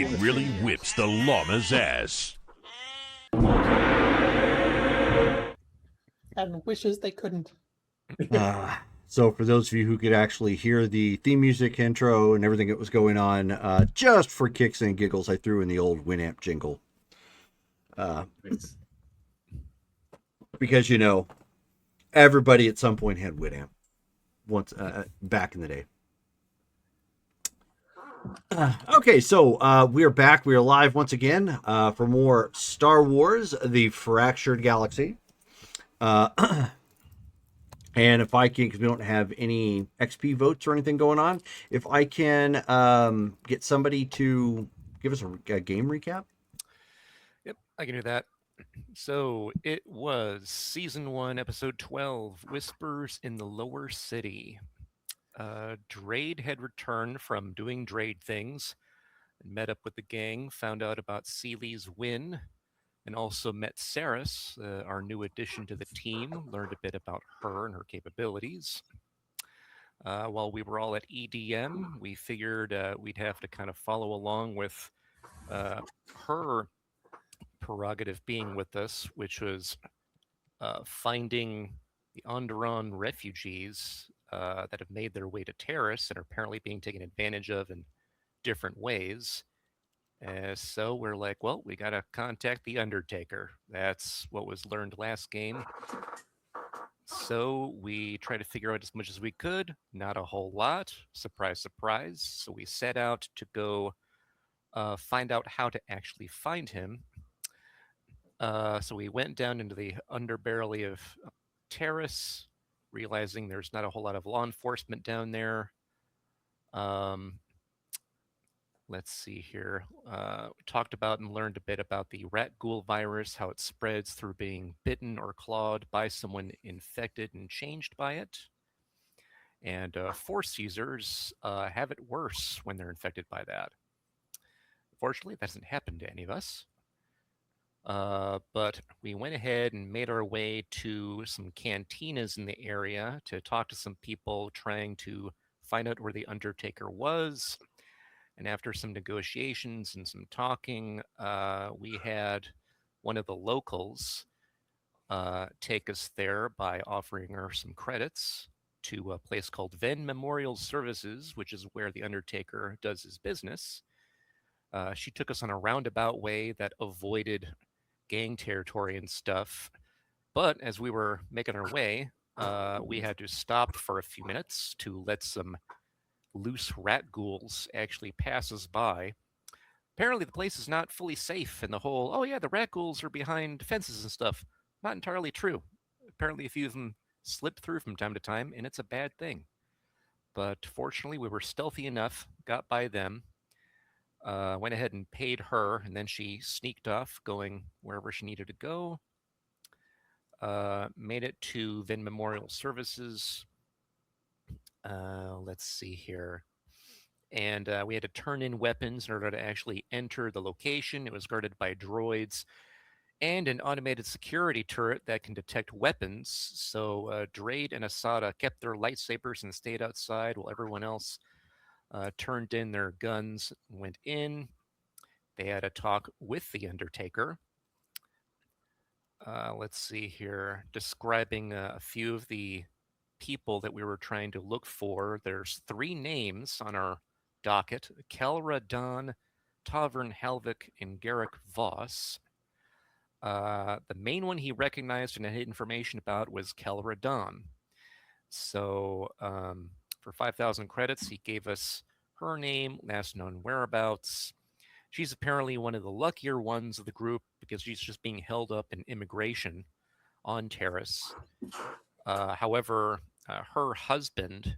It really whips the llama's ass. And wishes they couldn't. So for those of you who could actually hear the theme music intro and everything that was going on, just for kicks and giggles, I threw in the old Winamp jingle. Because, everybody at some point had Winamp once back in the day. Okay, so we are back. We are live once again for more Star Wars: The Fractured Galaxy. And if I can, because we don't have any XP votes or anything going on, if I can get somebody to give us a game recap. Yep, I can do that. So it was Season 1, Episode 12, Whispers in the Lower City. Drade had returned from doing Drade things and met up with the gang, found out about Seely's win, and also met Saris, our new addition to the team, learned a bit about her and her capabilities. While we were all at EDM, we figured we'd have to kind of follow along with her prerogative being with us, which was finding the Onderon refugees that have made their way to Terrace and are apparently being taken advantage of in different ways. So we're like, well, we got to contact the Undertaker. That's what was learned last game. So we tried to figure out as much as we could, not a whole lot. Surprise, surprise. So we set out to go find out how to actually find him. So we went down into the underbelly of Terrace, realizing there's not a whole lot of law enforcement down there. Let's see here. We talked about and learned a bit about the rat ghoul virus, how it spreads through being bitten or clawed by someone infected and changed by it. And Force users have it worse when they're infected by that. Fortunately, that hasn't happened to any of us. But we went ahead and made our way to some cantinas in the area to talk to some people trying to find out where the Undertaker was. And after some negotiations and some talking, we had one of the locals take us there by offering her some credits to a place called Venn Memorial Services, which is where the Undertaker does his business. She took us on a roundabout way that avoided gang territory and stuff. But as we were making our way, we had to stop for a few minutes to let some loose rat ghouls actually pass us by. Apparently, the place is not fully safe, and the whole, oh yeah, the rat ghouls are behind fences and stuff, not entirely true. Apparently, a few of them slip through from time to time, and it's a bad thing. But fortunately, we were stealthy enough, got by them, went ahead and paid her, and then she sneaked off, going wherever she needed to go. Made it to Venn Memorial Services. Let's see here. And we had to turn in weapons in order to actually enter the location. It was guarded by droids and an automated security turret that can detect weapons. So Drade and Asada kept their lightsabers and stayed outside while everyone else turned in their guns and went in. They had a talk with the Undertaker. Let's see here, describing a few of the people that we were trying to look for. There's 3 names on our docket: Kelra Don, Tavern Halvik, and Garrick Voss. The main one he recognized and had information about was Kelra Don. So for 5,000 credits, he gave us her name, last known whereabouts. She's apparently one of the luckier ones of the group because she's just being held up in immigration on Terrace. However, her husband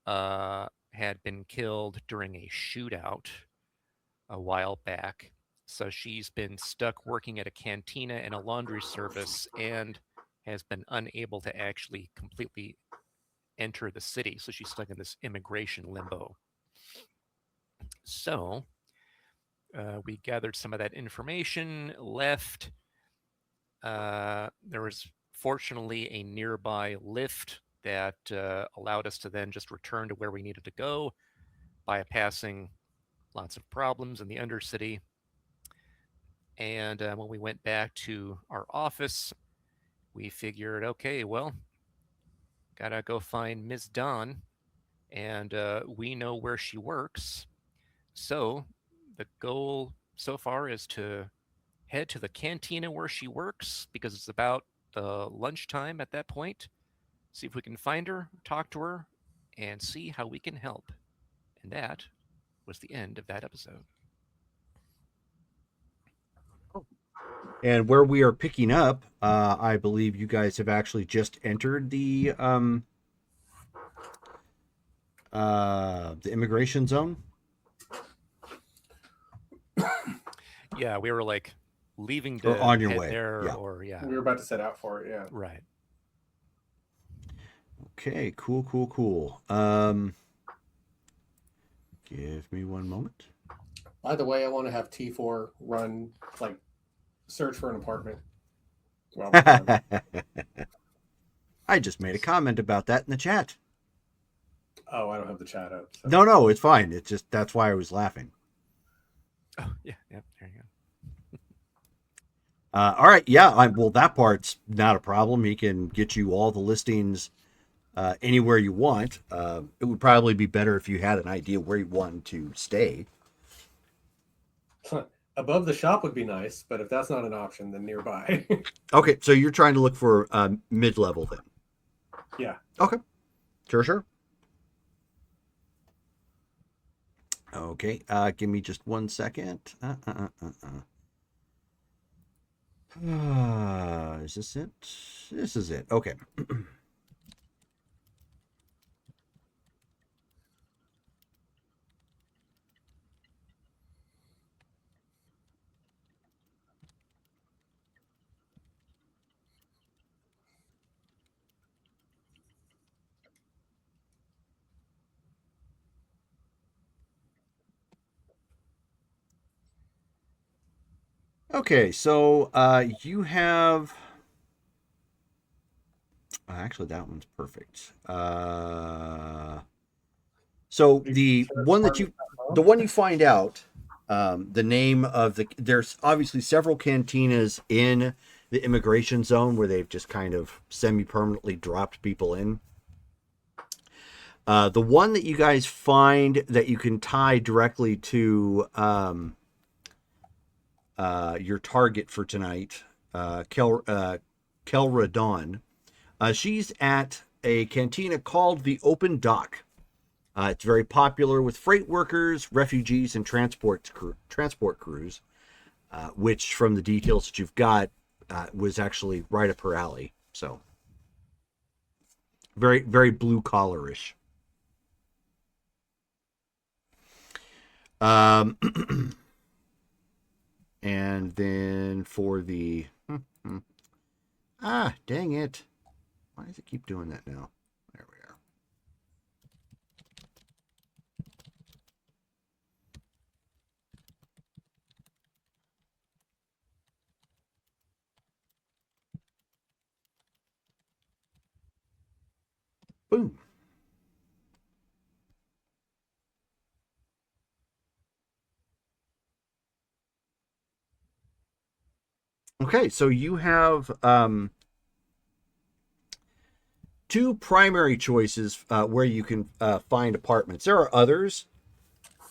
had been killed during a shootout a while back. So she's been stuck working at a cantina and a laundry service and has been unable to actually completely enter the city. So she's stuck in this immigration limbo. So we gathered some of that information, left. There was fortunately a nearby lift that allowed us to then just return to where we needed to go, bypassing lots of problems in the Undercity. And when we went back to our office, we figured, okay, well, gotta go find Ms. Dawn, and we know where she works. So the goal so far is to head to the cantina where she works because it's about the lunchtime at that point. See if we can find her, talk to her, and see how we can help. And that was the end of that episode. And where we are picking up, I believe you guys have actually just entered the immigration zone. Yeah, we were like leaving Or to on your head way, there, yeah. or yeah, We were about to set out for it, yeah. right. Okay, cool. Give me one moment. By the way, I want to have T4 run, like, search for an apartment. Well, I just made a comment about that in the chat. oh, I don't have the chat up. So. No, it's fine. It's just that's why I was laughing. Oh, yeah, there you go. All right, yeah. Well, that part's not a problem. He can get you all the listings anywhere you want. It would probably be better if you had an idea where you wanted to stay. Above the shop would be nice, but if that's not an option, then nearby. Okay, so you're trying to look for mid-level then? Yeah. Okay, sure. Okay, give me just 1 second. Is this it? This is it. Okay. Okay, so you have. Actually, that one's perfect. So the one you find out, the name of there's obviously several cantinas in the immigration zone where they've just kind of semi-permanently dropped people in. The one that you guys find that you can tie directly to your target for tonight, Kelra Dawn. She's at a cantina called the Open Dock. It's very popular with freight workers, refugees, and transport crews, which from the details that you've got was actually right up her alley. So very, very blue collarish. And then for the dang it. Why does it keep doing that now? There we are. Boom. Okay, so you have two primary choices where you can find apartments. There are others,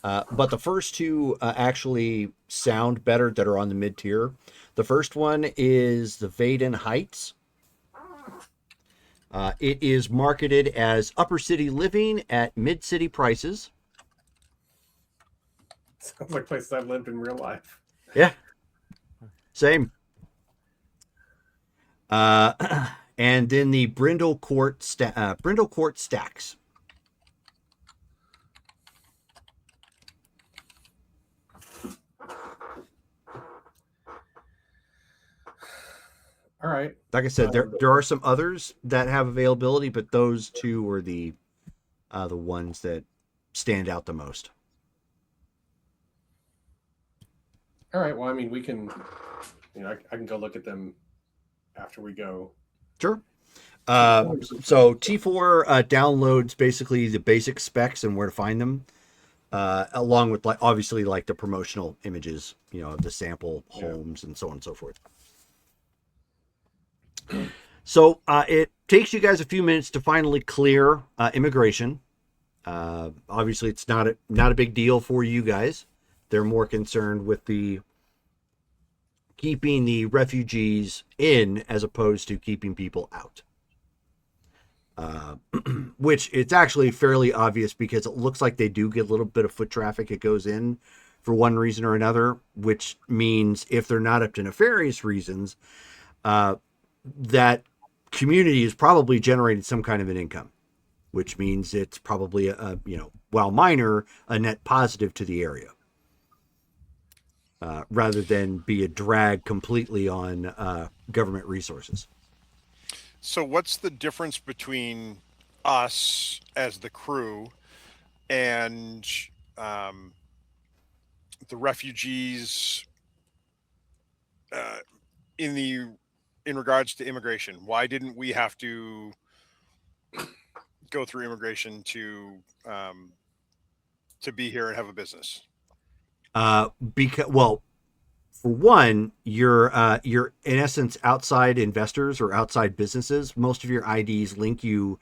but the first two actually sound better that are on the mid-tier. The first one is the Vaden Heights. It is marketed as upper city living at mid-city prices. Sounds like places I've lived in real life. Yeah, same. And then the Brindle Court Stacks. All right. Like I said, there are some others that have availability, but those two are the ones that stand out the most. All right. Well, I mean, we can, I can go look at them after we go. Sure. So T4 downloads basically the basic specs and where to find them. along with like obviously like the promotional images, of the sample homes and so on and so forth. So it takes you guys a few minutes to finally clear immigration. Obviously, it's not a big deal for you guys. They're more concerned with keeping the refugees in as opposed to keeping people out. Which it's actually fairly obvious because it looks like they do get a little bit of foot traffic. It goes in for one reason or another, which means if they're not up to nefarious reasons, that community is probably generating some kind of an income, which means it's probably while minor, a net positive to the area, rather than be a drag completely on government resources. So what's the difference between us as the crew and the refugees in regards to immigration? Why didn't we have to go through immigration to be here and have a business? Well, for one, you're in essence outside investors or outside businesses. Most of your IDs link you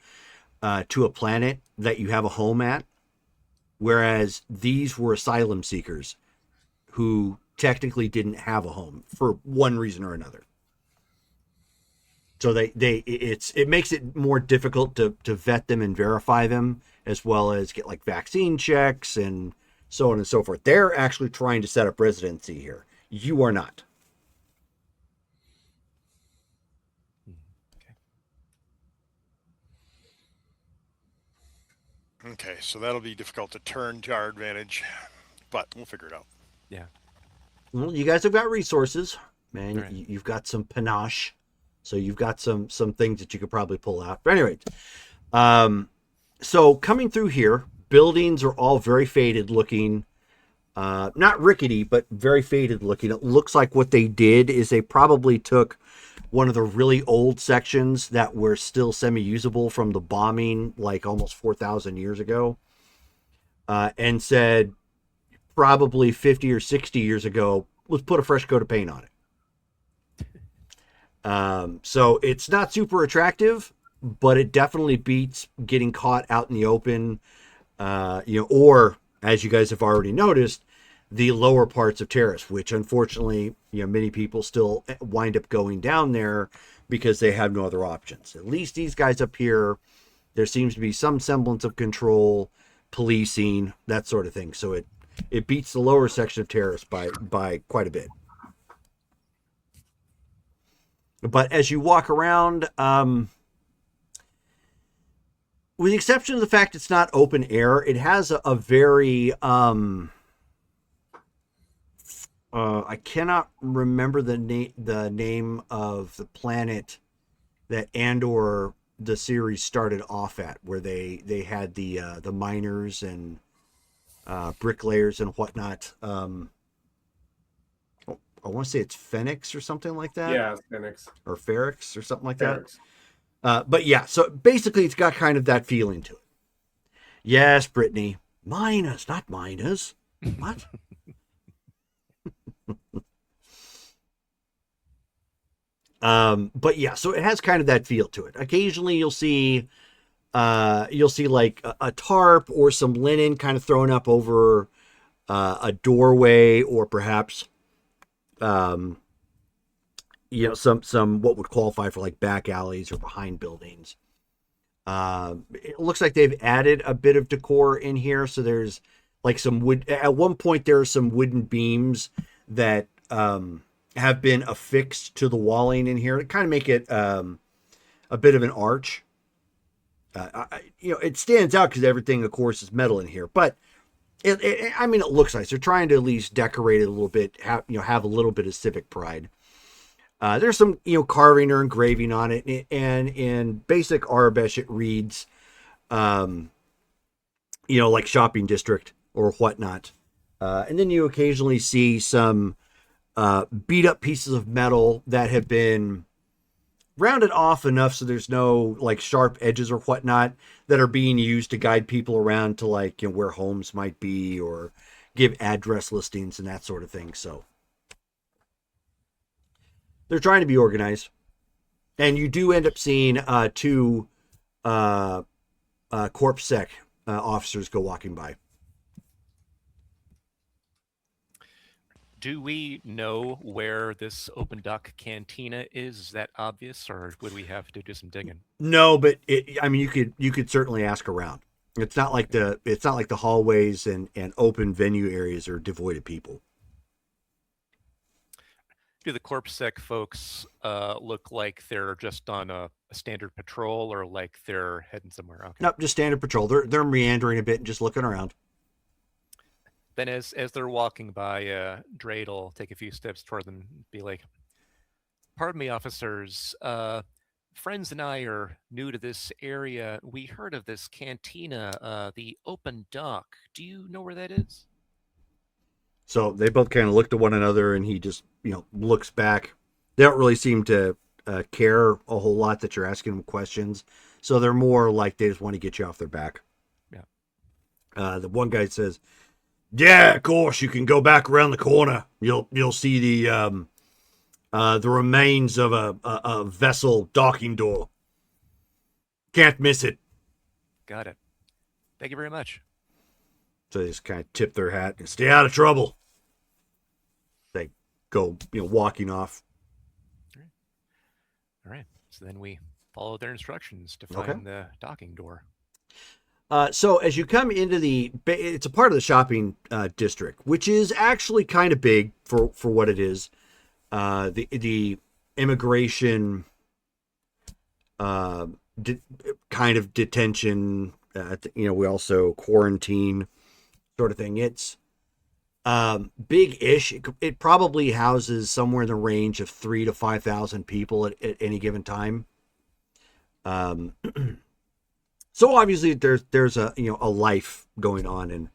to a planet that you have a home at, whereas these were asylum seekers who technically didn't have a home for one reason or another. So it makes it more difficult to vet them and verify them, as well as get like vaccine checks and so on and so forth. They're actually trying to set up residency here. You are not. Okay, so that'll be difficult to turn to our advantage, but we'll figure it out. Yeah. Well, you guys have got resources, man. Right. You've got some panache, so you've got some things that you could probably pull out. But anyway, so coming through here, buildings are all very faded looking. Not rickety, but very faded looking. It looks like what they did is they probably took one of the really old sections that were still semi-usable from the bombing like almost 4,000 years ago, and said probably 50 or 60 years ago, let's put a fresh coat of paint on it. So it's not super attractive, but it definitely beats getting caught out in the open, or as you guys have already noticed, the lower parts of Terrace, which unfortunately, many people still wind up going down there because they have no other options. At least these guys up here, there seems to be some semblance of control, policing, that sort of thing. So it beats the lower section of Terrace by quite a bit. But as you walk around, with the exception of the fact it's not open air, it has a very I cannot remember the name of the planet that Andor the series started off at, where they had the miners and bricklayers and whatnot. I want to say it's Phoenix or something like that. Yeah, Phoenix. Or Ferrix or something like Phoenix. that. But yeah, so basically it's got kind of that feeling to it. Yes, Brittany. Miners, not miners. What? But yeah, so it has kind of that feel to it. Occasionally you'll see like a tarp or some linen kind of thrown up over a doorway, or perhaps some what would qualify for like back alleys or behind buildings. It looks like they've added a bit of decor in here. So there's like some wood. At one point, there are some wooden beams that have been affixed to the walling in here to kind of make it a bit of an arch. It stands out because everything, of course, is metal in here. But it looks nice. They're trying to at least decorate it a little bit. Have a little bit of civic pride. There's some, carving or engraving on it, and in basic Arabic it reads, like shopping district or whatnot. And then you occasionally see some beat up pieces of metal that have been rounded off enough so there's no like sharp edges or whatnot that are being used to guide people around to like, you know, where homes might be or give address listings and that sort of thing. So they're trying to be organized. And you do end up seeing two CorpSec officers go walking by. Do we know where this open dock cantina is? Is that obvious, or would we have to do some digging? No, but I mean, you could certainly ask around. It's not like the hallways and open venue areas are devoid of people. Do the CorpSec folks look like they're just on a standard patrol, or like they're heading somewhere? Okay. Nope, just standard patrol. They're meandering a bit and just looking around. Then as they're walking by, Drade will take a few steps toward them and be like, "Pardon me, officers. Friends and I are new to this area. We heard of this cantina, the open dock. Do you know where that is?" So they both kind of look to one another, and he just, you know, looks back. They don't really seem to care a whole lot that you're asking them questions. So they're more like they just want to get you off their back. Yeah. The one guy says, "Yeah, of course, you can go back around the corner. You'll see the remains of a vessel docking door. Can't miss it." Got it. Thank you very much. So they just kind of tip their hat and stay out of trouble. They go, you know, walking off. All right. So then we follow their instructions to find the docking door. So as you come into it's a part of the shopping district, which is actually kind of big for what it is. The immigration kind of detention, you know, we also quarantine sort of thing. It's big-ish. It probably houses somewhere in the range of 3,000 to 5,000 people at any given time. So obviously there's a, you know, a life going on, and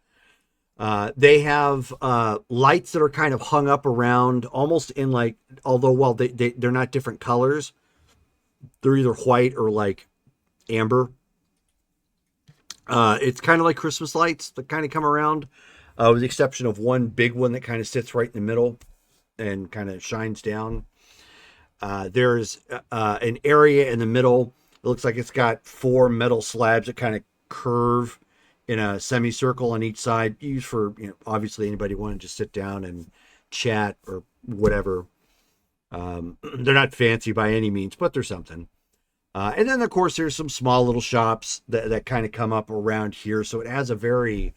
they have lights that are kind of hung up around, almost in like, although while they're not different colors, they're either white or like amber. It's kind of like Christmas lights that kind of come around, with the exception of one big one that kind of sits right in the middle and kind of shines down. There's an area in the middle. It looks like it's got 4 metal slabs that kind of curve in a semicircle on each side, used for, you know, obviously anybody wanting to just sit down and chat or whatever. They're not fancy by any means, but they're something. And then, of course, there's some small little shops that kind of come up around here. So it has a very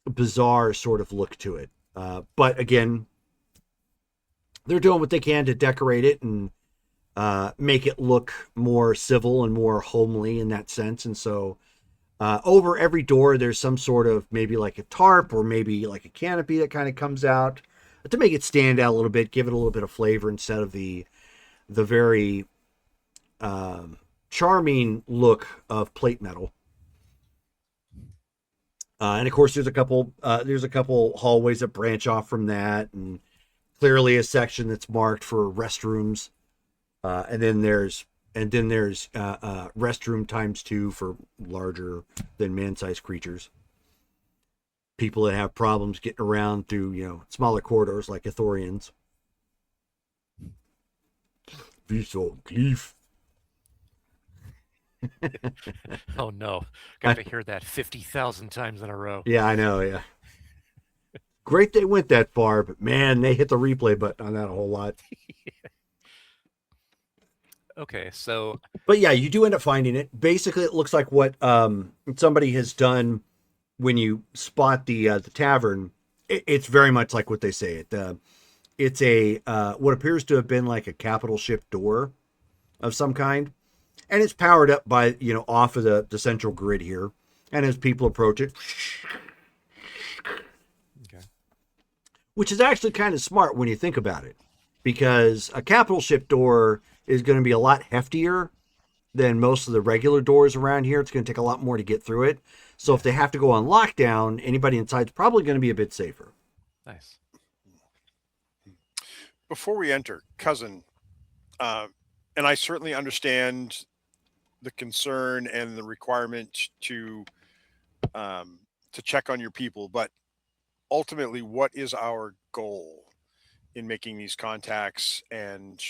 bizarre sort of look to it. But again, they're doing what they can to decorate it and make it look more civil and more homely in that sense. And so over every door, there's some sort of maybe like a tarp or maybe like a canopy that kind of comes out to make it stand out a little bit, give it a little bit of flavor instead of the very charming look of plate metal. And of course, there's a couple hallways that branch off from that, and clearly a section that's marked for restrooms. And then there's restroom times 2 for larger than man-sized creatures. People that have problems getting around through, you know, smaller corridors like Ithorians. Visual Gleef. Oh no, got to hear that 50,000 times in a row. Yeah, I know, yeah. Great they went that far, but man, they hit the replay button on that a whole lot. Okay, so... But yeah, you do end up finding it. Basically, it looks like what somebody has done when you spot the tavern. It's very much like what they say. It's a what appears to have been like a capital ship door of some kind. And it's powered up by, you know, off of the central grid here. And as people approach it, Okay. which is actually kind of smart when you think about it, because a capital ship door is going to be a lot heftier than most of the regular doors around here. It's going to take a lot more to get through it. So if they have to go on lockdown, anybody inside is probably going to be a bit safer. Nice. Before we enter, cousin, And I certainly understand the concern and the requirement to check on your people, but ultimately, what is our goal in making these contacts, and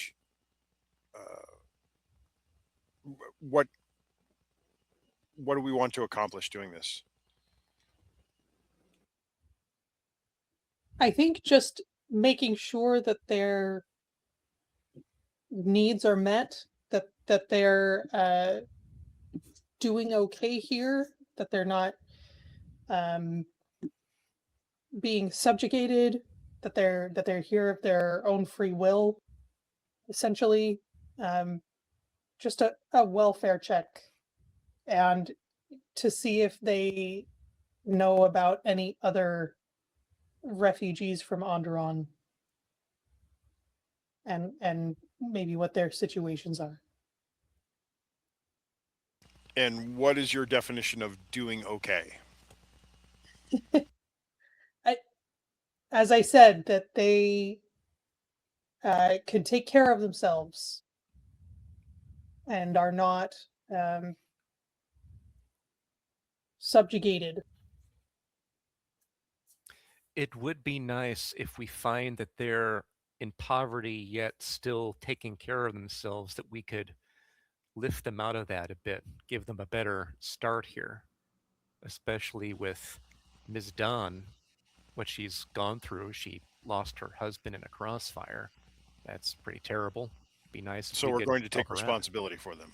what what do we want to accomplish doing this? I think just making sure that their needs are met, that they're doing okay here, that they're not um, being subjugated, that they're here of their own free will, essentially. Just a welfare check, and to see if they know about any other refugees from Onderon, and maybe what their situations are. And what is your definition of doing okay? As I said, that they can take care of themselves and are not subjugated. It would be nice if we find that they're in poverty yet still taking care of themselves, that we could lift them out of that a bit, give them a better start here, especially with Ms. Dawn, what she's gone through. She lost her husband in a crossfire. That's pretty terrible. Be nice if So we we're could going to help take her out. responsibility for them.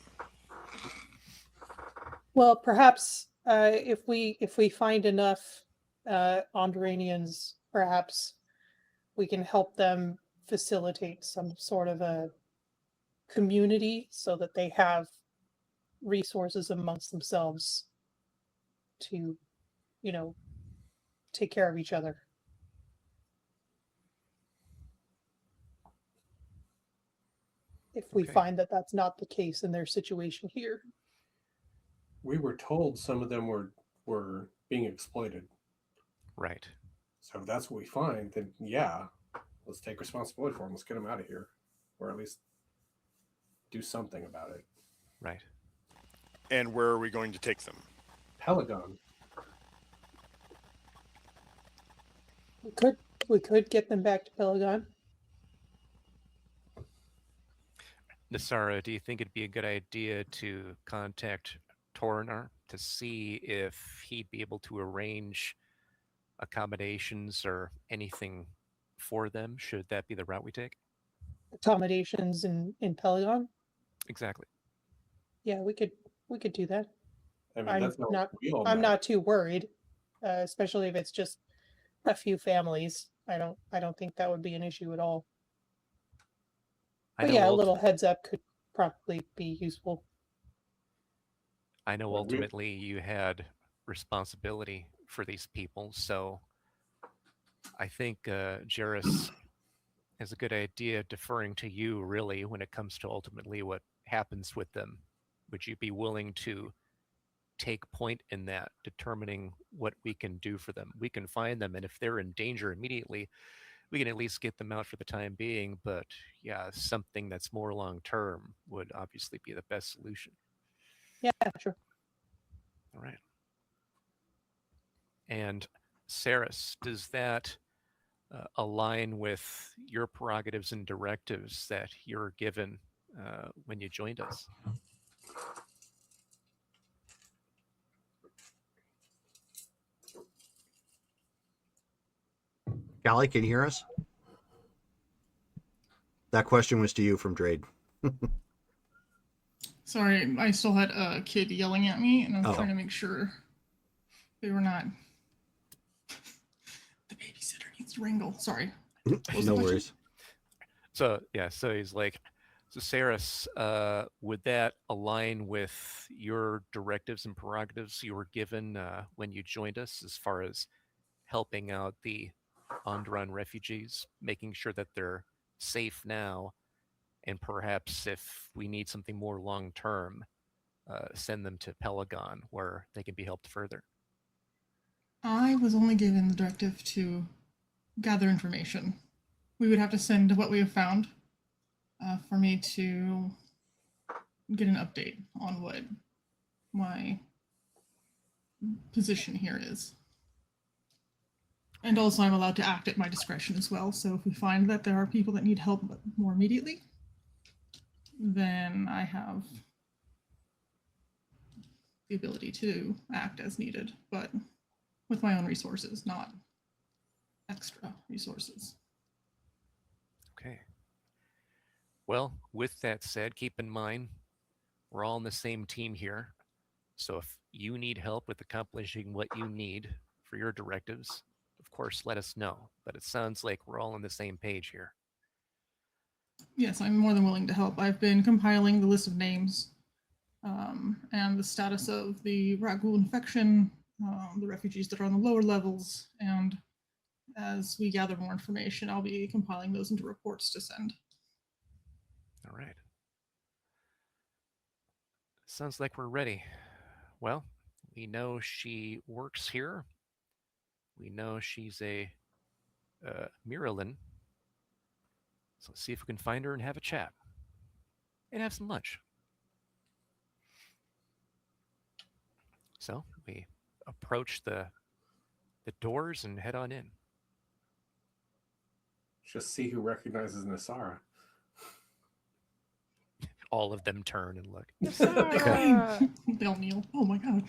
Well, perhaps if we find enough Andoranians, perhaps we can help them facilitate some sort of a community so that they have resources amongst themselves to, take care of each other. If we Okay. find that that's not the case in their situation here. We were told some of them were being exploited. Right. So if that's what we find, then yeah, let's take responsibility for them. Let's get them out of here, or at least do something about it. Right. And where are we going to take them? Pelagon. We could get them back to Pelagon. Nasara, do you think it'd be a good idea to contact Tornar to see if he'd be able to arrange accommodations or anything for them? Should that be the route we take? Accommodations in Pelagon. Exactly. Yeah, we could do that. I mean, I'm that's not. not- We all I'm know. not too worried, especially if it's just a few families. I don't think that would be an issue at all. I But know yeah, a ulti- little heads up could probably be useful. I know Well, we- ultimately you had responsibility for these people, so I think Jairus has a good idea deferring to you, really, when it comes to ultimately what happens with them. Would you be willing to take point in that, determining what we can do for them? We can find them, and if they're in danger immediately, we can at least get them out for the time being. But yeah, something that's more long term would obviously be the best solution. Yeah, sure. All right. And Saris, does that align with your prerogatives and directives that you're given when you joined us? Callie, can you hear us? That question was to you from Drade. Sorry, I still had a kid yelling at me, and I was Oh. trying to make sure they were not. The babysitter needs to wrangle. Sorry. What was the No question? worries. So yeah, so he's like, so Saris, would that align with your directives and prerogatives you were given when you joined us, as far as helping out the Onderon refugees, making sure that they're safe now, and perhaps if we need something more long term, send them to Pelagon where they can be helped further? I was only given the directive to gather information. We would have to send what we have found for me to get an update on what my position here is. And also, I'm allowed to act at my discretion as well. So if we find that there are people that need help more immediately, then I have the ability to act as needed, but with my own resources, not extra resources. Okay. Well, with that said, keep in mind, we're all on the same team here. So if you need help with accomplishing what you need for your directives, of course, let us know. But it sounds like we're all on the same page here. Yes, I'm more than willing to help. I've been compiling the list of names and the status of the Ragul infection, the refugees that are on the lower levels, and as we gather more information, I'll be compiling those into reports to send. All right. Sounds like we're ready. Well, we know she works here. We know she's a Miralyn. So let's see if we can find her and have a chat. And have some lunch. So we approach the doors and head on in. Just see who recognizes Nasara. All of them turn and look. They'll kneel. Oh my god.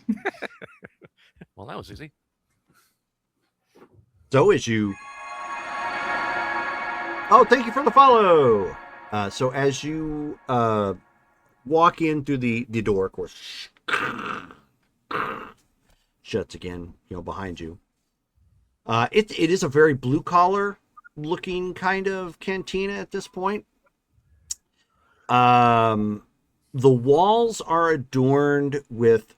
Well, that was easy. So as you... Oh, thank you for the follow! So as you walk in through the door, of course, shuts again, behind you. It is a very blue-collar looking kind of cantina at this point. The walls are adorned with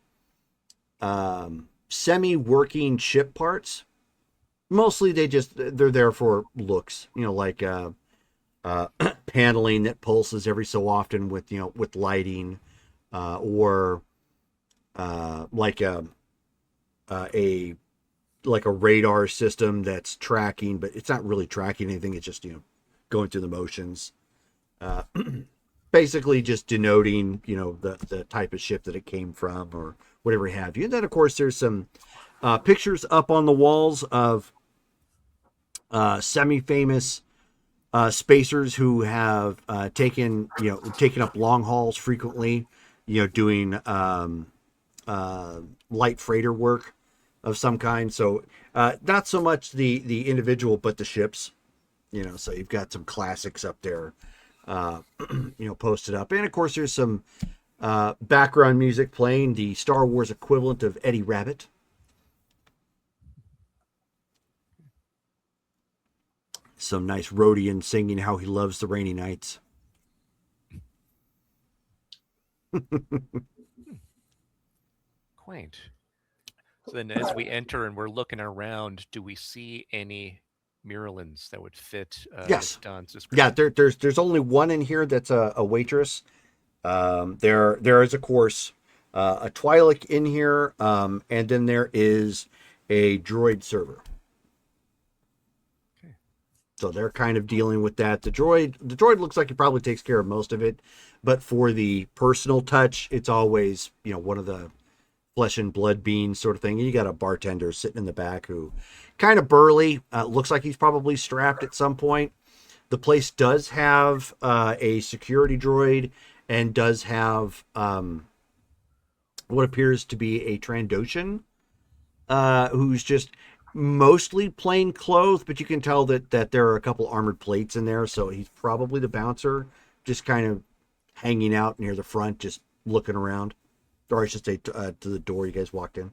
semi-working ship parts. Mostly they're there for looks, like paneling that pulses every so often with lighting, or like a radar system that's tracking, but it's not really tracking anything. It's just going through the motions. Basically just denoting, the type of ship that it came from or whatever have you. And then, of course, there's some pictures up on the walls of semi-famous spacers who have taken up long hauls frequently, doing light freighter work of some kind. So not so much the individual, but the ships. So you've got some classics up there. Posted up. And of course there's some background music playing, the Star Wars equivalent of Eddie Rabbit. Some nice Rodian singing how he loves the rainy nights. Quaint. So then as we enter and we're looking around, do we see any Miralyns that would fit Yes. Don's description? Yeah, there's only one in here that's a waitress. There is, of course, a Twi'lek in here, and then there is a droid server. Okay. So they're kind of dealing with that. The droid looks like he probably takes care of most of it, but for the personal touch, it's always one of the flesh and blood beings sort of thing. You got a bartender sitting in the back who kind of burly, looks like he's probably strapped at some point. The place does have a security droid and does have what appears to be a Trandoshan who's just mostly plain clothes, but you can tell that there are a couple armored plates in there, so he's probably the bouncer, just kind of hanging out near the front, just looking around. Or I should say to the door you guys walked in.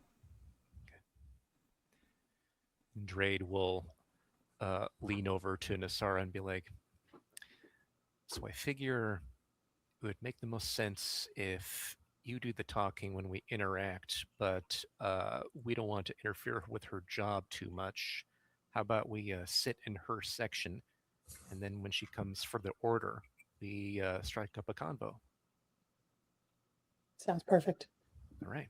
Drade will lean over to Nasara and be like, so I figure it would make the most sense if you do the talking when we interact, but we don't want to interfere with her job too much. How about we sit in her section, and then when she comes for the order, we strike up a convo. Sounds perfect. All right.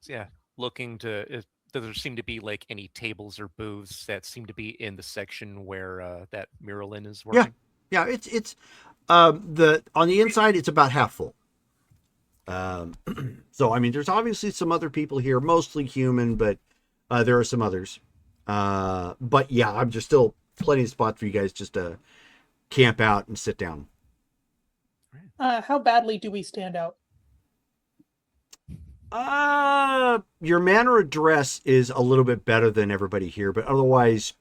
So yeah, looking to... does there seem to be like any tables or booths that seem to be in the section where that Miralyn is working? Yeah, it's the on the inside it's about half full. So I mean, there's obviously some other people here, mostly human, but there are some others. But yeah, I'm just still plenty of spots for you guys just to camp out and sit down. How badly do we stand out? Your manner of dress is a little bit better than everybody here, but otherwise,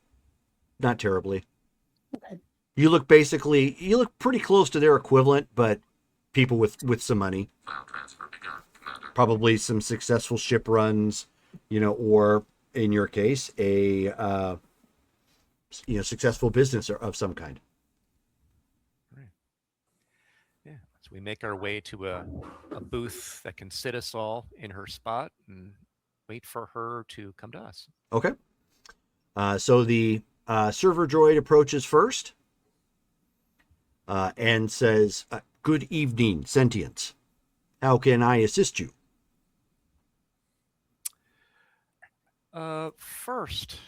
not terribly. Okay. You look pretty close to their equivalent, but people with some money. Probably some successful ship runs, or in your case, a successful business of some kind. Yeah. So we make our way to a booth that can sit us all in her spot and wait for her to come to us. Okay. So the server droid approaches first and says, "Good evening, sentience. How can I assist you?" First,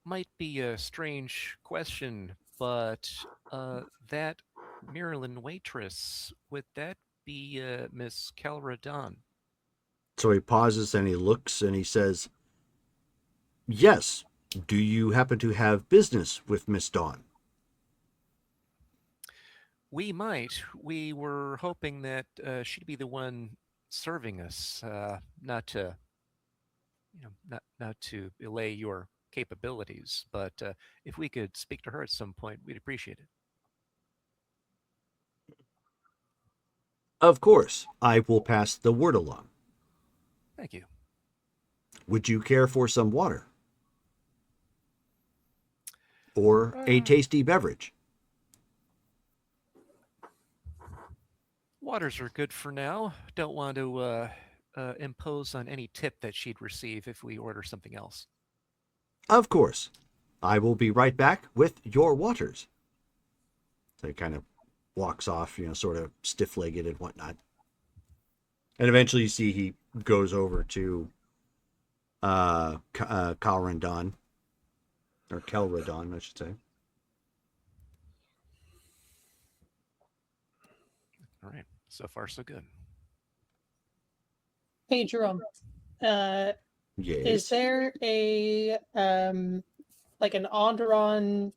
might be a strange question, but that Maryland waitress, would that be Miss Kelradon? So he pauses and he looks and he says, "Yes. Do you happen to have business with Miss Dawn?" We might. We were hoping that she'd be the one serving us, not to, not to belay your capabilities, but if we could speak to her at some point, we'd appreciate it. Of course. I will pass the word along. Thank you. Would you care for some water? Or a tasty beverage? Waters are good for now. Don't want to impose on any tip that she'd receive if we order something else. Of course. I will be right back with your waters. So he kind of walks off, sort of stiff-legged and whatnot. And eventually you see he goes over to Calradon. Or Kelradon, I should say. All right. So far, so good. Hey, Jerome. Yes. Is there a like an Onderon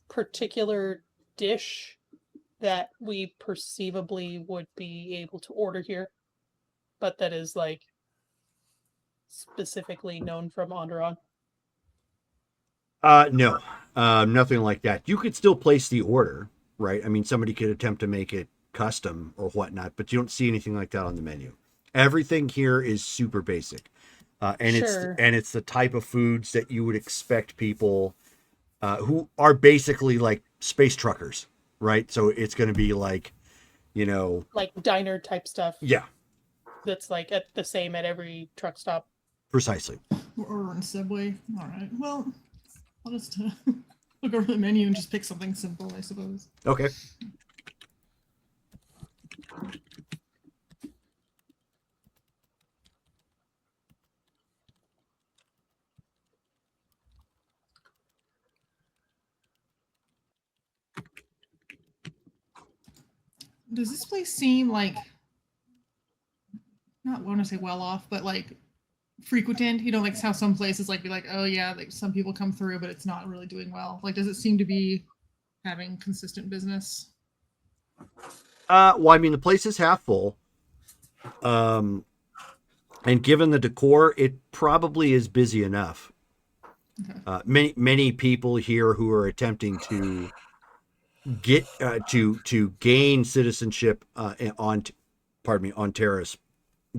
particular dish that we perceivably would be able to order here, but that is like specifically known from Onderon? No. Nothing like that. You could still place the order, right? I mean, somebody could attempt to make it custom or whatnot, but you don't see anything like that on the menu. Everything here is super basic. It's the type of foods that you would expect people who are basically like space truckers, right? So it's going to be like, like diner type stuff. Yeah, That's like at the same at every truck stop. precisely. We're ordering Subway. All right. Well, I'll just look over the menu and just pick something simple, I suppose. Okay. Does this place seem like, not want to say well off, but like frequented? Like how some places like be like, oh yeah, like some people come through, but it's not really doing well. Like, does it seem to be having consistent business? Well, I mean, the place is half full. And given the decor, it probably is busy enough. Okay. Many people here who are attempting to get to gain citizenship on Terrace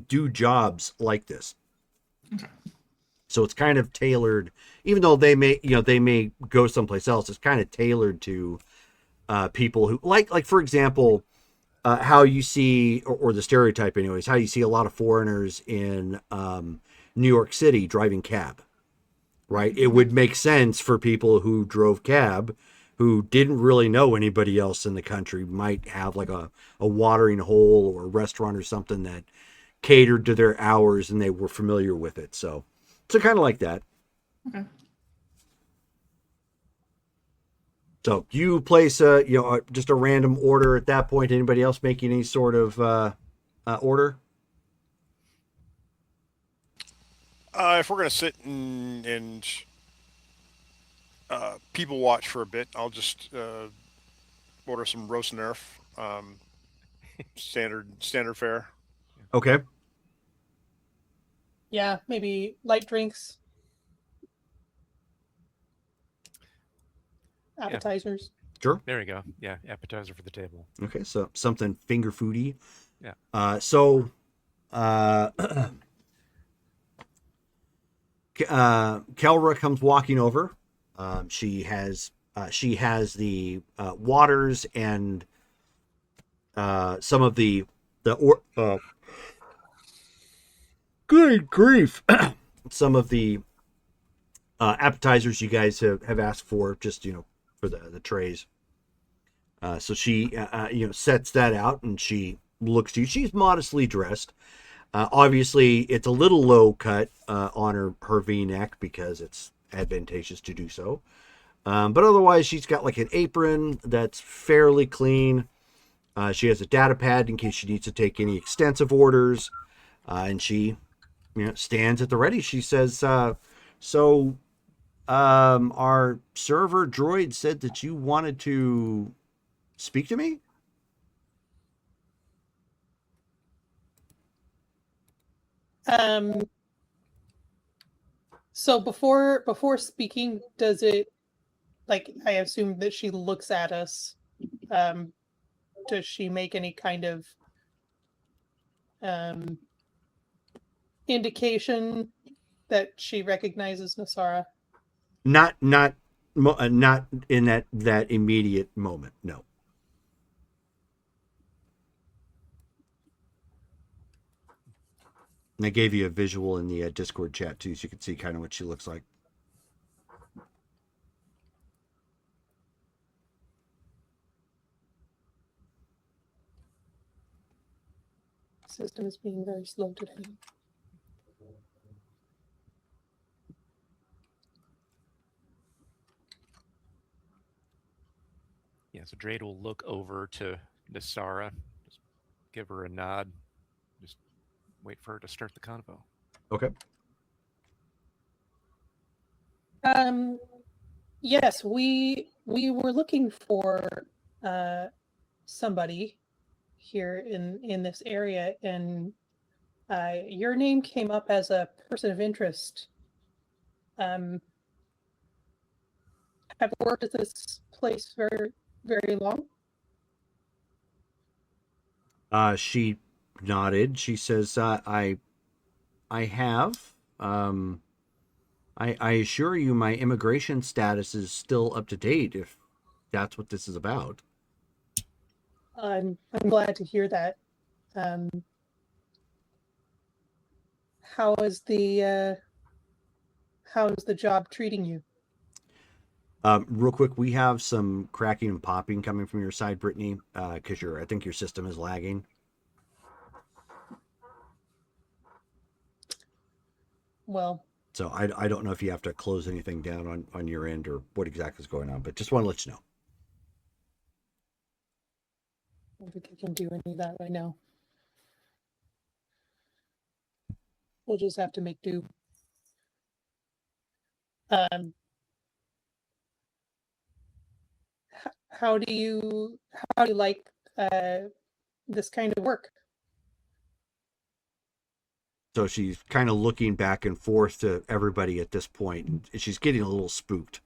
do jobs like this. Okay. So it's kind of tailored, even though they may go someplace else. It's kind of tailored to people who like for example, how you see, or the stereotype anyways, how you see a lot of foreigners in New York City driving cab, right? It would make sense for people who drove cab, who didn't really know anybody else in the country, might have like a watering hole or a restaurant or something that catered to their hours and they were familiar with it. So kind of like that. Okay. So you place just a random order at that point. Anybody else making any sort of order? If we're gonna sit and people watch for a bit, I'll just order some roast nerf, standard fare. Okay. Yeah, maybe light drinks, appetizers. Sure. There we go. Yeah, appetizer for the table. Okay, so something finger foody. Yeah. Kelra comes walking over. She has the waters and some of the good grief, some of the appetizers you guys have asked for, just for the trays. So she sets that out, and she looks to you. She's modestly dressed. Obviously, it's a little low cut on her V-neck because it's advantageous to do so. But otherwise, she's got like an apron that's fairly clean. She has a data pad in case she needs to take any extensive orders. And she stands at the ready. She says, our server droid said that you wanted to speak to me? So before speaking, does it, like, I assume that she looks at us. Does she make any kind of indication that she recognizes Nasara? Not in that immediate moment. No. And I gave you a visual in the Discord chat too, so you can see kind of what she looks like. System is being very slow today. Yeah, so Drade will look over to Nasara, just give her a nod, just wait for her to start the convo. Okay. Yes, we were looking for somebody here in this area, and your name came up as a person of interest. Have you worked at this place very, very long? She nodded. She says, I have. I assure you my immigration status is still up to date, if that's what this is about. I'm glad to hear that. How is the job treating you? Real quick, we have some cracking and popping coming from your side, Brittany, because I think your system is lagging. Well, so I don't know if you have to close anything down on your end or what exactly is going on, but just want to let you know. I don't think I can do any of that right now. We'll just have to make do. How do you like this kind of work? So she's kind of looking back and forth to everybody at this point, and she's getting a little spooked.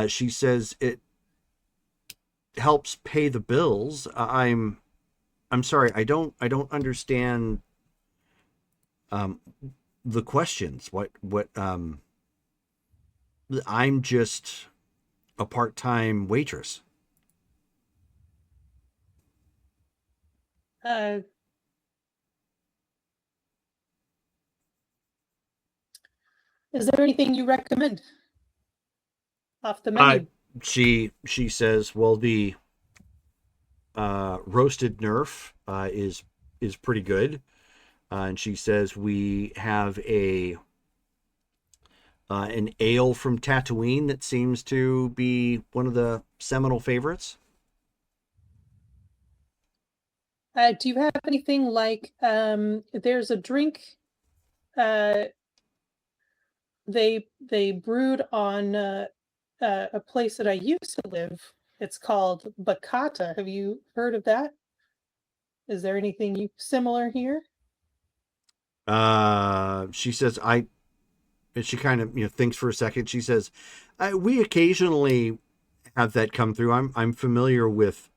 She says it helps pay the bills. I'm sorry, I don't understand the questions. What I'm just a part-time waitress. Is there anything you recommend off the menu? She says, well, the roasted nerf is pretty good. And she says we have a an ale from Tatooine that seems to be one of the seminal favorites. Do you have anything like there's a drink they brewed on a place that I used to live. It's called Bacata. Have you heard of that? Is there anything similar here? She says, she kind of, thinks for a second. She says, we occasionally have that come through. I'm familiar with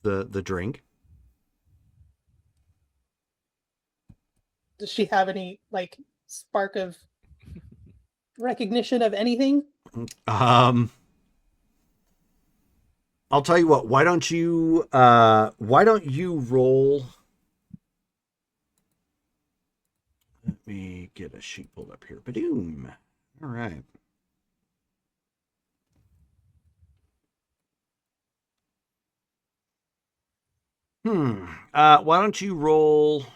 the drink. Does she have any like spark of recognition of anything? I'll tell you what, why don't you roll? Let me get a sheet pulled up here. Badoom. All right. Why don't you roll?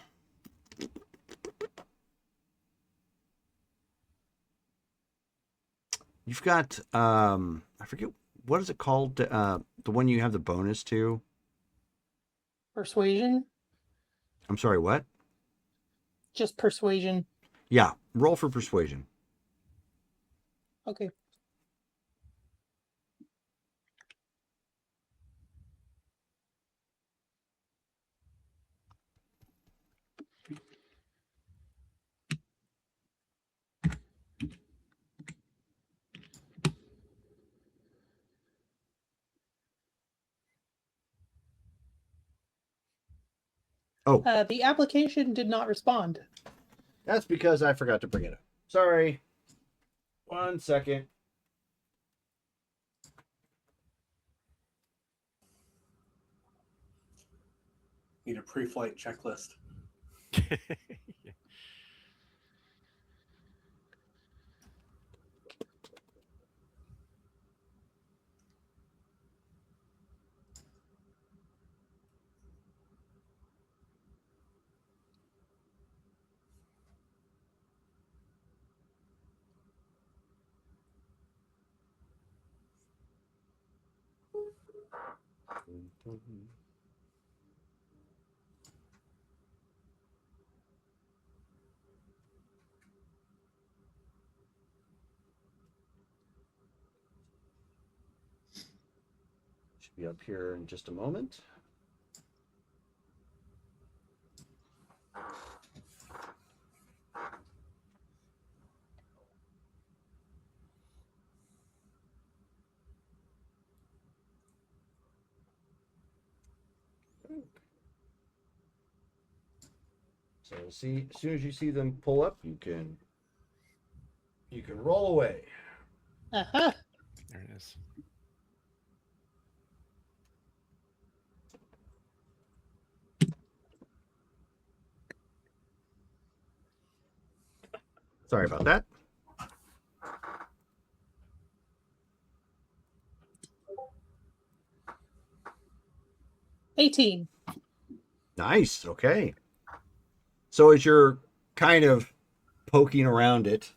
You've got I forget, what is it called? The one you have the bonus to? Persuasion? I'm sorry, what? Just persuasion. Yeah, roll for persuasion. Okay. Oh, The application did not respond. that's because I forgot to bring it up. Sorry. 1 second. Need a pre-flight checklist. Should be up here in just a moment. So see, as soon as you see them pull up, you can roll away. Uh-huh. There it is. Sorry about that. $18. Nice. Okay. So as you're kind of poking around it,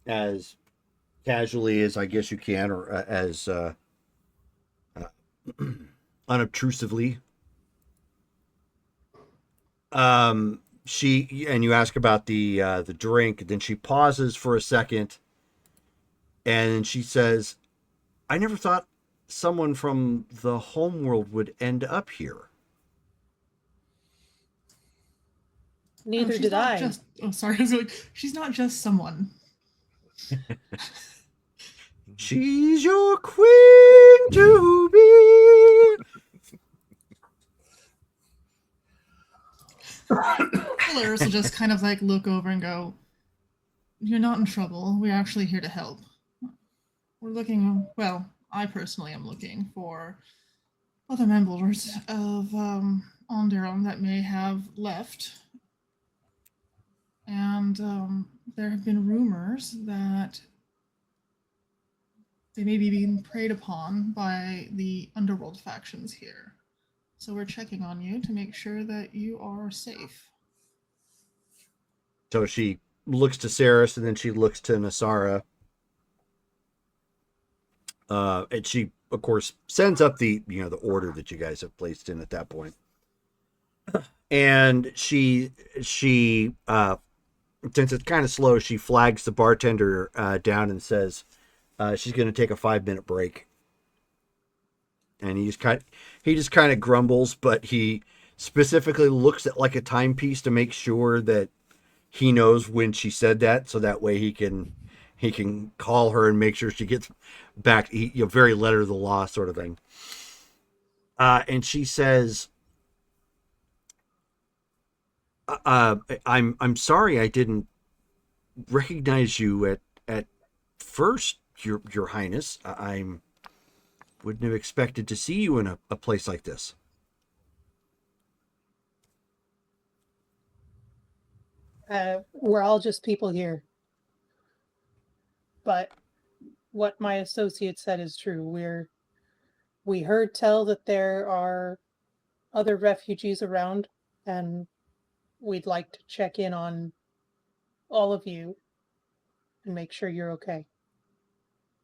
as casually as I guess you can, or as unobtrusively, you ask about the drink, then she pauses for a second, and she says, "I never thought someone from the homeworld would end up here." Neither she's did not I. Oh, sorry. I was like, she's not just someone. She's your queen to be. Polaris will just kind of like look over and go, "You're not in trouble. We're actually here to help. We're looking, well, I personally am looking for other members of Onderon that may have left. And there have been rumors that they may be being preyed upon by the underworld factions here. So we're checking on you to make sure that you are safe." So she looks to Saris, and then she looks to Nasara. And she, of course, sends up the order that you guys have placed in at that point. And she since it's kind of slow, she flags the bartender down and says she's going to take a 5-minute break. And he just kind of grumbles, but he specifically looks at like a timepiece to make sure that he knows when she said that, so that way he can call her and make sure she gets back. Very letter of the law sort of thing. And she says, I'm sorry I didn't recognize you at first, Your Highness. I wouldn't have expected to see you in a place like this. We're all just people here. But what my associate said is true. We heard tell that there are other refugees around, and we'd like to check in on all of you and make sure you're okay.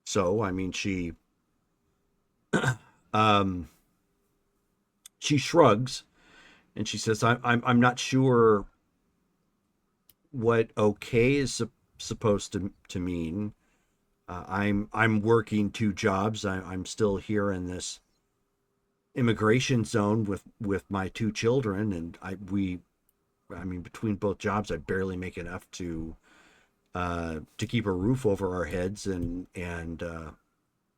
So, I mean, she she shrugs and she says, I'm not sure what okay is supposed to mean. I'm working 2 jobs. I'm still here in this immigration zone with my 2 children, and I mean, between both jobs, I barely make enough to keep a roof over our heads and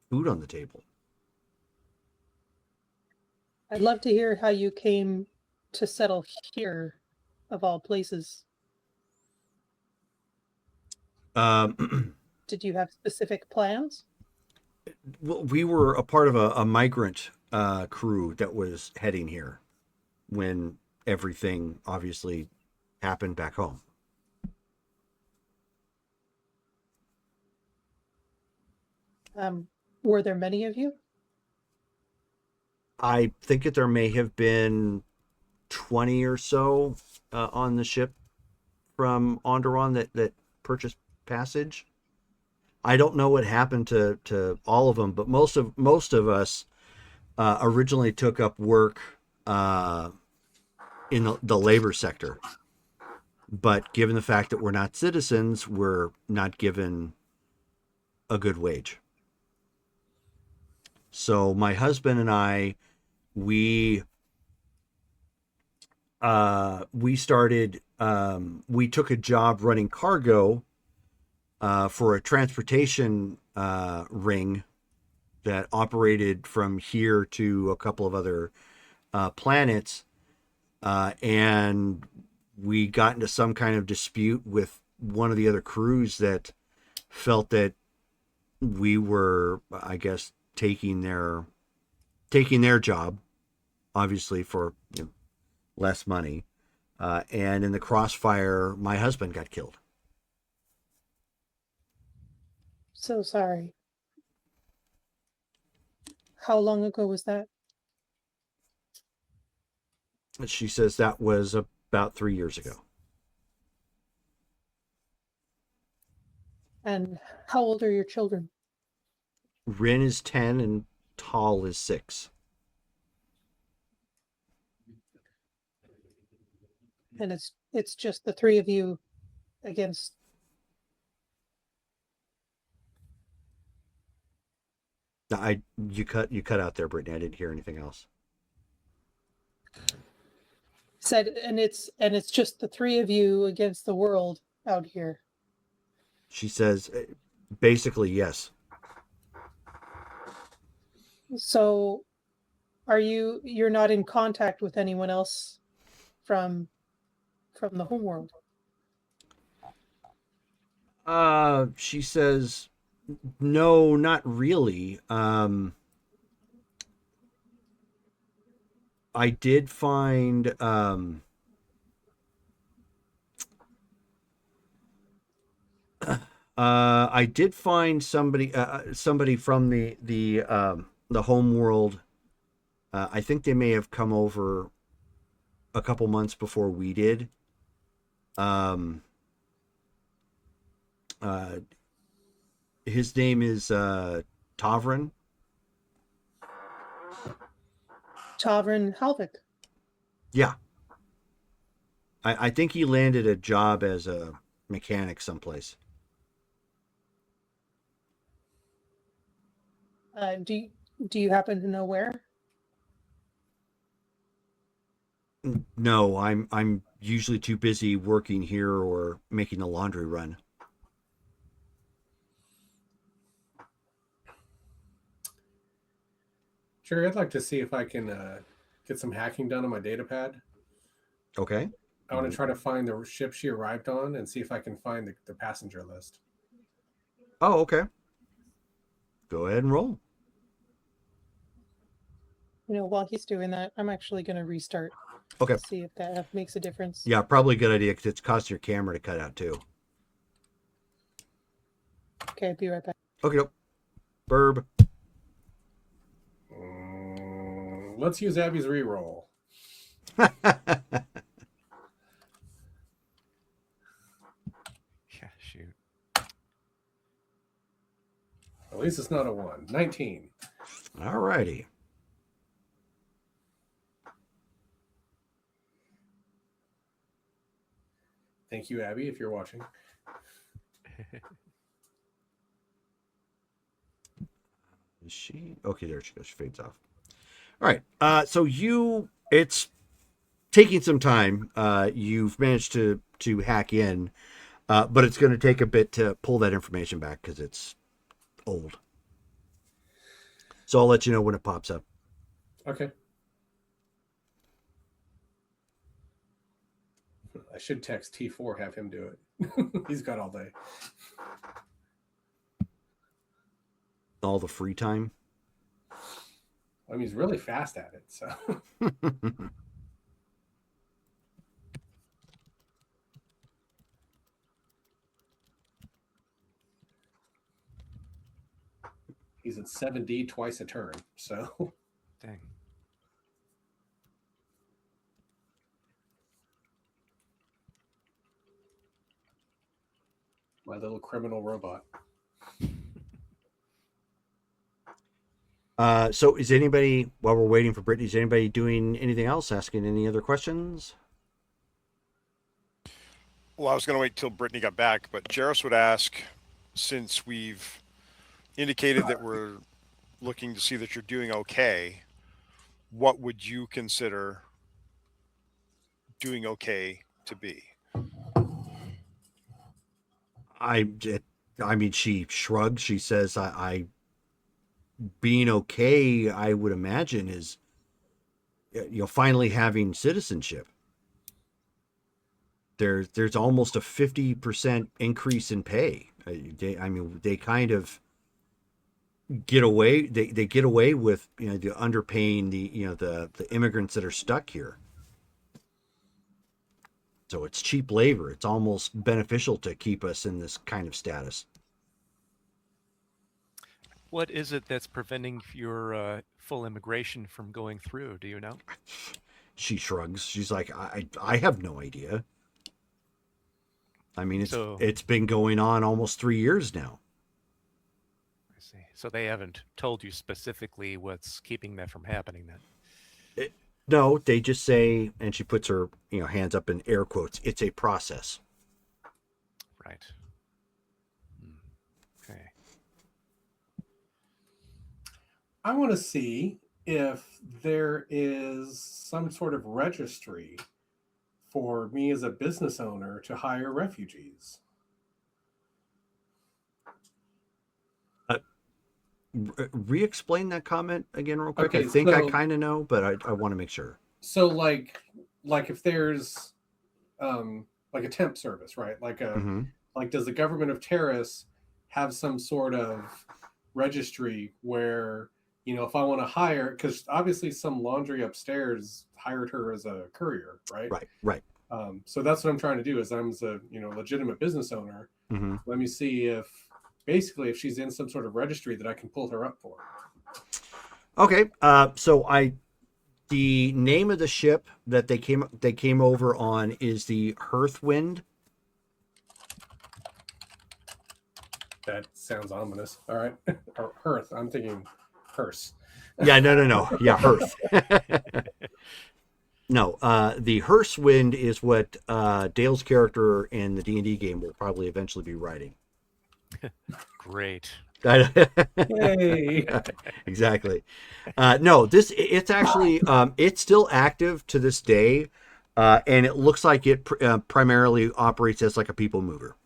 food on the table. I'd love to hear how you came to settle here, of all places. Did you have specific plans? Well, we were a part of a migrant crew that was heading here when everything obviously happened back home. Were there many of you? I think that there may have been 20 or so on the ship from Onderon that purchased passage. I don't know what happened to all of them, but most of us originally took up work in the labor sector. But given the fact that we're not citizens, we're not given a good wage. So my husband and I, we started, we took a job running cargo for a transportation ring that operated from here to a couple of other planets. And we got into some kind of dispute with one of the other crews that felt that we were, I guess, taking their job, obviously for less money. And in the crossfire, my husband got killed. So sorry. How long ago was that? She says that was about 3 years ago. And how old are your children? Rin is 10 and Tal is 6. And it's just the 3 of you against. You cut out there, Brittany. I didn't hear anything else. Said, and it's just the 3 of you against the world out here. She says, basically, yes. So, you're not in contact with anyone else from the homeworld? She says, no, not really. I did find somebody from the home world. I think they may have come over a couple months before we did. His name is Tavrin. Tavern Halvik. Yeah. I think he landed a job as a mechanic someplace. Do you happen to know where? No, I'm usually too busy working here or making the laundry run. Jerry, I'd like to see if I can get some hacking done on my data pad. Okay. I want to try to find the ship she arrived on and see if I can find the passenger list. Oh, okay. Go ahead and roll. While he's doing that, I'm actually going to restart. Okay. See if that makes a difference. Yeah, probably a good idea because it's causing your camera to cut out too. Okay, I'll be right back. Okay, nope. Burb. Let's use Abby's reroll. Yeah, shoot. At least it's not a 1. 19. All righty. Thank you, Abby, if you're watching. Is she? Okay, there she goes. She fades off. All right. So it's taking some time. You've managed to hack in, but it's going to take a bit to pull that information back because it's old. So I'll let you know when it pops up. Okay. I should text T4, have him do it. He's got all day. All the free time. I mean, he's really fast at it. So he's at 7D twice a turn. So Dang. my little criminal robot. So is anybody, while we're waiting for Brittany, is anybody doing anything else? Asking any other questions? Well, I was going to wait till Brittany got back, but Jaros would ask, since we've indicated that we're looking to see that you're doing okay, what would you consider doing okay to be? I mean, she shrugs. She says, I being okay, I would imagine, is, finally having citizenship. There's almost a 50% increase in pay. They kind of get away. They get away with, the underpaying the immigrants that are stuck here. So it's cheap labor. It's almost beneficial to keep us in this kind of status. What is it that's preventing your full immigration from going through? Do you know? She shrugs. She's like, I have no idea. I mean, it's been going on almost 3 years now. I see. So they haven't told you specifically what's keeping that from happening then? No, they just say, and she puts her hands up in air quotes, it's a process. Right. Okay. I want to see if there is some sort of registry for me as a business owner to hire refugees. Re-explain that comment again real quick. Okay, I think I so- kind of know, but I want to make sure. So like if there's like a temp service, right? Like does the government of Terrace have some sort of registry where, if I want to hire, because obviously some laundry upstairs hired her as a courier, right? Right. So that's what I'm trying to do. Is I'm as a legitimate business owner. Mm-hmm. Let me see if she's in some sort of registry that I can pull her up for. Okay. So the name of the ship that they came over on is the Hearthwind. That sounds ominous. All right. Or Hearth. I'm thinking hearse. Yeah, no. Yeah, Hearth. No, the Hearse Wind is what Dale's character in the D&D game will probably eventually be riding. Great. Yay. Exactly. No, it's actually it's still active to this day, and it looks like it primarily operates as like a people mover.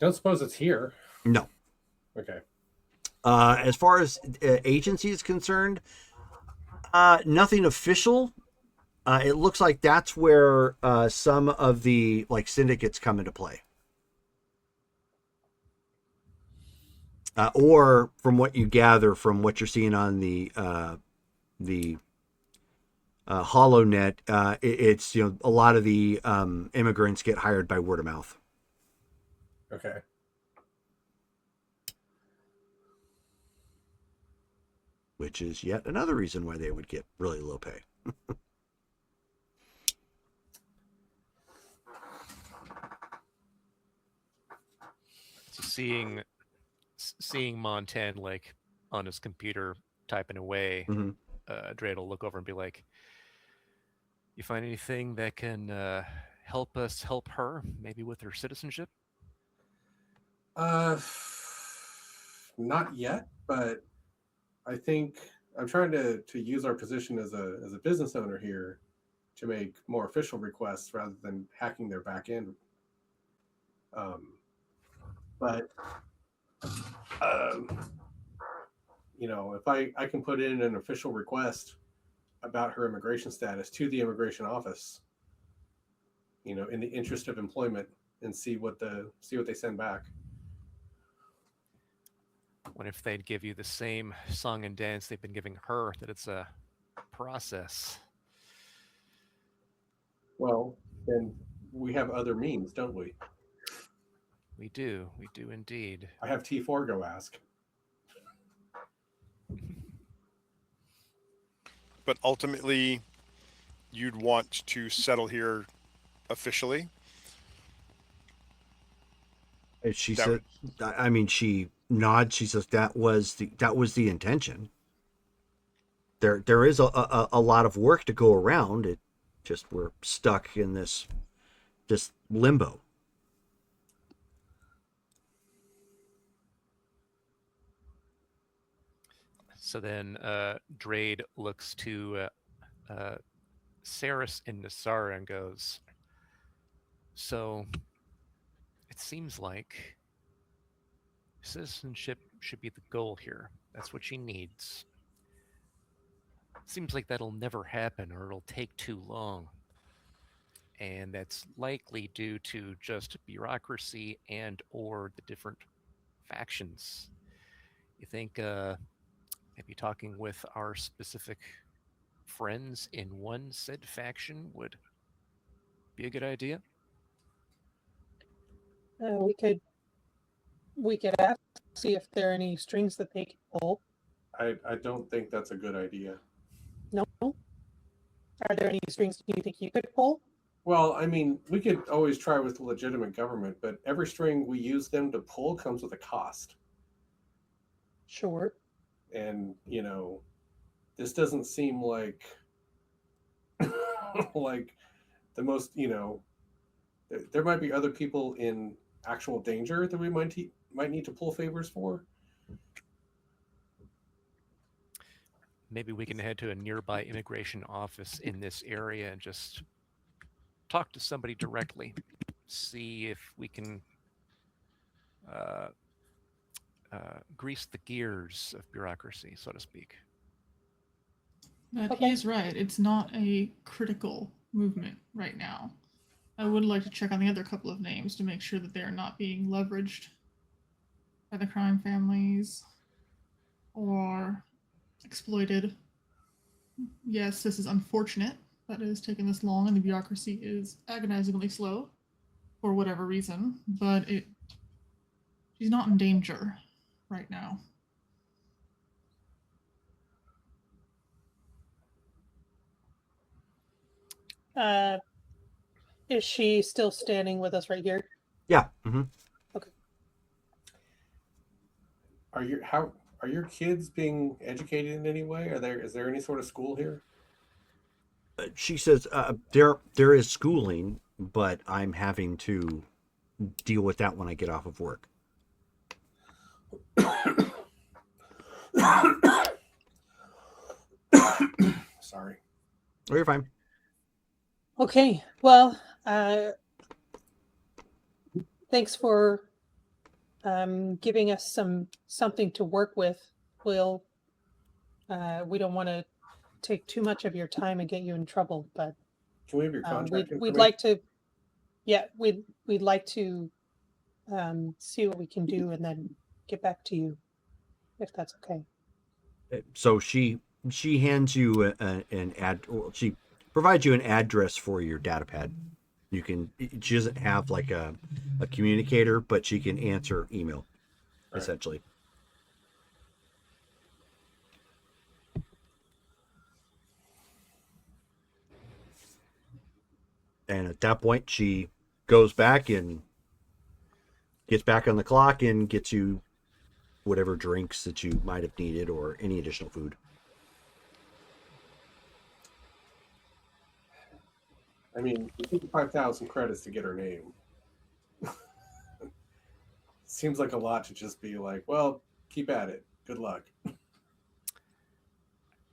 Don't suppose it's here. No. Okay. As far as agency is concerned, nothing official. It looks like that's where some of the like syndicates come into play. Or from what you gather from what you're seeing on the HoloNet, it's a lot of the immigrants get hired by word of mouth. Okay. Which is yet another reason why they would get really low pay. So seeing Montan like on his computer typing away, Drade will look over and be like, "You find anything that can help us help her, maybe with her citizenship?" Not yet, but I think I'm trying to use our position as a business owner here to make more official requests rather than hacking their back end. But if I can put in an official request about her immigration status to the immigration office, in the interest of employment, and see what they send back. What if they'd give you the same song and dance they've been giving her, that it's a process? Well, then we have other means, don't we? We do indeed. I have T4 go ask. But ultimately, you'd want to settle here officially. She said, I mean, she nods. She says that was the intention. There is a lot of work to go around. It just, we're stuck in this limbo. So then Drade looks to Saris and Nasara and goes, "So it seems like citizenship should be the goal here. That's what she needs. Seems like that'll never happen, or it'll take too long. And that's likely due to just bureaucracy and or the different factions. You think maybe talking with our specific friends in one said faction would be a good idea?" We could ask, see if there are any strings that they can pull. I don't think that's a good idea. No? Are there any strings you think you could pull? Well, I mean, we could always try with the legitimate government, but every string we use them to pull comes with a cost. Sure. And, this doesn't seem like like the most, there might be other people in actual danger that we might need to pull favors for. Maybe we can head to a nearby immigration office in this area and just talk to somebody directly. See if we can grease the gears of bureaucracy, so to speak. But he is right. It's not a critical movement right now. I would like to check on the other couple of names to make sure that they are not being leveraged by the crime families or exploited. Yes, this is unfortunate that it has taken this long and the bureaucracy is agonizingly slow for whatever reason, but she's not in danger right now. Is she still standing with us right here? Yeah. Mm-hmm. Are your kids being educated in any way? Is there any sort of school here? She says there is schooling, but I'm having to deal with that when I get off of work. Sorry. Oh, you're fine. Okay. Well, thanks for giving us something to work with. We don't want to take too much of your time and get you in trouble, but Can we have your contact we'd information? like to, yeah, we'd like to see what we can do and then get back to you, if that's okay. So she hands you she provides you an address for your data pad. You can, she doesn't have like a communicator, but she can answer email, Right. essentially. And at that point, she goes back and gets back on the clock and gets you whatever drinks that you might have needed or any additional food. I mean, 5,000 credits to get her name. Seems like a lot to just be like, well, keep at it. Good luck. I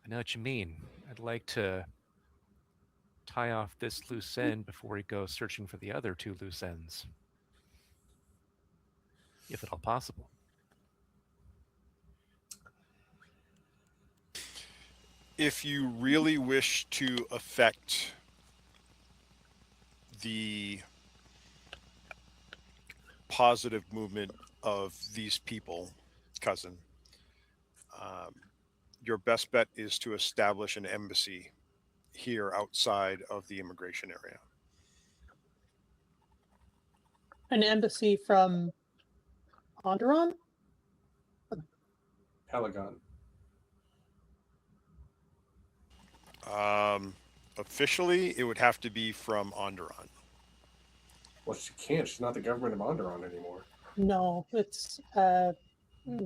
know what you mean. I'd like to tie off this loose end before we go searching for the other two loose ends. If at all possible. If you really wish to affect the positive movement of these people, cousin, your best bet is to establish an embassy here outside of the immigration area. An embassy from Onderon? Pelagon. Officially, it would have to be from Onderon. Well, she can't. She's not the government of Onderon anymore. No, it's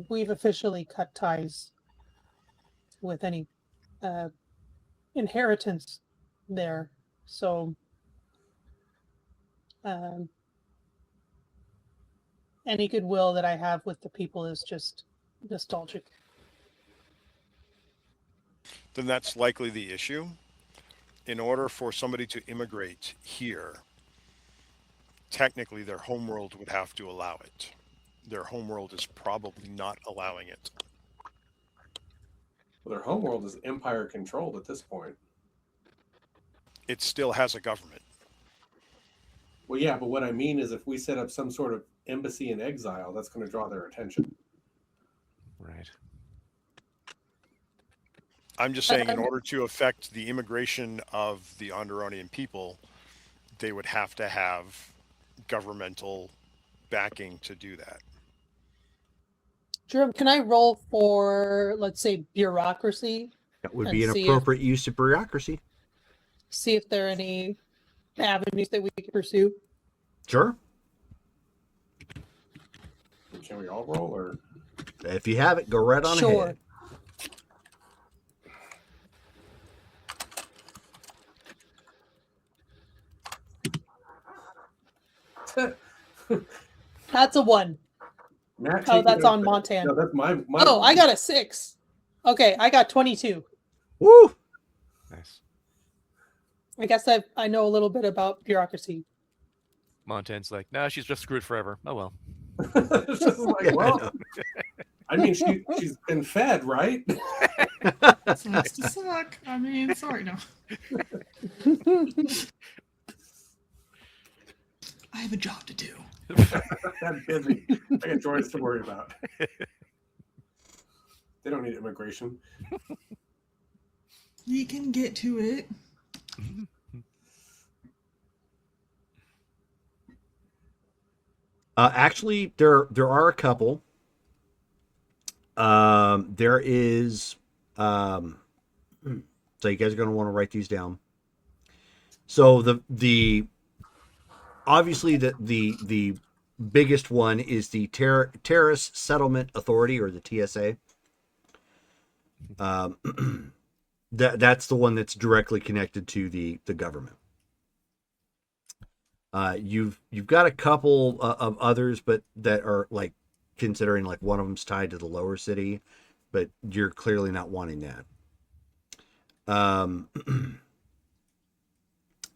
we've officially cut ties with any inheritance there. So any goodwill that I have with the people is just nostalgic. Then that's likely the issue. In order for somebody to immigrate here, technically their homeworld would have to allow it. Their homeworld is probably not allowing it. Well, their homeworld is empire controlled at this point. It still has a government. Well, yeah, but what I mean is if we set up some sort of embassy in exile, that's going to draw their attention. Right. I'm just saying, in order to affect the immigration of the Onderonian people, they would have to have governmental backing to do that. Jerome, can I roll for, let's say, bureaucracy? That would And be an see appropriate use of bureaucracy. See if there are any avenues that we could pursue. Sure. Can we all roll, or If you have it, go right on Sure. ahead. That's a 1. Matt? Oh, take it that's up on there. Montan. No, that's my. Oh, I got a 6. Okay, I got 22. Woo! Nice. I guess I know a little bit about bureaucracy. Montan's like, nah, she's just screwed forever. Oh well. It's just like, Yeah, I well, know. I mean, she's been fed, right? Sucks to suck. I mean, sorry, no. I have a job to do. I'm busy. I got droids to worry about. They don't need immigration. We can get to it. Actually, there are a couple. There is. So you guys are going to want to write these down. So the obviously the biggest one is the Terrorist Settlement Authority, or the TSA. That's the one that's directly connected to the government. You've got a couple of others, but that are like considering like one of them's tied to the lower city, but you're clearly not wanting that.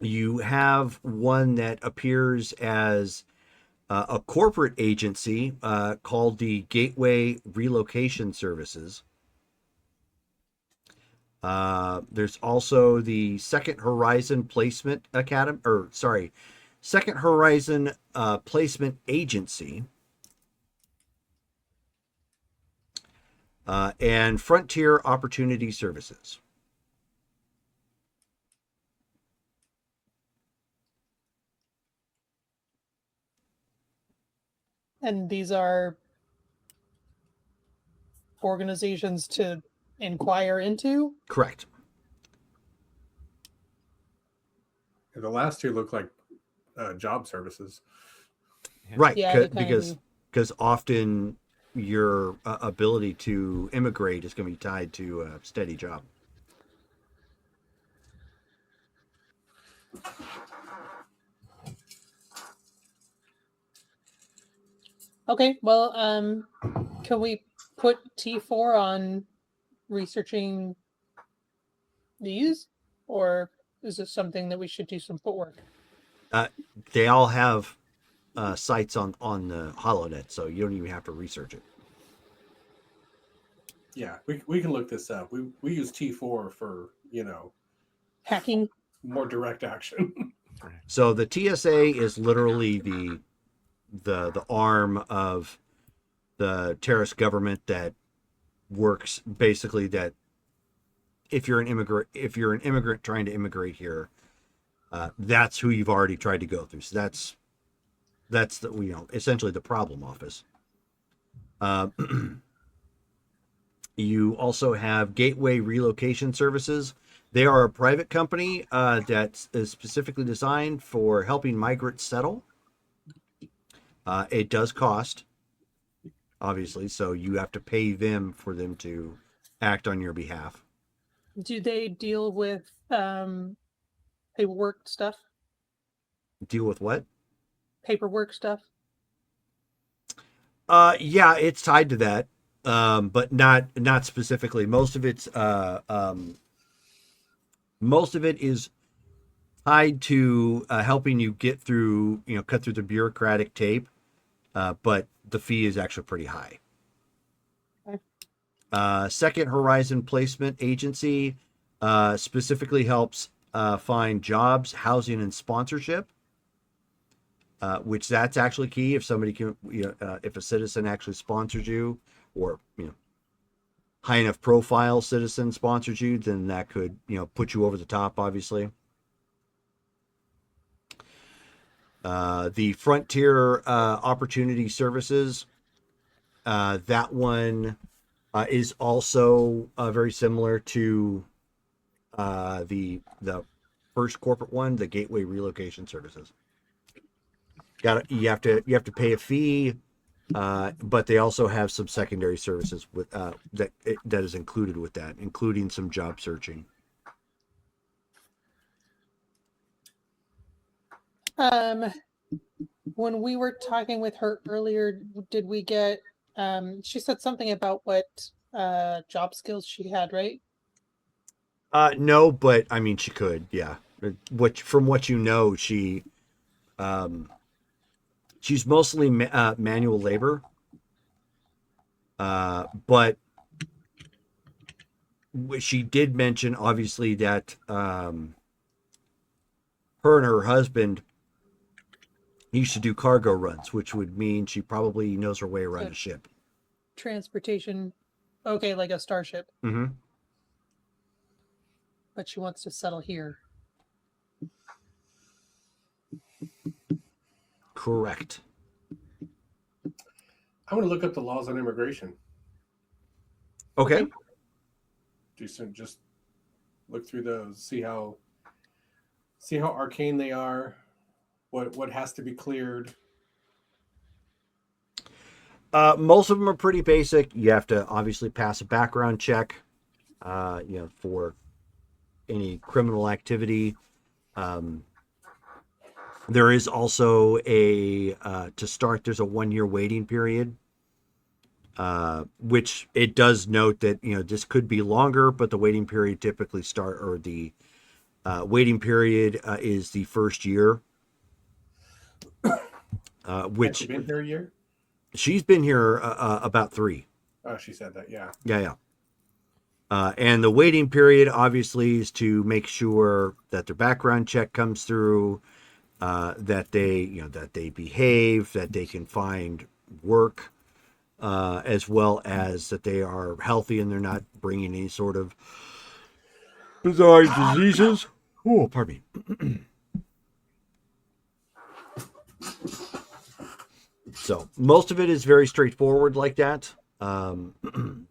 You have one that appears as a corporate agency called the Gateway Relocation Services. There's also the Second Horizon Placement Academy, Second Horizon Placement Agency, and Frontier Opportunity Services. And these are organizations to inquire into? Correct. The last two look like job services. Right, Yeah, they because often your ability to immigrate is going to be tied to a steady job. Okay, well, can we put T4 on researching these, or is this something that we should do some footwork? They all have sites on the HoloNet, so you don't even have to research it. Yeah, we can look this up. We use T4 for, Hacking? more direct action. So the TSA is literally the arm of the terrorist government that works basically that if you're an immigrant trying to immigrate here, that's who you've already tried to go through. So that's the essentially the problem office. You also have Gateway Relocation Services. They are a private company that is specifically designed for helping migrants settle. It does cost, obviously, so you have to pay them for them to act on your behalf. Do they deal with paperwork stuff? Deal with what? Paperwork stuff? Yeah, it's tied to that, but not specifically. Most of it is tied to helping you get through, cut through the bureaucratic tape, but the fee is actually pretty high. Okay. Second Horizon Placement Agency specifically helps find jobs, housing, and sponsorship, which that's actually key. If somebody can, if a citizen actually sponsors you, or high enough profile citizen sponsors you, then that could put you over the top, obviously. The Frontier Opportunity Services, that one is also very similar to the first corporate one, the Gateway Relocation Services. You have to pay a fee, but they also have some secondary services with that is included with that, including some job searching. When we were talking with her earlier, did we get she said something about what job skills she had, right? No, but I mean she could, yeah. From what she she's mostly manual labor, but she did mention obviously that her and her husband used to do cargo runs, which would mean she probably knows her way around a ship. Transportation, okay, like a starship. Mm-hmm. But she wants to settle here. Correct. I'm going to look up the laws on immigration. Okay. Just look through those, see how arcane they are, what has to be cleared. Most of them are pretty basic. You have to obviously pass a background check, for any criminal activity. There is also to start, there's a 1-year waiting period, which it does note that, this could be longer, but the waiting period the waiting period is the first year. Which Has she been here a year? She's been here about 3. Oh, she said that. Yeah. Yeah. And the waiting period obviously is to make sure that their background check comes through, that they behave, that they can find work, as well as that they are healthy and they're not bringing any sort of bizarre diseases. Oh, pardon me. So most of it is very straightforward like that.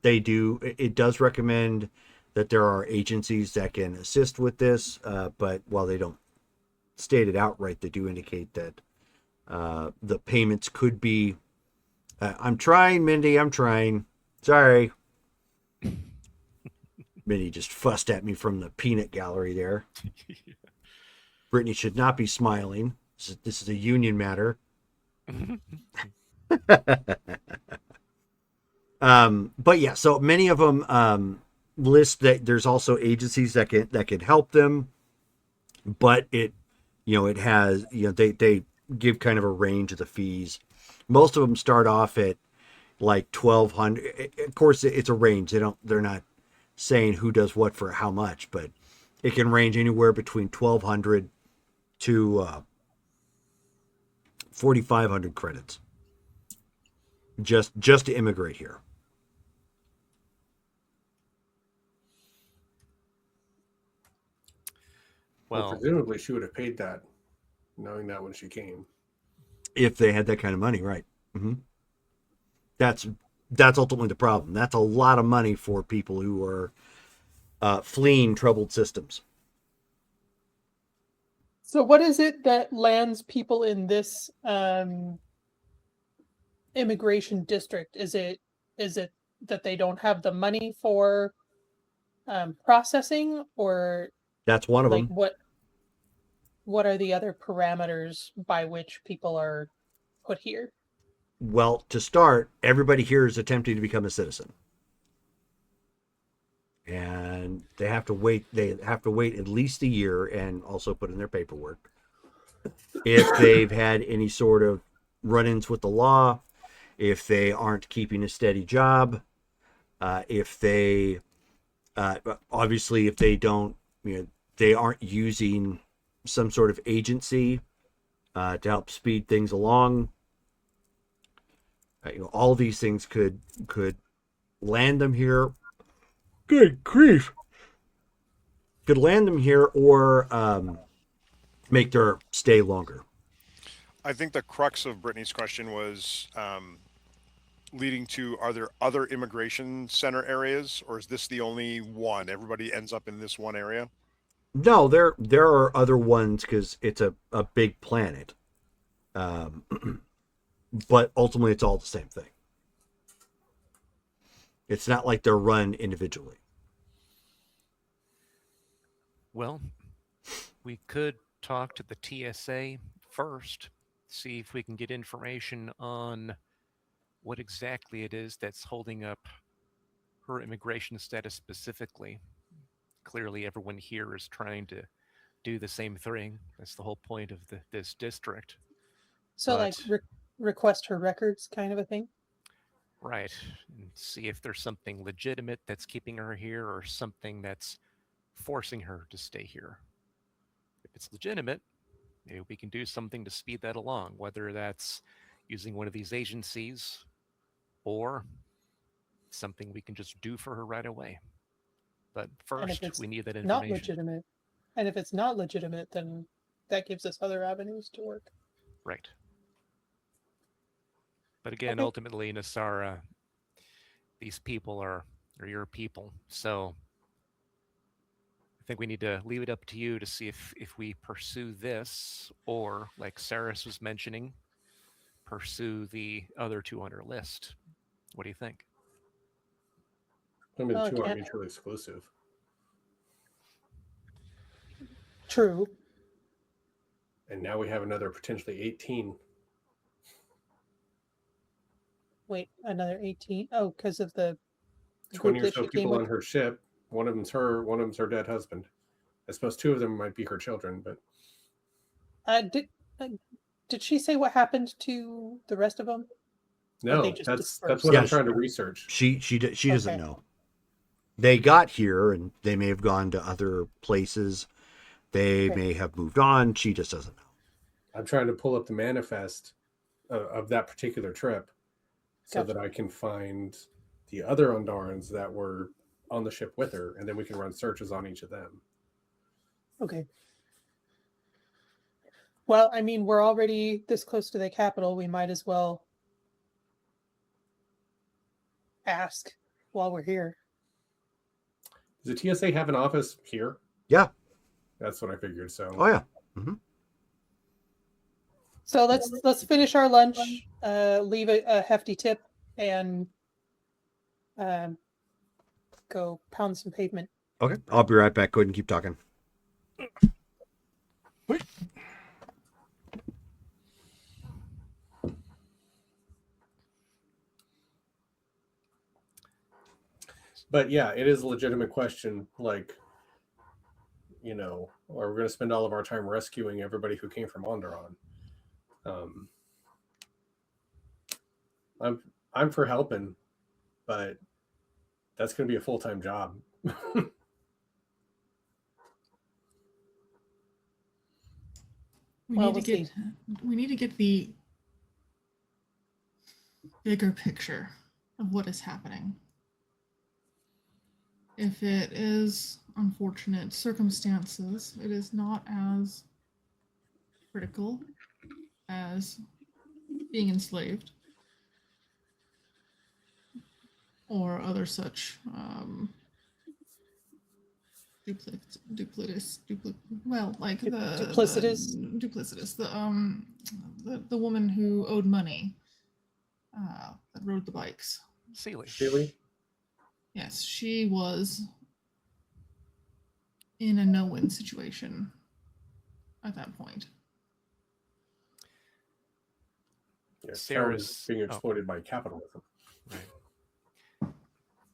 It does recommend that there are agencies that can assist with this, but while they don't state it outright, they do indicate that the payments could be. I'm trying, Mindy. I'm trying. Sorry. Mindy just fussed at me from the peanut gallery there. Brittany should not be smiling. This is a union matter. But yeah, so many of them list that there's also agencies that can help them, but it has, they give kind of a range of the fees. Most of them start off at like $1,200. Of course, it's a range. They're not saying who does what for how much, but it can range anywhere between $1,200 to 4,500 credits just to immigrate here. Well, presumably she would have paid that, knowing that when she came. If they had that kind of money, right? Mm-hmm. That's ultimately the problem. That's a lot of money for people who are fleeing troubled systems. So what is it that lands people in this immigration district? Is it that they don't have the money for processing, or that's one of like them? What are the other parameters by which people are put here? Well, to start, everybody here is attempting to become a citizen. And they have to wait at least a year and also put in their paperwork. If they've had any sort of run-ins with the law, if they aren't keeping a steady job, if they obviously if they don't, they aren't using some sort of agency to help speed things along. All these things could land them here. Good grief. Could land them here or make their stay longer. I think the crux of Brittany's question was leading to, are there other immigration center areas, or is this the only one? Everybody ends up in this one area? No, there are other ones because it's a big planet. But ultimately it's all the same thing. It's not like they're run individually. Well, we could talk to the TSA first, see if we can get information on what exactly it is that's holding up her immigration status specifically. Clearly, everyone here is trying to do the same thing. That's the whole point of this district. So, request her records kind of a thing? Right. And see if there's something legitimate that's keeping her here or something that's forcing her to stay here. If it's legitimate, maybe we can do something to speed that along, whether that's using one of these agencies or something we can just do for her right away. But first, we need that information. Not legitimate. And if it's not legitimate, then that gives us other avenues to work. Right. But again, ultimately, Nasara, these people are your people. So I think we need to leave it up to you to see if we pursue this, or like Saris was mentioning, pursue the other two on our list. What do you think? I mean, Well, the two aren't can't- mutually exclusive. True. And now we have another potentially 18. Wait, another 18? Oh, because of the 20 group or that so she came people with. on her ship. One of them's her dead husband. I suppose two of them might be her children, but Did she say what happened to the rest of them? no, they just that's dispersed? what I'm Yes. trying to research. She doesn't Okay. know. They got here and they may have gone to other places. They Okay. may have moved on. She just doesn't know. I'm trying to pull up the manifest of that particular trip so Gotcha. that I can find the other Ondarans that were on the ship with her, and then we can run searches on each of them. Okay. Well, I mean, we're already this close to the capital. We might as well ask while we're here. Does the TSA have an office here? Yeah. That's what I figured. So Oh yeah. So let's finish our lunch, leave a hefty tip, and go pound some pavement. Okay. I'll be right back. Go ahead and keep talking. but yeah, it is a legitimate question. Like, you know, are we going to spend all of our time rescuing everybody who came from Onderon? I'm for helping, but that's going to be a full-time job. We Well, need to we'll get we need to get the bigger picture of what is happening. If it is unfortunate circumstances, it is not as critical as being enslaved or other such duplicitous, the woman who owed money that rode the bikes. Sealy. Really? Yes, she was in a no-win situation at that point. Yeah, Sarah's- being exploited by capitalism. Right.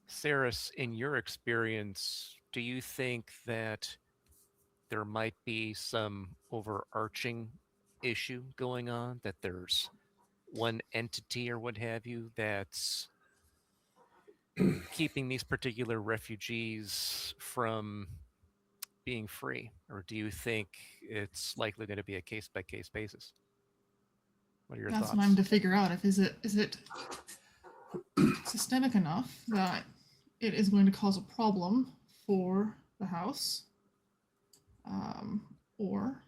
Saris, in your experience, do you think that there might be some overarching issue going on? That there's one entity or what have you that's keeping these particular refugees from being free? Or do you think it's likely going to be a case-by-case basis? What are your That's thoughts? what I'm to figure out. If is it systemic enough that it is going to cause a problem for the house, or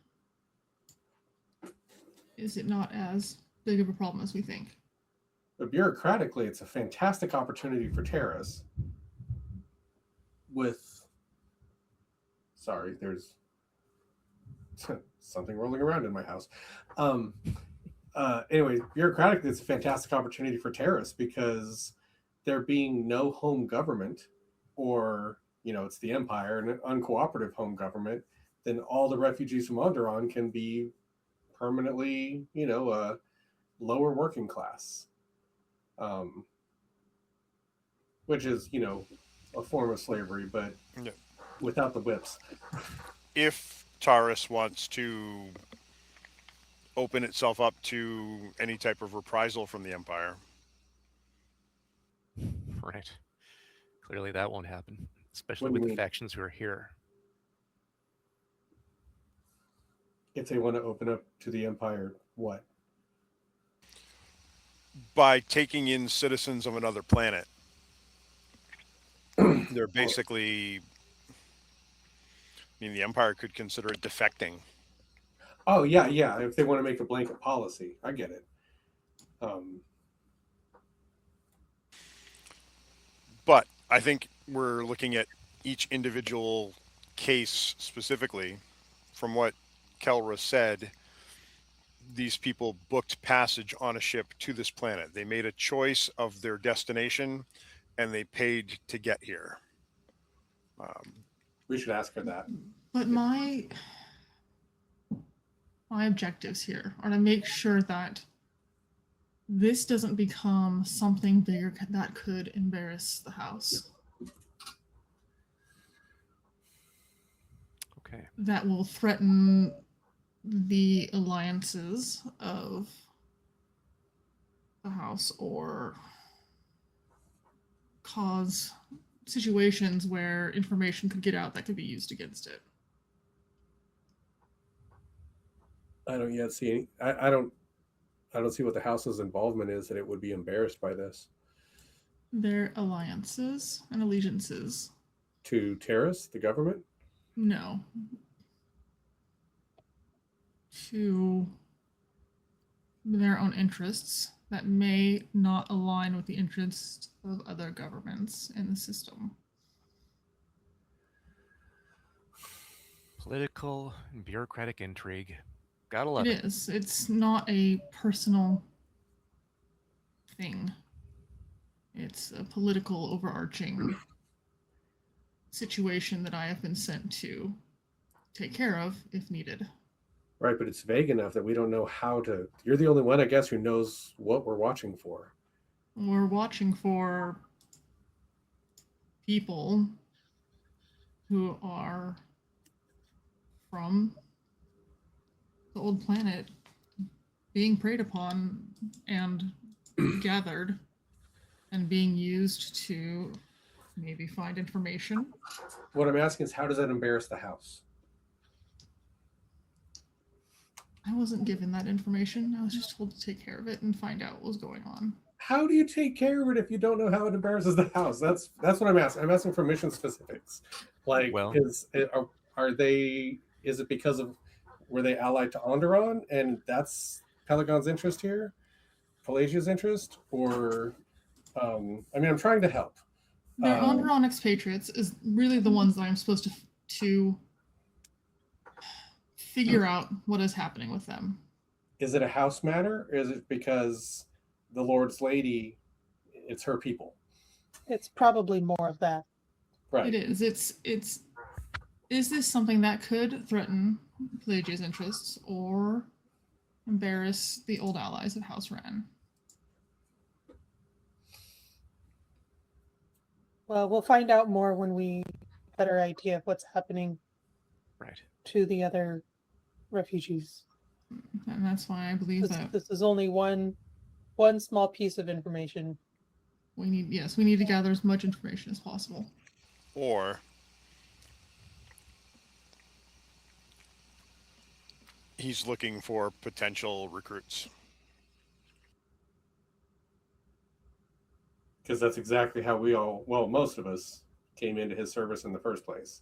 is it not as big of a problem as we think? But bureaucratically, it's a fantastic opportunity for Terrace. Sorry, there's something rolling around in my house. Anyway, bureaucratically, it's a fantastic opportunity for Terrace because there being no home government, or, you know, it's the Empire and an uncooperative home government, then all the refugees from Onderon can be permanently, you know, a lower working class. Which is, you know, a form of slavery, but Yeah. without the whips. If Taurus wants to open itself up to any type of reprisal from the Empire, Right. Clearly that won't happen, especially What do with you the mean? factions who are here. If they want to open up to the Empire, what? by taking in citizens of another planet, they're basically, I mean, the Empire could consider it defecting. Oh, yeah. If they want to make a blanket policy, I get it. But I think we're looking at each individual case specifically. From what Kelra said, these people booked passage on a ship to this planet. They made a choice of their destination, and they paid to get here. We should ask her that. But my objectives here are to make sure that this doesn't become something bigger that could embarrass the house. Okay. That will threaten the alliances of the house or cause situations where information could get out that could be used against it. I don't yet see any. I don't see what the house's involvement is that it would be embarrassed by this. Their alliances and allegiances. To Terrace, the government? No. To their own interests that may not align with the interests of other governments in the system. Political and bureaucratic intrigue. Gotta love It is. It's not a personal thing. It's a political overarching situation that I have been sent to take care of if needed. Right, but it's vague enough that we don't know how to. You're the only one, I guess, who knows what we're watching for. We're watching for people who are from the old planet being preyed upon and gathered and being used to maybe find information. What I'm asking is, how does that embarrass the house? I wasn't given that information. I was just told to take care of it and find out what was going on. How do you take care of it if you don't know how it embarrasses the house? That's what I'm asking. I'm asking for mission specifics. Like, Well- is it because of, were they allied to Onderon and that's Pelagon's interest here, Pelagia's interest, or I'm trying to help. Their Onderon expatriates is really the ones that I'm supposed to figure out what is happening with them. Is it a house matter, or is it because the Lord's Lady, it's her people? It's probably more of that. Right. It is. Is this something that could threaten Pelagia's interests or embarrass the old allies of House Ran? Well, we'll find out more when we have a better idea of what's happening Right. to the other refugees. And that's why I believe that This is only one small piece of information. we need to gather as much information as possible. Or he's looking for potential recruits. Because that's exactly how most of us came into his service in the first place.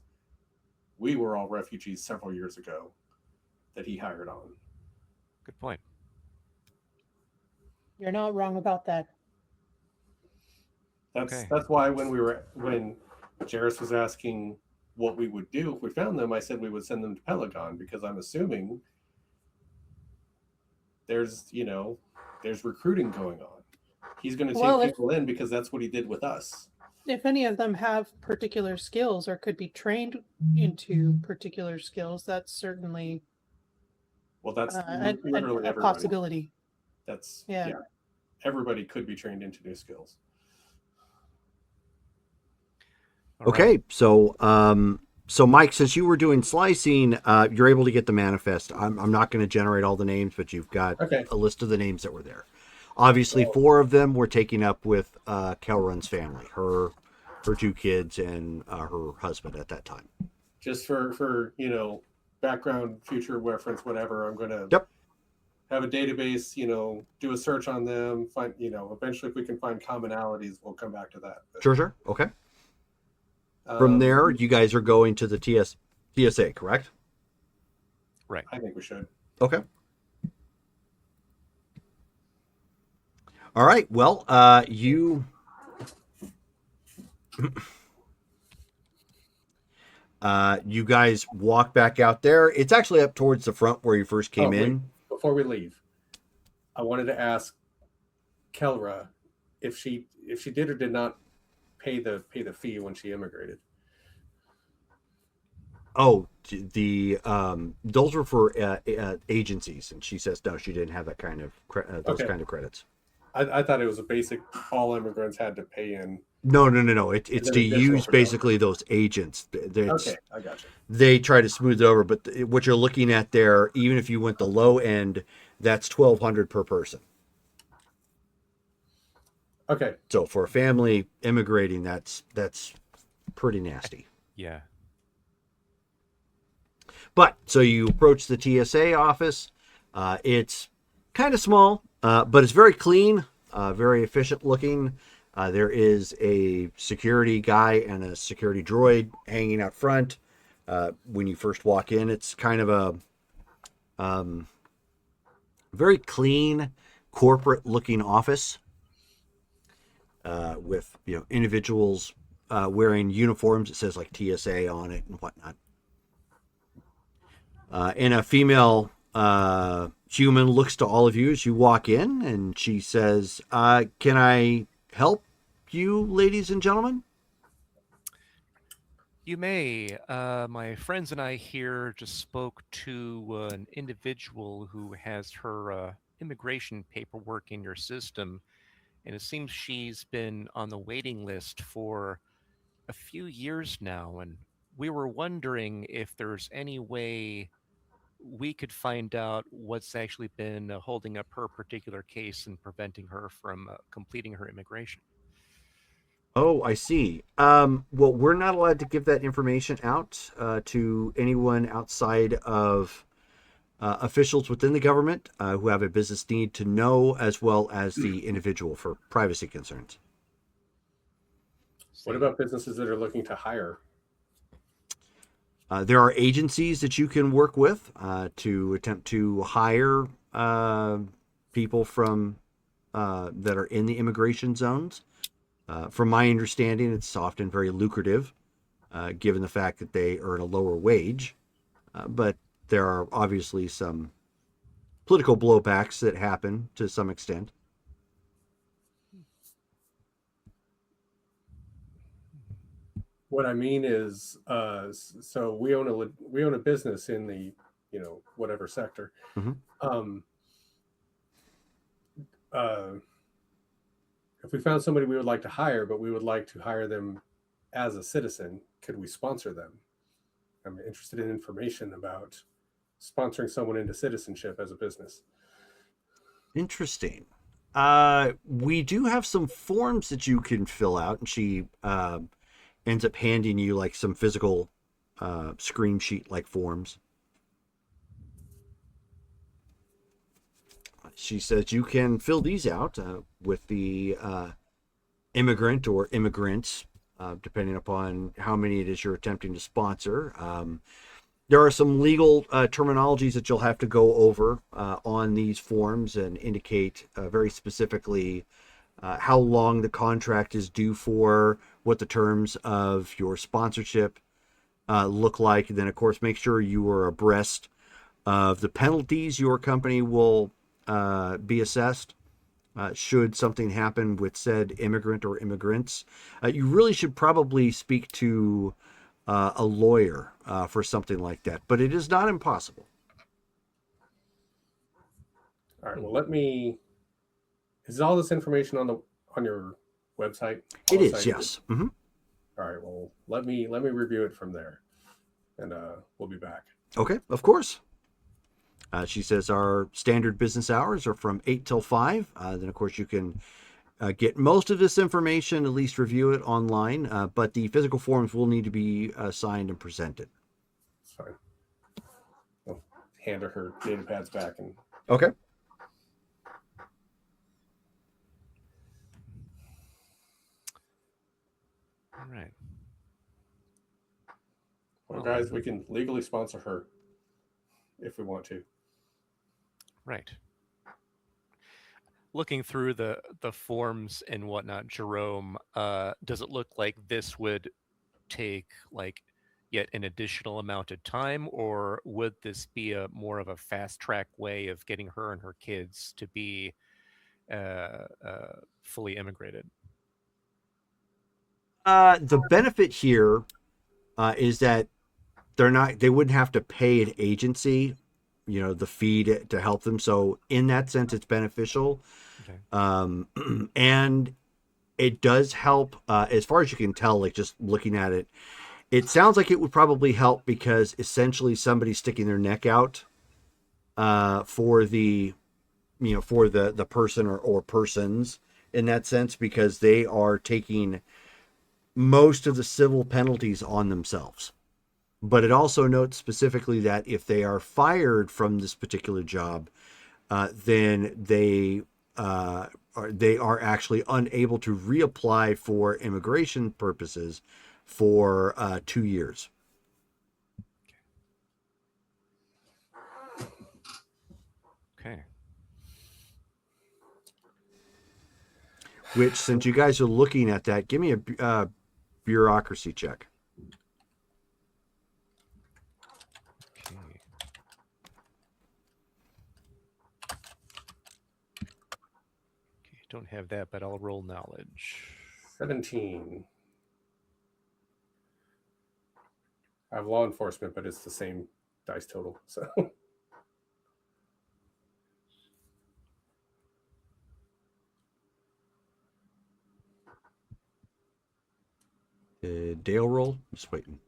We were all refugees several years ago that he hired on. Good point. You're not wrong about that. Okay. That's why when Jairus was asking what we would do if we found them, I said we would send them to Pelagon, because I'm assuming there's recruiting going on. He's going to take people in because that's what he did with us. If any of them have particular skills or could be trained into particular skills, that's certainly That's a literally everybody. possibility. That's Yeah. Everybody could be trained into new skills. All right. Okay, so Mike, since you were doing slicing, you're able to get the manifest. I'm not going to generate all the names, but you've got a list of the names that were there. Obviously, 4 of them were taken up with Kelrun's family, her 2 kids and her husband at that time. Just for background, future reference, whatever, I'm going to have a database, do a search on them, find, eventually if we can find commonalities, we'll come back to that. But, Sure. Okay. From there, you guys are going to the TSA, correct? Right. I think we should. Okay. All right. Well, you guys walk back out there. It's actually up towards the front where you first came in. before we leave, I wanted to ask Kelra if she did or did not pay the fee when she immigrated. Oh, those were for agencies, and she says no, she didn't have that kind of those kind of credits. I thought it was a basic. All immigrants had to pay in. No. It's to use basically those agents. Okay, I got you. They try to smooth it over, but what you're looking at there, even if you went the low end, that's $1,200 per person. Okay. So for a family immigrating, that's pretty nasty. Yeah. But so you approach the TSA office. It's kind of small, but it's very clean, very efficient looking. There is a security guy and a security droid hanging out front. When you first walk in, it's kind of a very clean, corporate-looking office with individuals wearing uniforms. It says like TSA on it and whatnot. And a female human looks to all of you as you walk in, and she says, "Can I help you, ladies and gentlemen?" You may. My friends and I here just spoke to an individual who has her immigration paperwork in your system, and it seems she's been on the waiting list for a few years now, and we were wondering if there's any way we could find out what's actually been holding up her particular case and preventing her from completing her immigration. Oh, I see. Well, we're not allowed to give that information out to anyone outside of officials within the government who have a business need to know, as well as the individual, for privacy concerns. What about businesses that are looking to hire? There are agencies that you can work with to attempt to hire people from that are in the immigration zones. From my understanding, it's often very lucrative, given the fact that they earn a lower wage. But there are obviously some political blowbacks that happen to some extent. What I mean is, so we own a business in the whatever sector. Mm-hmm. If we found somebody we would like to hire, but we would like to hire them as a citizen, could we sponsor them? I'm interested in information about sponsoring someone into citizenship as a business. Interesting. We do have some forms that you can fill out, and she ends up handing you like some physical screen sheet like forms. She says you can fill these out with the immigrant or immigrants, depending upon how many it is you're attempting to sponsor. There are some legal terminologies that you'll have to go over on these forms and indicate very specifically how long the contract is due for, what the terms of your sponsorship look like. And then, of course, make sure you are abreast of the penalties your company will be assessed should something happen with said immigrant or immigrants. You really should probably speak to a lawyer for something like that, but it is not impossible. All right. Well, is all this information on your website? It is, yes. Mm-hmm. All right. Well, let me review it from there, and we'll be back. Okay, of course. She says our standard business hours are from 8 till 5. Then, of course, you can get most of this information, at least review it online, but the physical forms will need to be signed and presented. That's fine. I'll hand her data pads back. Okay. All right. Well, guys, we can legally sponsor her if we want to. Right. Looking through the forms and whatnot, Jerome, does it look like this would take like yet an additional amount of time, or would this be a more of a fast track way of getting her and her kids to be fully immigrated? The benefit here is that they wouldn't have to pay an agency, the fee to help them. So in that sense, it's beneficial. Okay. And it does help, as far as you can tell, like just looking at it. It sounds like it would probably help because essentially somebody's sticking their neck out for the person or persons in that sense, because they are taking most of the civil penalties on themselves. But it also notes specifically that if they are fired from this particular job, then they are actually unable to reapply for immigration purposes for 2 years. Okay. Which, since you guys are looking at that, give me a bureaucracy check. Okay. Okay, don't have that, but I'll roll knowledge. 17. I have law enforcement, but it's the same dice total. So Dale roll? Just waiting.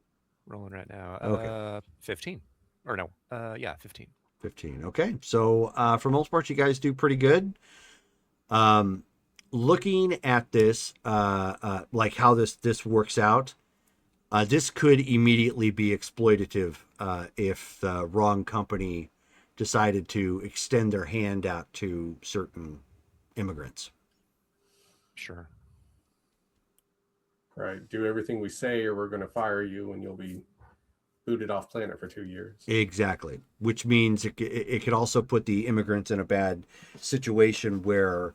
Rolling right now. Okay. 15. Or no. Yeah, 15. 15. Okay. So for most part, you guys do pretty good. Looking at this, like how this works out, this could immediately be exploitative if the wrong company decided to extend their hand out to certain immigrants. Sure. right, do everything we say or we're going to fire you and you'll be booted off planet for 2 years. Exactly. Which means it could also put the immigrants in a bad situation where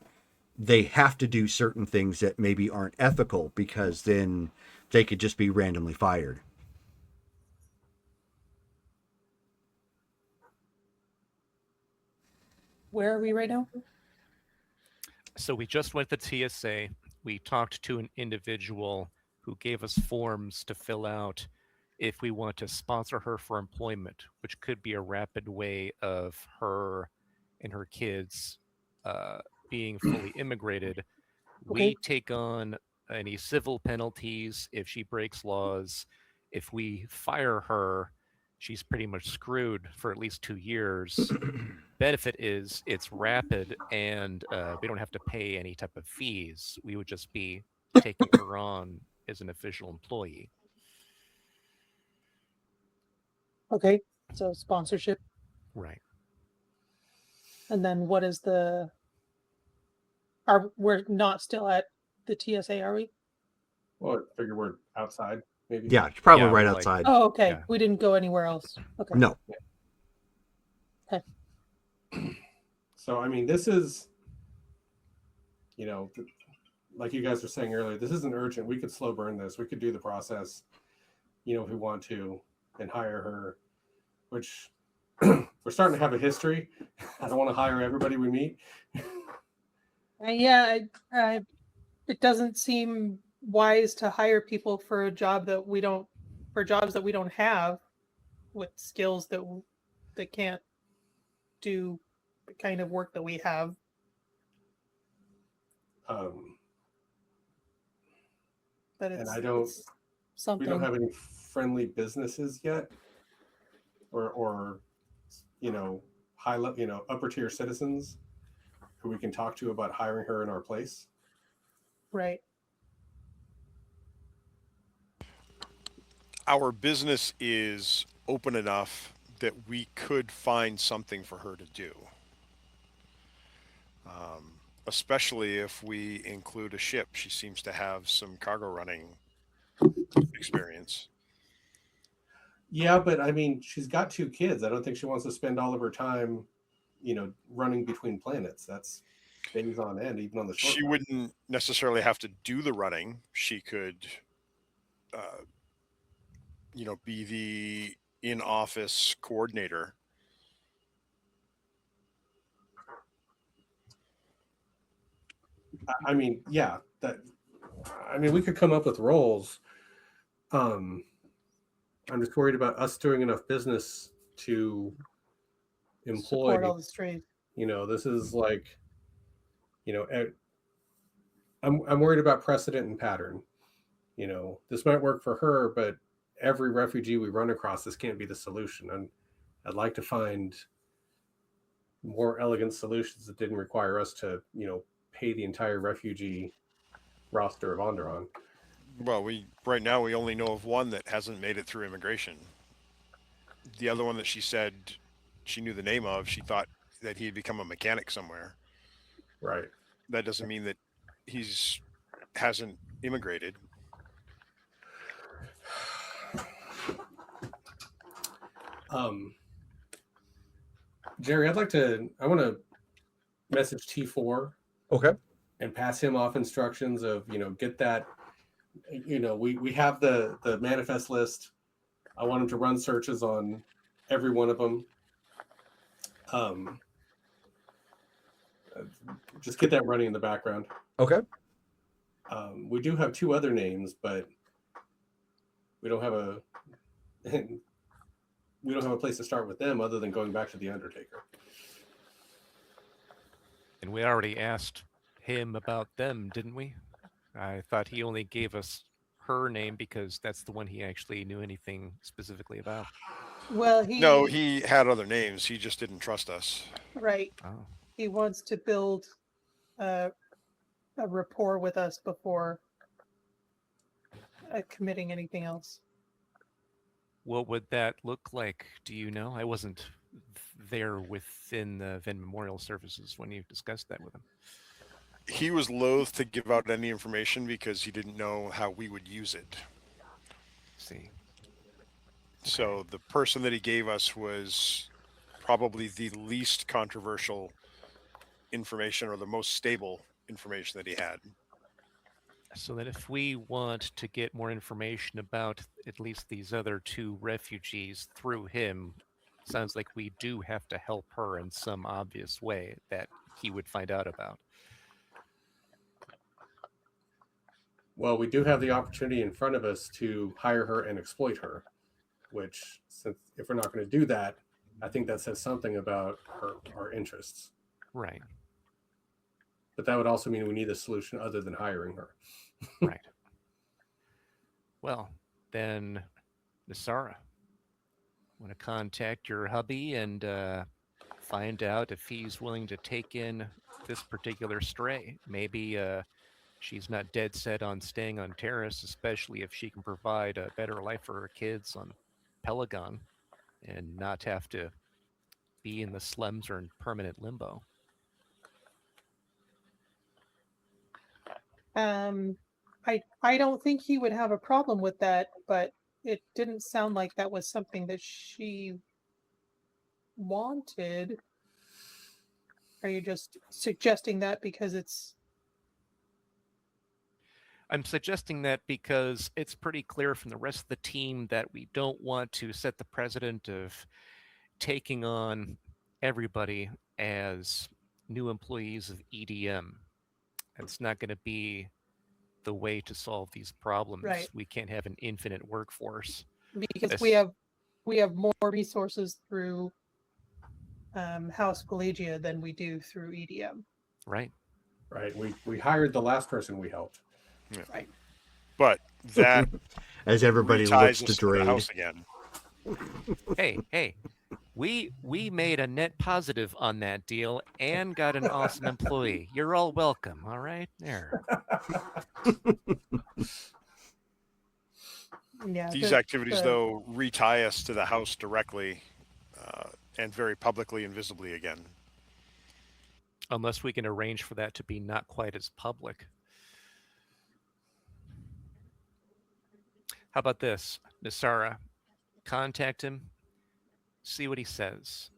they have to do certain things that maybe aren't ethical, because then they could just be randomly fired. Where are we right now? So we just went to TSA. We talked to an individual who gave us forms to fill out if we want to sponsor her for employment, which could be a rapid way of her and her kids being fully immigrated. Okay. We take on any civil penalties if she breaks laws. If we fire her, she's pretty much screwed for at least 2 years. Benefit is it's rapid, and we don't have to pay any type of fees. We would just be taking her on as an official employee. Okay. So sponsorship. Right. And then what is we're not still at the TSA, are we? Well, I figure we're outside, maybe. Yeah, it's probably Yeah, right like- outside. Oh, okay. Yeah. We didn't go anywhere else. Okay. No. So, I mean, this is, like you guys were saying earlier, this isn't urgent. We could slow burn this. We could do the process, if we want to, and hire her, which we're starting to have a history. I don't want to hire everybody we meet. Yeah, it doesn't seem wise to hire people for jobs that we don't have, with skills that can't do the kind of work that we have. But And it's something. we don't have any friendly businesses yet, or high level, upper tier citizens who we can talk to about hiring her in our place. Right. Our business is open enough that we could find something for her to do. Especially if we include a ship. She seems to have some cargo running experience. Yeah, but I mean, she's got 2 kids. I don't think she wants to spend all of her time, running between planets. That's days on end, even on the short She run. wouldn't necessarily have to do the running. She could be the in-office coordinator. I mean, yeah, we could come up with roles. I'm just worried about us doing enough business to employ. Support all the strays. This is like, I'm worried about precedent and pattern. This might work for her, but every refugee we run across, this can't be the solution. And I'd like to find more elegant solutions that didn't require us to, pay the entire refugee roster of Onderon. Well, right now we only know of one that hasn't made it through immigration. The other one that she said she knew the name of, she thought that he had become a mechanic somewhere. Right. That doesn't mean that hasn't immigrated. Jerry, I want to message T4. Okay. And pass him off instructions of, get that, we have the manifest list. I want him to run searches on every one of them. Just get that running in the background. Okay. We do have 2 other names, but we don't have a place to start with them other than going back to the Undertaker. And we already asked him about them, didn't we? I thought he only gave us her name because that's the one he actually knew anything specifically about. Well, he had other names. He just didn't trust us. Right. Oh. He wants to build a rapport with us before committing anything else. What would that look like? Do you know? I wasn't there within the Venn Memorial Services when you discussed that with him. He was loath to give out any information because he didn't know how we would use it. See. So the person that he gave us was probably the least controversial information or the most stable information that he had. So that if we want to get more information about at least these other 2 refugees through him, sounds like we do have to help her in some obvious way that he would find out about. Well, we do have the opportunity in front of us to hire her and exploit her, which, if we're not going to do that, I think that says something about our interests. Right. But that would also mean we need a solution other than hiring her. Right. Well, then, Nasara, want to contact your hubby and find out if he's willing to take in this particular stray. Maybe she's not dead set on staying on Terrace, especially if she can provide a better life for her kids on Pelagon and not have to be in the slums or in permanent limbo. I don't think he would have a problem with that, but it didn't sound like that was something that she wanted. Are you just suggesting that because it's... I'm suggesting that because it's pretty clear from the rest of the team that we don't want to set the precedent of taking on everybody as new employees of EDM. It's not going to be the way to solve these problems. Right. We can't have an infinite workforce. Because we have more resources through House Pelagia than we do through EDM. Right. Right. We hired the last person we helped. Yeah. Right. But that as everybody looks to the house Drade. again. Hey, we made a net positive on that deal and got an awesome employee. You're all welcome. All right, there. Yeah. These activities, though, retie us to the house directly and very publicly and visibly again. Unless we can arrange for that to be not quite as public. How about this, Nasara? Contact him, see what he says.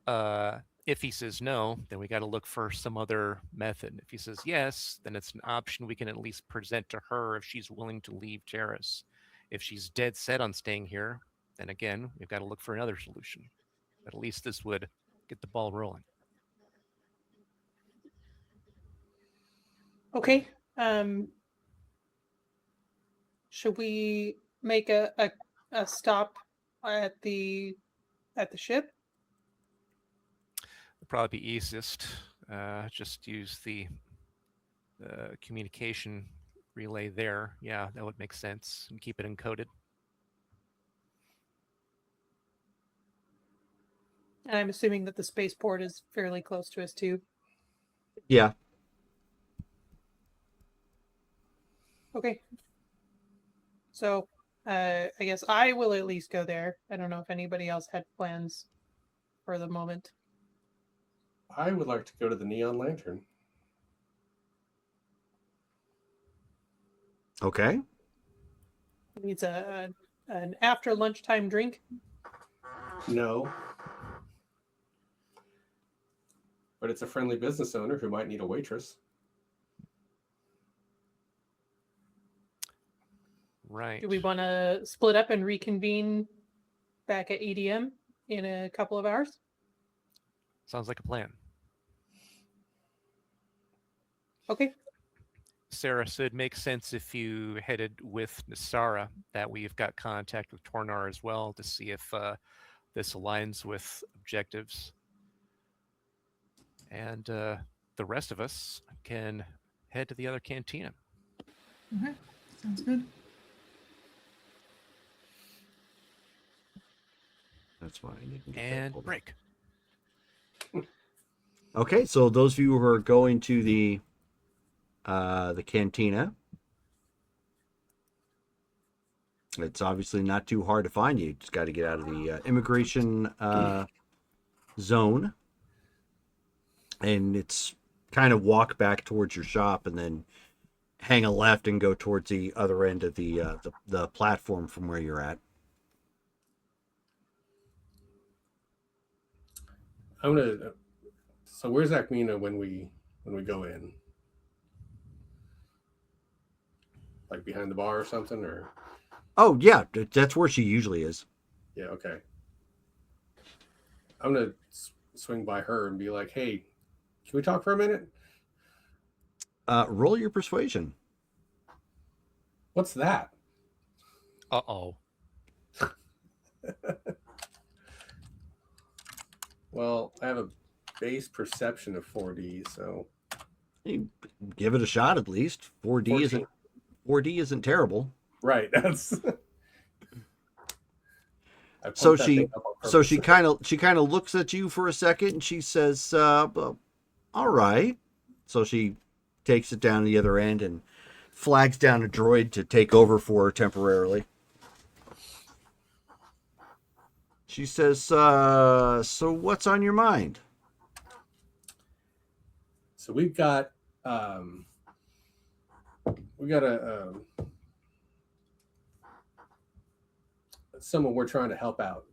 If he says no, then we got to look for some other method. If he says yes, then it's an option we can at least present to her if she's willing to leave Terrace. If she's dead set on staying here, then again, we've got to look for another solution. But at least this would get the ball rolling. Okay. Should we make a stop at the ship? It'd probably be easiest. Just use the communication relay there. Yeah, that would make sense. And keep it encoded. And I'm assuming that the spaceport is fairly close to us too. Yeah. Okay. So, I guess I will at least go there. I don't know if anybody else had plans for the moment. I would like to go to the Neon Lantern. Okay. Needs an after lunchtime drink. No. But it's a friendly business owner who might need a waitress. Right. Do we want to split up and reconvene back at EDM in a couple of hours? Sounds like a plan. Okay. Sarah, so it makes sense if you headed with Nasara, that we've got contact with Tornar as well to see if this aligns with objectives. And the rest of us can head to the other cantina. Okay, sounds good. That's fine. You can get that And pulled up. break. Okay, so those of you who are going to the cantina, it's obviously not too hard to find. You just got to get out of the immigration zone, and it's kind of walk back towards your shop, and then hang a left and go towards the other end of the platform from where you're at. I'm gonna. So where's Akmina when we go in? Like behind the bar or something, or? Oh yeah, that's where she usually is. Yeah. Okay. I'm gonna swing by her and be like, "Hey, can we talk for a minute?" Roll your persuasion. What's that? Uh-oh. Well, I have a base perception of 4D, so You give it a shot at least. 4D isn't terrible. right. That's I So pumped that she thing up on so purpose. she kind of looks at you for a second and she says, well, all right. So she takes it down to the other end and flags down a droid to take over for her temporarily. She says, so what's on your mind? So we've got someone we're trying to help out.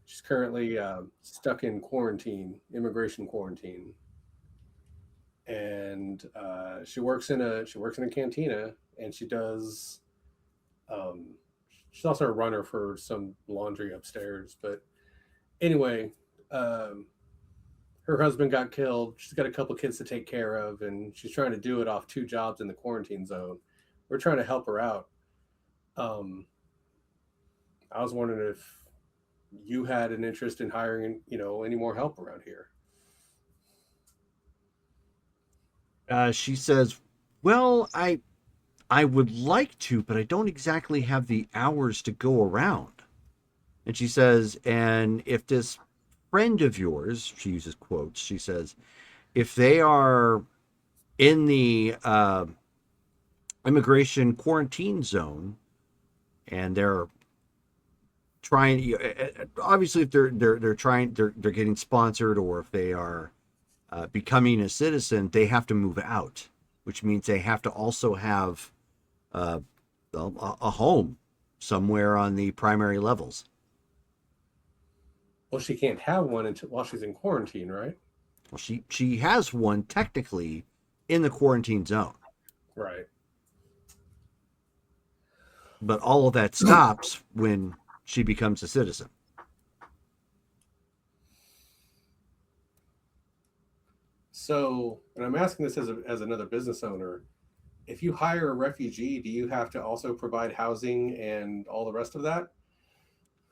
She's currently stuck in quarantine, immigration quarantine, and she works in a cantina, and she does. She's also a runner for some laundry upstairs. But anyway, her husband got killed. She's got a couple kids to take care of, and she's trying to do it off 2 jobs in the quarantine zone. We're trying to help her out. I was wondering if you had an interest in hiring, any more help around here. She says, well, I would like to, but I don't exactly have the hours to go around. And she says, and if this friend of yours, she uses quotes, she says, if they are in the immigration quarantine zone and they're trying, obviously if they're getting sponsored, or if they are becoming a citizen, they have to move out, which means they have to also have a home somewhere on the primary levels. Well, she can't have one while she's in quarantine, right? Well, she has one technically in the quarantine zone. Right. But all of that stops when she becomes a citizen. So, and I'm asking this as another business owner, if you hire a refugee, do you have to also provide housing and all the rest of that?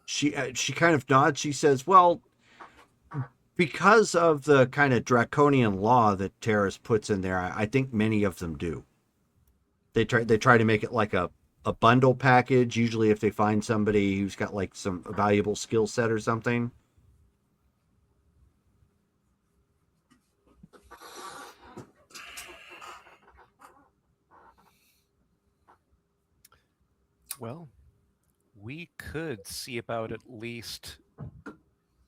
She kind of nods. She says, well, because of the kind of draconian law that Terrace puts in there, I think many of them do. They try to make it like a bundle package, usually if they find somebody who's got like some valuable skill set or something. Well, we could see about at least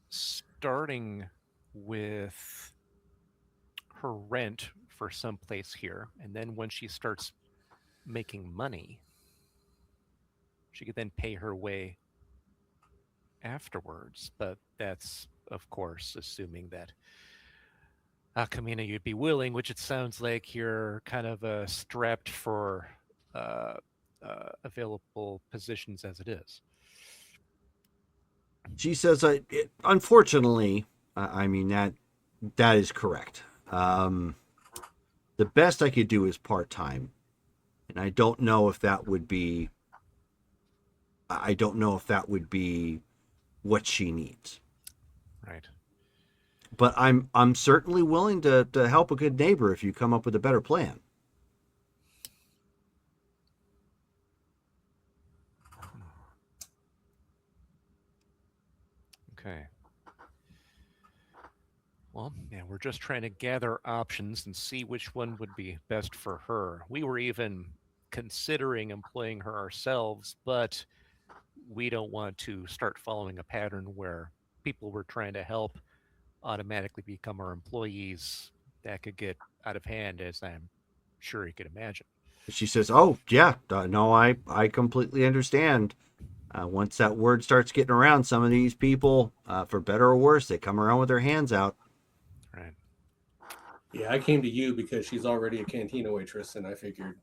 starting with her rent for some place here, and then when she starts making money, she could then pay her way afterwards. But that's, of course, assuming that Kamina, you'd be willing, which it sounds like you're kind of strapped for available positions as it is. She says, unfortunately, I mean, that is correct. The best I could do is part-time. And I don't know if that would be what she needs. Right. But I'm certainly willing to help a good neighbor if you come up with a better plan. Okay. Well, yeah, we're just trying to gather options and see which one would be best for her. We were even considering employing her ourselves, but we don't want to start following a pattern where people we're trying to help automatically become our employees. That could get out of hand, as I'm sure you could imagine. She says, oh, yeah, no, I completely understand. Once that word starts getting around, some of these people, for better or worse, they come around with their hands out. Right. Yeah, I came to you because she's already a cantina waitress, and I figured,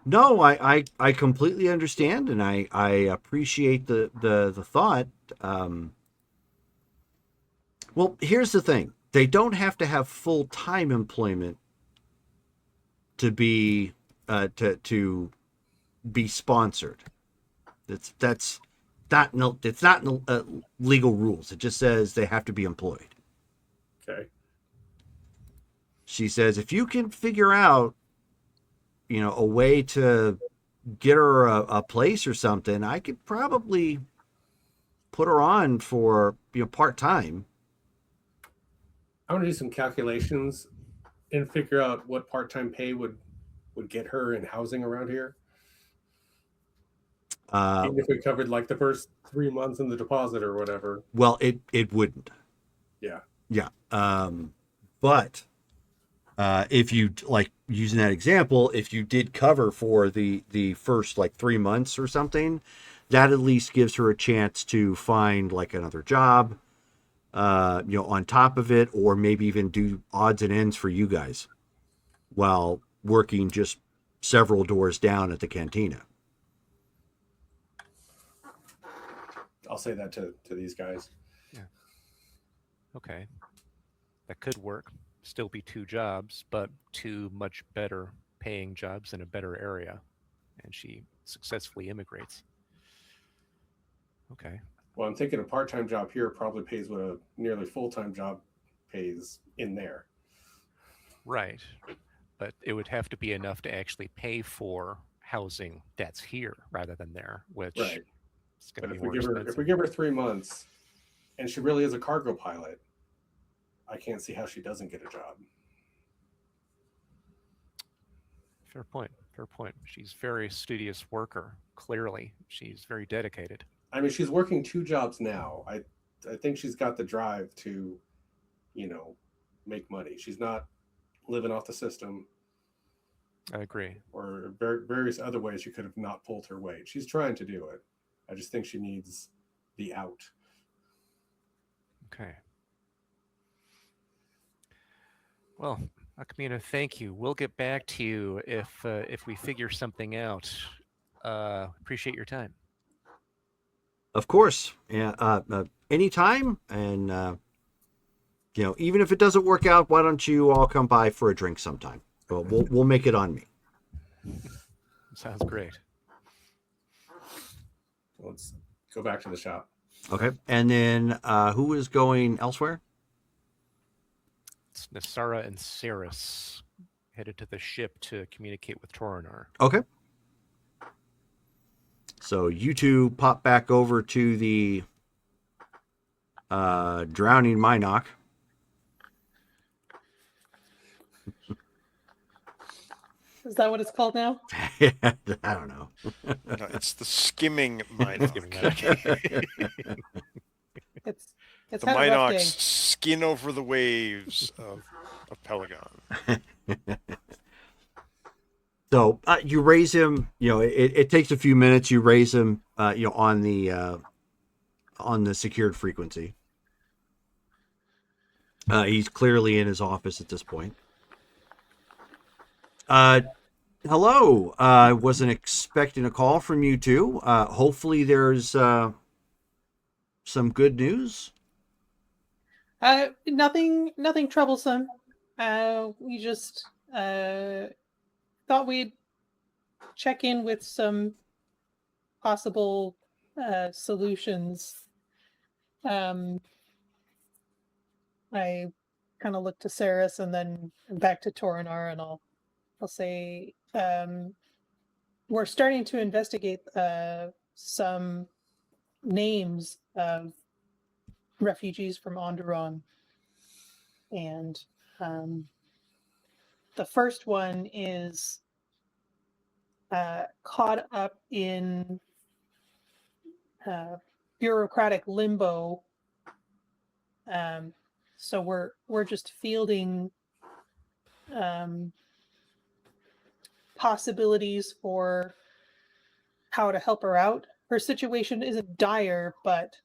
No, I completely understand, and I appreciate the thought. Well, here's the thing: they don't have to have full-time employment to be to be sponsored. That's not it's not in legal rules. It just says they have to be employed. Okay. She says, if you can figure out, a way to get her a place or something, I could probably put her on for part-time. I want to do some calculations and figure out what part-time pay would get her in housing around here. Even if we covered like the first 3 months in the deposit or whatever. Well, it wouldn't. Yeah. Yeah. But if you, like, using that example, if you did cover for the first like 3 months or something, that at least gives her a chance to find like another job, on top of it, or maybe even do odds and ends for you guys while working just several doors down at the cantina. I'll say that to these guys. Yeah. Okay. That could work. Still be 2 jobs, but 2 much better paying jobs in a better area. And she successfully immigrates. Okay. Well, I'm thinking a part-time job here probably pays what a nearly full-time job pays in there. Right. But it would have to be enough to actually pay for housing that's here rather than there, which right. is going to be But more expensive. if we give her 3 months and she really is a cargo pilot, I can't see how she doesn't get a job. Fair point. Fair point. She's a very studious worker. Clearly, she's very dedicated. I mean, she's working 2 jobs now. I think she's got the drive to, make money. She's not living off the system. I agree. Or various other ways she could have not pulled her weight. She's trying to do it. I just think she needs the out. Okay. Well, Akamino, thank you. We'll get back to you if we figure something out. Appreciate your time. Of course. Yeah. Anytime. And, even if it doesn't work out, why don't you all come by for a drink sometime? We'll make it on me. Sounds great. Let's go back to the shop. Okay. And then who is going elsewhere? It's Nasara and Saris headed to the ship to communicate with Toronar. Okay. So you two pop back over to the drowning Minok. Is that what it's called now? I don't know. No, it's the skimming Minoc. It's The had a rough day. Minocs skin over the waves of Pelagon. So you raise him. It takes a few minutes. You raise him. On the secured frequency. He's clearly in his office at this point. Hello. I wasn't expecting a call from you two. Hopefully there's some good news. Nothing troublesome. We just thought we'd check in with some possible solutions. I kind of look to Saris and then back to Toronar, and I'll say we're starting to investigate some names of refugees from Onderon, and the first one is caught up in bureaucratic limbo. So we're just fielding possibilities for how to help her out. Her situation isn't dire, but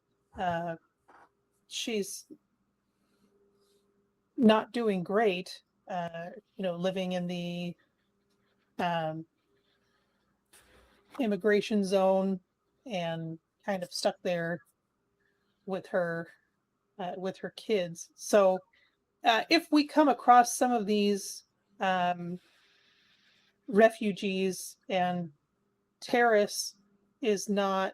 she's not doing great. Living in the immigration zone and kind of stuck there with her kids. So if we come across some of these refugees and Terrace is not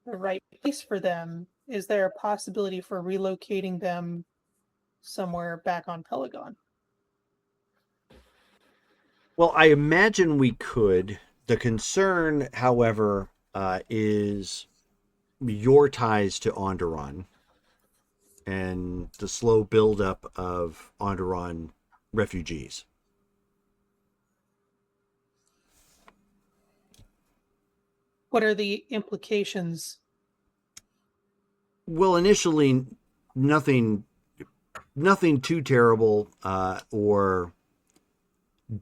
the right place for them, is there a possibility for relocating them somewhere back on Pelagon? Well, I imagine we could. The concern, however, is your ties to Onderon and the slow buildup of Onderon refugees. What are the implications? Well, initially, nothing too terrible or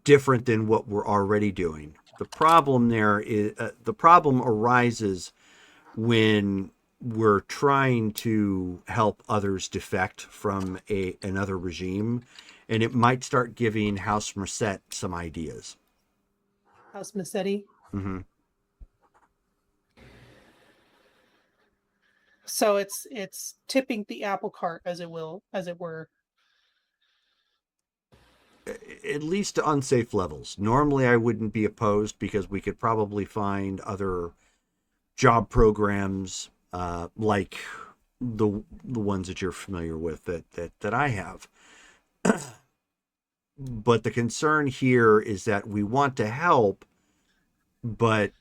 different than what we're already doing. The problem arises when we're trying to help others defect from another regime, and it might start giving House Merced some ideas. House Mercetti? Mm-hmm. So it's tipping the apple cart, as it were. At least to unsafe levels. Normally, I wouldn't be opposed because we could probably find other job programs like the ones that you're familiar with that I have. But the concern here is that we want to help, but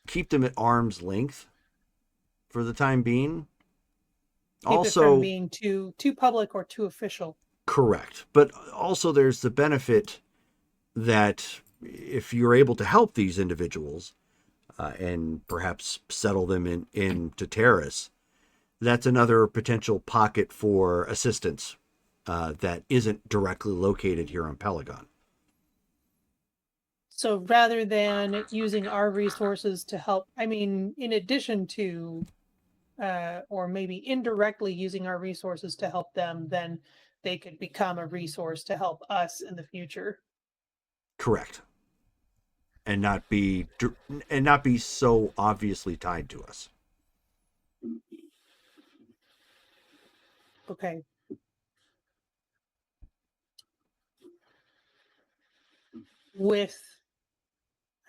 keep them at arm's length for the time being. Keep it from being too public or too official. Correct. But also there's the benefit that if you're able to help these individuals and perhaps settle them into Terrace, that's another potential pocket for assistance that isn't directly located here on Pelagon. So rather than using our resources to help, in addition to, or maybe indirectly using our resources to help them, then they could become a resource to help us in the future. Correct. And not be so obviously tied to us. Okay.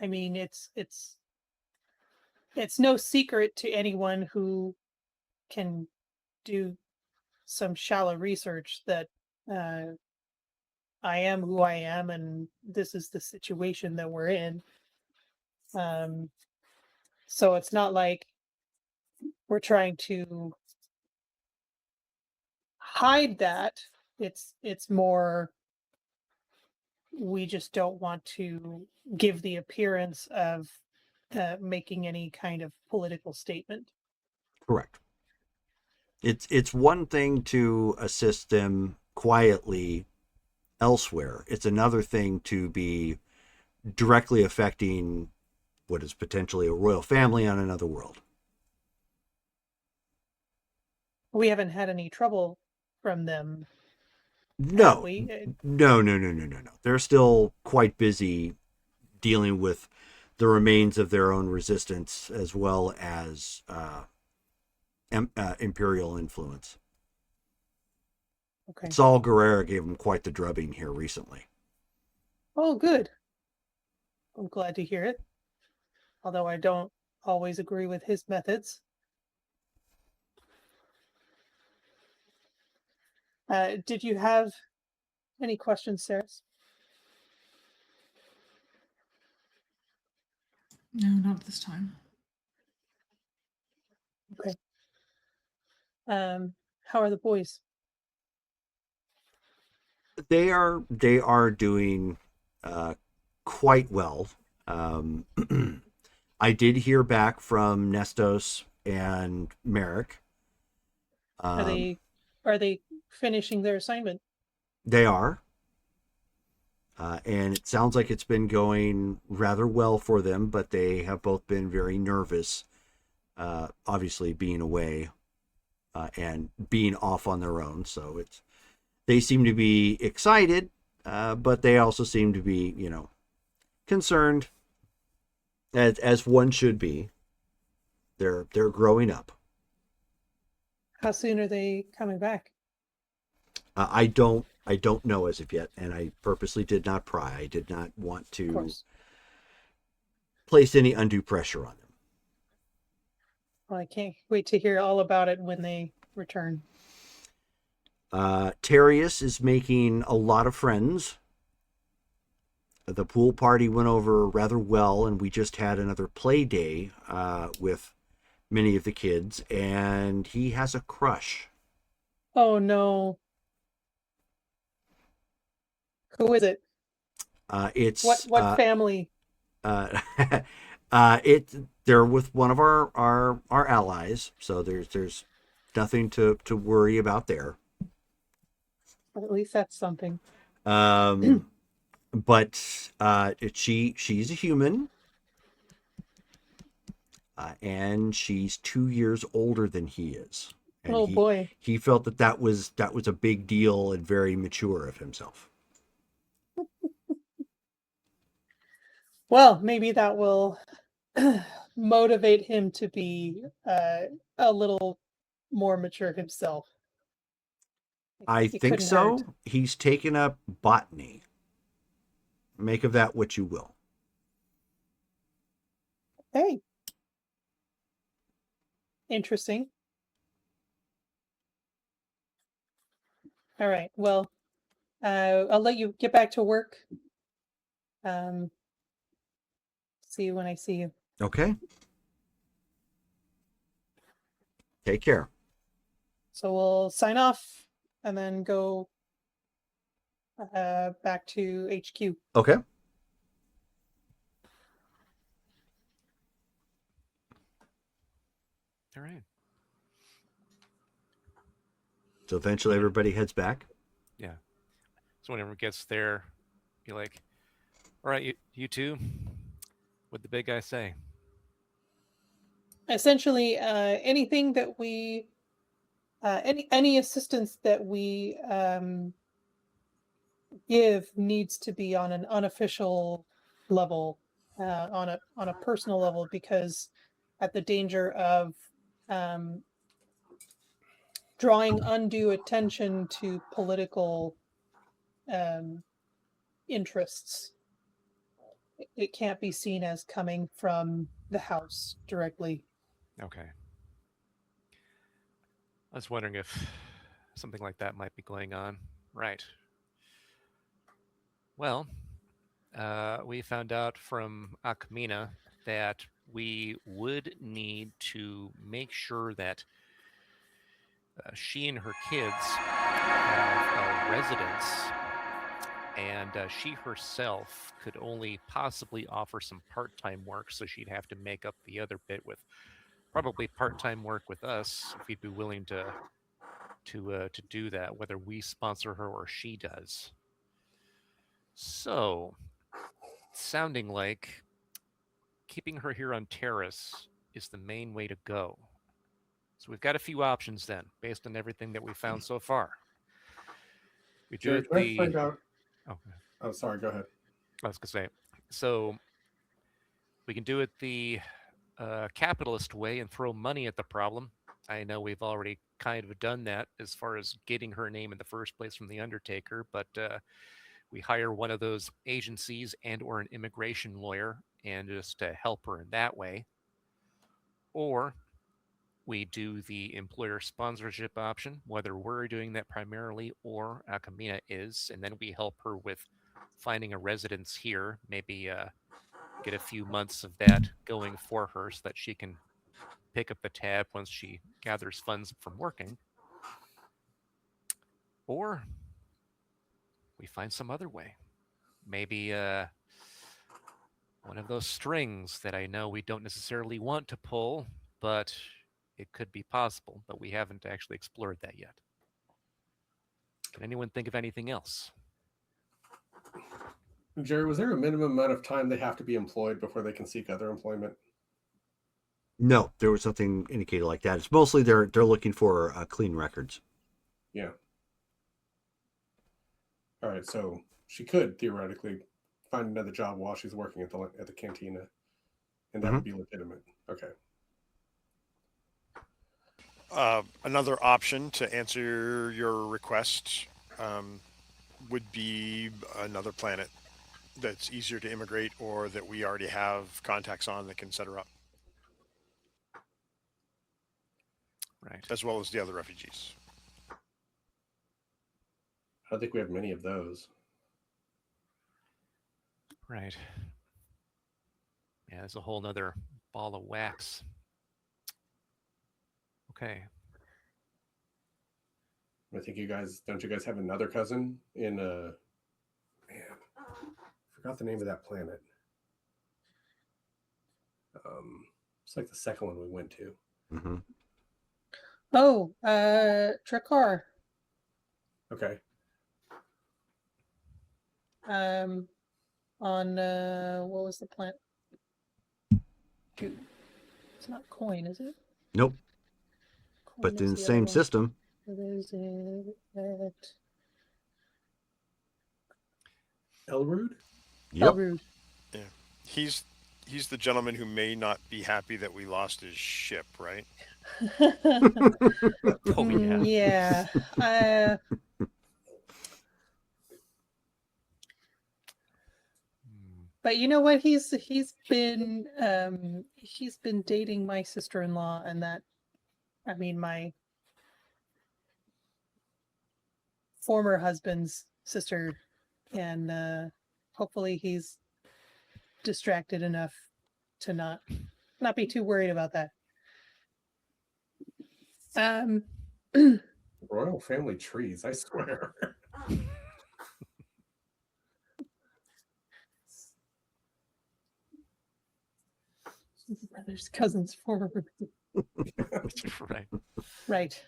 I mean, it's no secret to anyone who can do some shallow research that I am who I am, and this is the situation that we're in. So it's not like we're trying to hide that. It's more, we just don't want to give the appearance of making any kind of political statement. Correct. It's one thing to assist them quietly elsewhere. It's another thing to be directly affecting what is potentially a royal family on another world. We haven't had any trouble from them. No, we? No. They're still quite busy dealing with the remains of their own resistance as well as imperial influence. Okay. Saul Guerrera gave him quite the drubbing here recently. Oh, good. I'm glad to hear it. Although I don't always agree with his methods. Did you have any questions, Sarah? No, not at this time. Okay. How are the boys? They are doing quite well. I did hear back from Nestos and Merrick. Are they finishing their assignment? They are. And it sounds like it's been going rather well for them, but they have both been very nervous, obviously being away and being off on their own. So they seem to be excited, but they also seem to be, concerned, as one should be. They're growing up. How soon are they coming back? I don't know as of yet, and I purposely did not pry. I did not want to place any undue pressure on them. Well, I can't wait to hear all about it when they return. Terius is making a lot of friends. The pool party went over rather well, and we just had another play day with many of the kids, and he has a crush. Oh no. Who is it? It's what family? They're with one of our allies, so there's nothing to worry about there. Well, at least that's something. But she's a human, and she's 2 years older than he is. And boy! He felt that was a big deal and very mature of himself. Well, maybe that will motivate him to be a little more mature himself. I think so. Hurt. He's taken up botany. Make of that what you will. Hey. Interesting. All right. Well, I'll let you get back to work. See you when I see you. Okay. Take care. So we'll sign off and then go back to HQ. Okay. All right. So eventually everybody heads back. Yeah. So whenever it gets there, you're like, all right, you two, what'd the big guy say? Essentially, anything that we any assistance that we give needs to be on an unofficial level, on a personal level, because at the danger of drawing undue attention to political interests. It can't be seen as coming from the house directly. Okay. I was wondering if something like that might be going on. Right. Well, we found out from Akamina that we would need to make sure that she and her kids have a residence, and she herself could only possibly offer some part-time work, so she'd have to make up the other bit with probably part-time work with us if we'd be willing to do that, whether we sponsor her or she does. So, sounding like keeping her here on Terrace is the main way to go. So we've got a few options then, based on everything that we found so far. We do Jerry, it can I the. find out? Oh, sorry. Go ahead. I was gonna say. So we can do it the capitalist way and throw money at the problem. I know we've already kind of done that as far as getting her name in the first place from the Undertaker, but we hire one of those agencies and or an immigration lawyer and just help her in that way. Or we do the employer sponsorship option, whether we're doing that primarily or Akamina is, and then we help her with finding a residence here, maybe get a few months of that going for her so that she can pick up the tab once she gathers funds from working. Or we find some other way. Maybe one of those strings that I know we don't necessarily want to pull, but it could be possible, but we haven't actually explored that yet. Can anyone think of anything else? Jerry, was there a minimum amount of time they have to be employed before they can seek other employment? No, there was nothing indicated like that. It's mostly they're looking for clean records. Yeah. All right, so she could theoretically find another job while she's working at the cantina, and that would be legitimate. Okay. Another option to answer your request would be another planet that's easier to immigrate or that we already have contacts on that can set her up. Right. As well as the other refugees. I don't think we have many of those. Right. Yeah, there's a whole nother ball of wax. Okay. I think don't you guys have another cousin in forgot the name of that planet. It's like the second one we went to. Mm-hmm. Oh, Drakkar. Okay. On what was the planet? Shoot. It's not Coin, is it? Nope. Coin But is in the other same one. system. What is it? Elrude? Yep. Elrude. Yeah. He's the gentleman who may not be happy that we lost his ship, right? Oh, yeah. Yeah. But you know what? He's been dating my sister-in-law, and that, I mean, my former husband's sister, and hopefully he's distracted enough to not be too worried about that. Royal family trees, I swear. Brothers, cousins, former. Right. Right.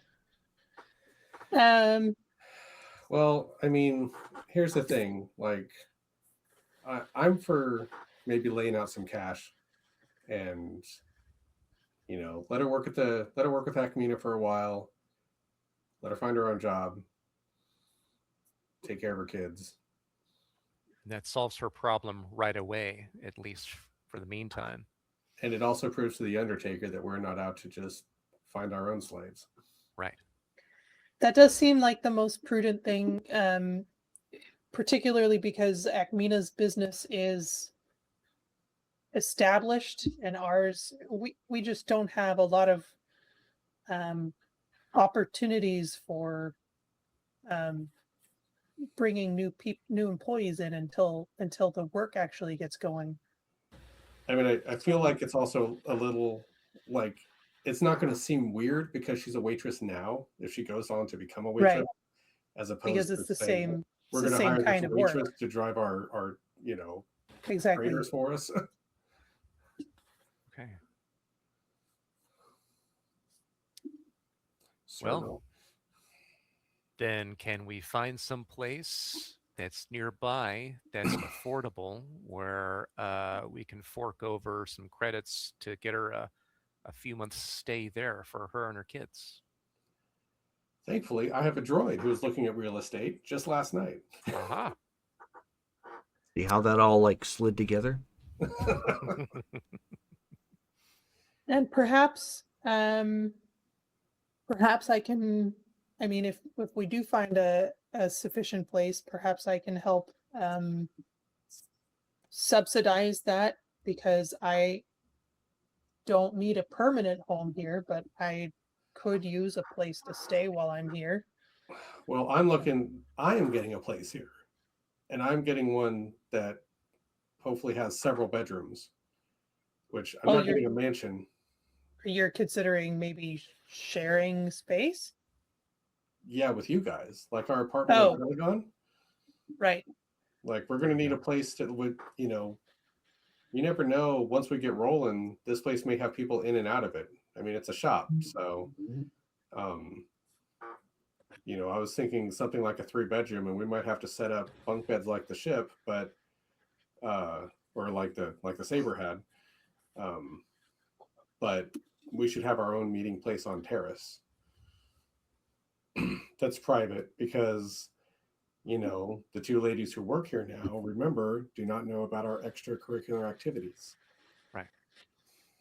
Well, I mean, here's the thing. Like, I'm for maybe laying out some cash, and let her work with Akamina for a while. let her find her own job, take care of her kids. That solves her problem right away, at least for the meantime. And it also proves to the Undertaker that we're not out to just find our own slaves. Right. That does seem like the most prudent thing, particularly because Acmina's business is established and ours, we just don't have a lot of opportunities for bringing new employees in until the work actually gets going. I mean, I feel like it's also a little like it's not going to seem weird because she's a waitress now if she goes on to become a waitress, Right. as opposed Because to it's the saying, same we're it's the going to same hire kind this of work. waitress to drive our Exactly. traders for us. Okay. So, Then can we find some place that's nearby that's affordable where we can fork over some credits to get her a few months stay there for her and her kids? thankfully, I have a droid who was looking at real estate just last night. Aha. See how that all like slid together? And perhaps I can, I mean, if we do find a sufficient place, perhaps I can help subsidize that, because I don't need a permanent home here, but I could use a place to stay while I'm here. Well, I am getting a place here, and I'm getting one that hopefully has several bedrooms, which I'm Oh, not getting a mansion. You're considering maybe sharing space? Yeah, with you guys, like our apartment Oh. at Pentagon. Right. Like we're going to need a place to would, you never know, once we get rolling, this place may have people in and out of it. I mean, it's a shop, so I was thinking something like a 3-bedroom, and we might have to set up bunk beds like the ship, but or like the Saber had. But we should have our own meeting place on Terrace. That's private because the 2 ladies who work here now, remember, do not know about our extracurricular activities.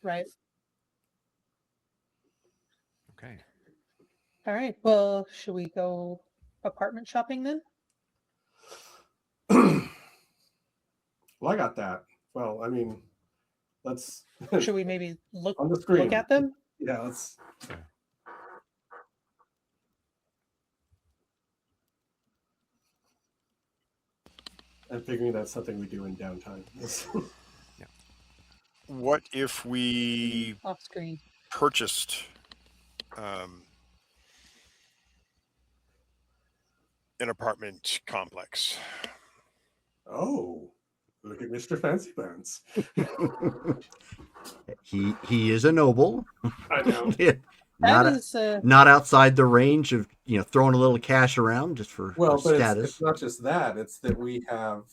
Right. Okay. All right. Well, should we go apartment shopping then? Well, I got that. Well, I mean, let's Should we maybe look on the screen. look at them? Yeah, let's. I'm figuring that's something we do in downtime. What if we Off screen. purchased an apartment complex? Oh, look at Mr. Fancy Pants. He is a noble. I know. Not outside the range of throwing a little cash around just for Well, but status. it's not just that. It's that we have.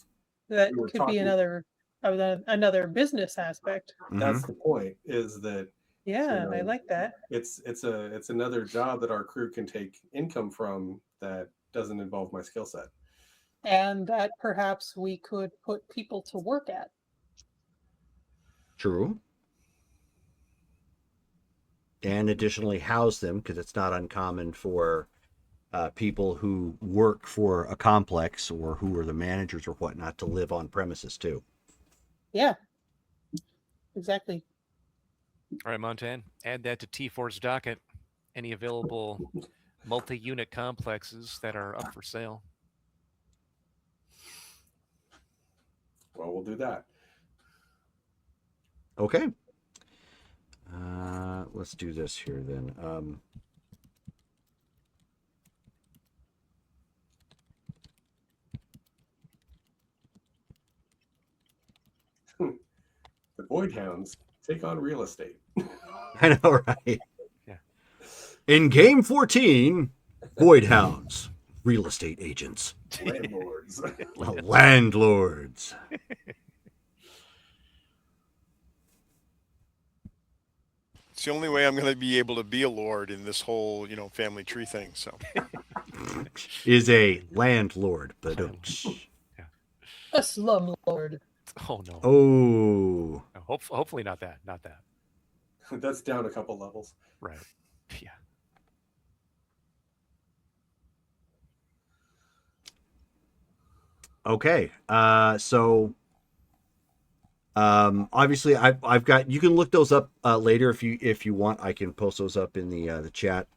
That we were could talking- be another business aspect. That's the point. Is that Yeah, I like that. it's another job that our crew can take income from that doesn't involve my skill set. And that perhaps we could put people to work at. True. And additionally house them, because it's not uncommon for people who work for a complex or who are the managers or whatnot to live on premises too. Yeah, exactly. All right, Montan, add that to T4's docket. Any available multi-unit complexes that are up for sale. Well, we'll do that. Okay. Let's do this here then. The Void Hounds take on real estate. I know, right? Yeah. In game 14, Void Hounds, real estate agents, Landlords. landlords. It's the only way I'm going to be able to be a lord in this whole, family tree thing. So Is a landlord, but Yeah. A slumlord. Oh no. oh, No, hopefully not that. Not that. That's down a couple levels. Right. Yeah. okay. So obviously I've got, you can look those up later if you want. I can post those up in the chat.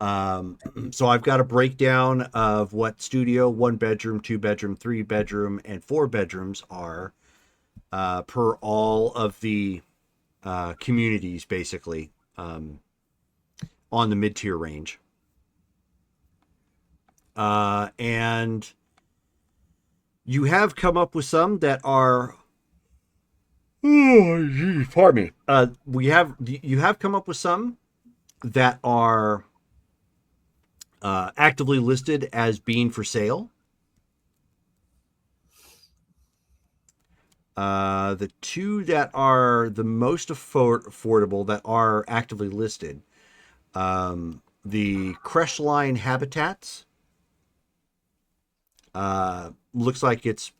So I've got a breakdown of what studio, 1 bedroom, 2 bedroom, 3 bedroom, and 4 bedrooms are per all of the communities, basically, on the mid-tier range. And you have come up with some that are, pardon me. You have come up with some that are actively listed as being for sale. The two that are the most affordable that are actively listed, the Creshline Habitats. Looks like it's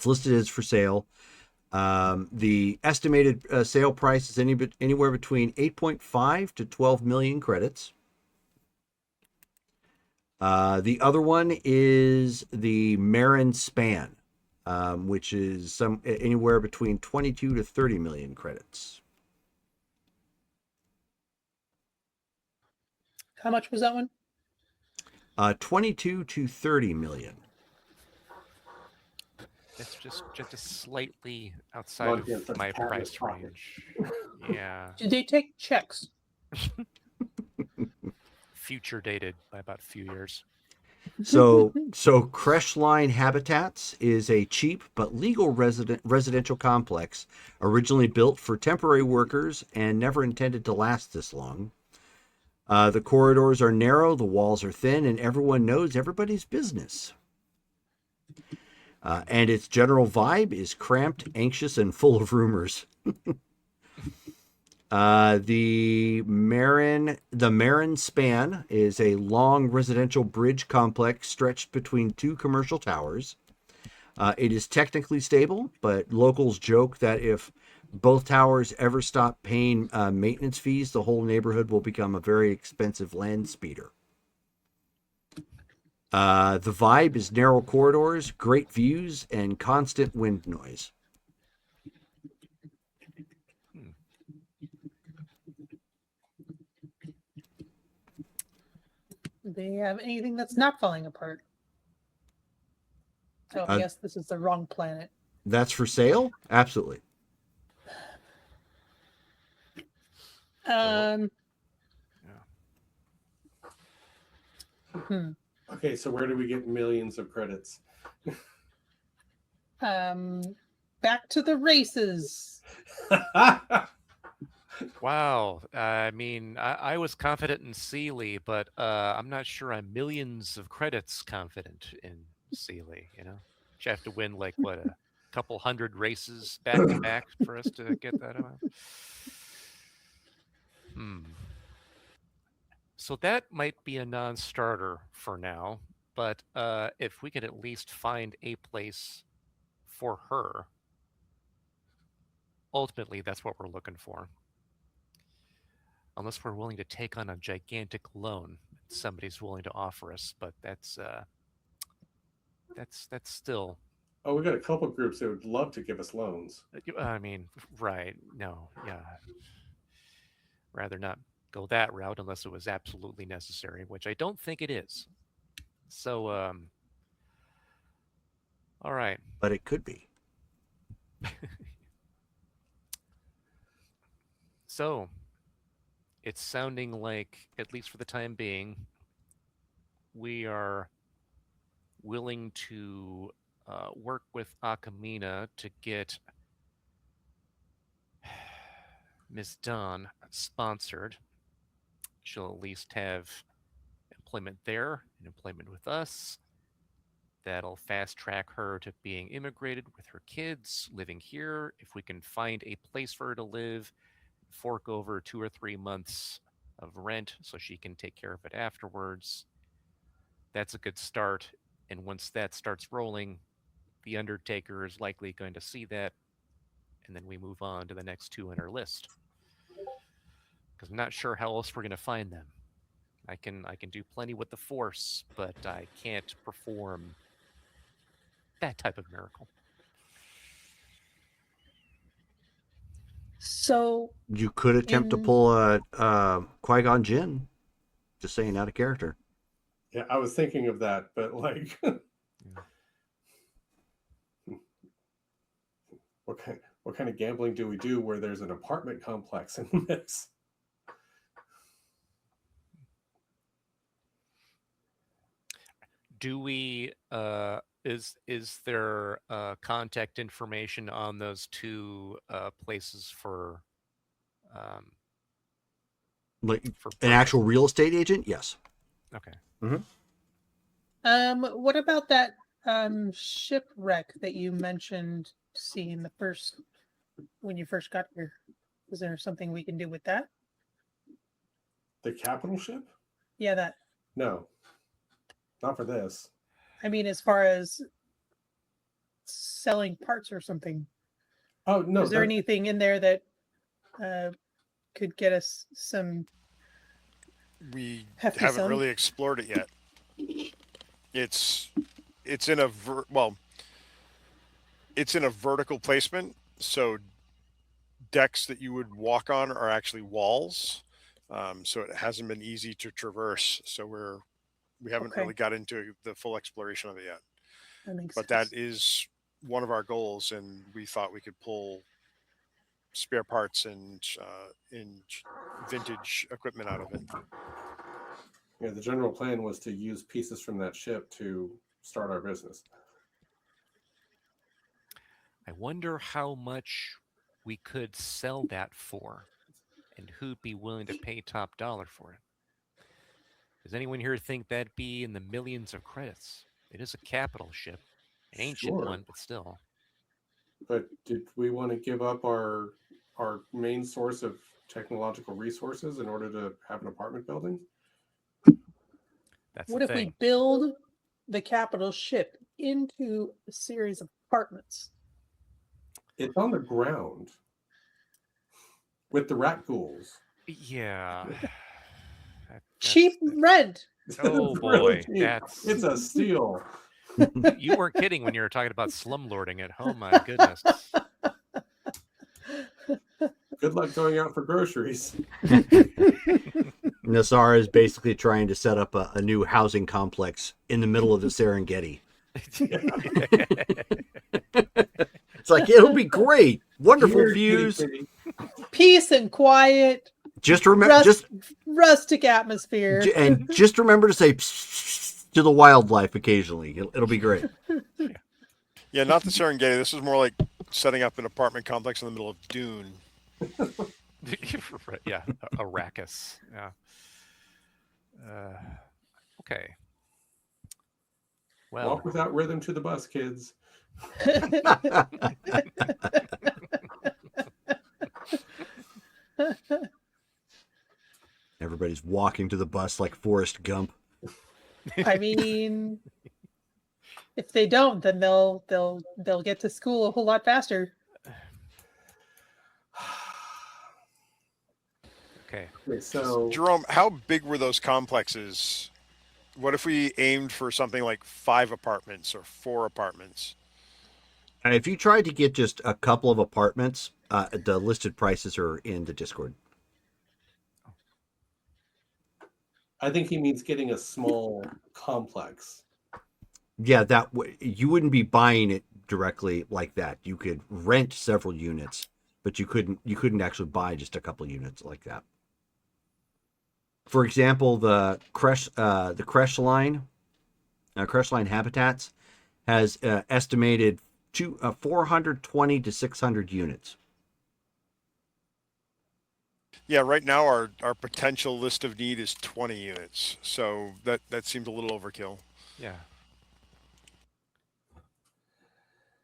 listed as for sale. The estimated sale price is anywhere between 8.5 to 12 million credits. The other one is the Marin Span, which is anywhere between 22 to 30 million credits. How much was that one? 22 to 30 million. It's just slightly outside of my price range. Yeah. Did they take checks? Future dated by about a few years. So Creshline Habitats is a cheap but legal residential complex originally built for temporary workers and never intended to last this long. The corridors are narrow, the walls are thin, and everyone knows everybody's business. And its general vibe is cramped, anxious, and full of rumors. The Marin Span is a long residential bridge complex stretched between 2 commercial towers. It is technically stable, but locals joke that if both towers ever stop paying maintenance fees, the whole neighborhood will become a very expensive land speeder. The vibe is narrow corridors, great views, and constant wind noise. Do they have anything that's not falling apart? Oh, I guess this is the wrong planet. That's for sale? Absolutely. Okay, so where do we get millions of credits? Back to the races. Wow. I mean, I was confident in Sealy, but I'm not sure I'm millions of credits confident in Sealy, You have to win like what, a couple hundred races back to back for us to get that amount. So that might be a non-starter for now, but if we could at least find a place for her, ultimately that's what we're looking for. Unless we're willing to take on a gigantic loan somebody's willing to offer us, but that's still. Oh, we got a couple groups that would love to give us loans. I mean, right? No, yeah. Rather not go that route unless it was absolutely necessary, which I don't think it is. So, all right. But it could be. So, it's sounding like, at least for the time being, we are willing to work with Akamina to get Ms. Dawn sponsored. She'll at least have employment there and employment with us. That'll fast track her to being immigrated with her kids, living here. If we can find a place for her to live, fork over 2 or 3 months of rent so she can take care of it afterwards, that's a good start. And once that starts rolling, the Undertaker is likely going to see that, and then we move on to the next 2 on our list. Because I'm not sure how else we're going to find them. I can do plenty with the Force, but I can't perform that type of miracle. So You could attempt to pull a Qui-Gon Jinn. Just saying, out of character. Yeah, I was thinking of that, but like, what kind of gambling do we do where there's an apartment complex in the mix? Do we is there contact information on those 2 places for Like for an actual real estate agent? Yes. Okay. what about that shipwreck that you mentioned seeing when you first got here? Is there something we can do with that? The capital ship? Yeah, that. No, not for this. I mean, as far as selling parts or something. Oh no! Is there anything in there that could get us some? We hefty haven't sum? really explored it yet. It's in a it's in a vertical placement, so decks that you would walk on are actually walls. So it hasn't been easy to traverse. So we haven't Okay. really got into the full exploration of it yet. That makes But sense. that is one of our goals, and we thought we could pull spare parts and vintage equipment out of it. Yeah, the general plan was to use pieces from that ship to start our business. I wonder how much we could sell that for, and who'd be willing to pay top dollar for it. Does anyone here think that'd be in the millions of credits? It is a capital ship, an ancient Sure. one, but still. But did we want to give up our main source of technological resources in order to have an apartment building? That's What the if we thing. build the capital ship into a series of apartments? It's on the ground with the rat ghouls. Yeah. Cheap rent. Oh It's really boy, cheap. that's It's a steal. you weren't kidding when you were talking about slumlording it. Oh my goodness. Good luck going out for groceries. Nassar is basically trying to set up a new housing complex in the middle of the Serengeti. It's like, it'll be great. Wonderful Here, views. kitty, Peace and quiet. Just remember, Rustic atmosphere. and just remember to say psst to the wildlife occasionally. It'll be great. Yeah, not the Serengeti. This is more like setting up an apartment complex in the middle of Dune. Yeah, Arrakis. Yeah. Okay. Well, Walk without rhythm to the bus, kids. Everybody's walking to the bus like Forrest Gump. I mean, if they don't, then they'll get to school a whole lot faster. okay. Okay, so Jerome, how big were those complexes? What if we aimed for something like 5 apartments or 4 apartments? And if you tried to get just a couple of apartments, the listed prices are in the Discord. I think he means getting a small complex. Yeah, you wouldn't be buying it directly like that. You could rent several units, but you couldn't actually buy just a couple units like that. For example, the Kresh line Habitats has estimated 420 to 600 units. Yeah, right now our potential list of need is 20 units. So that seemed a little overkill. Yeah.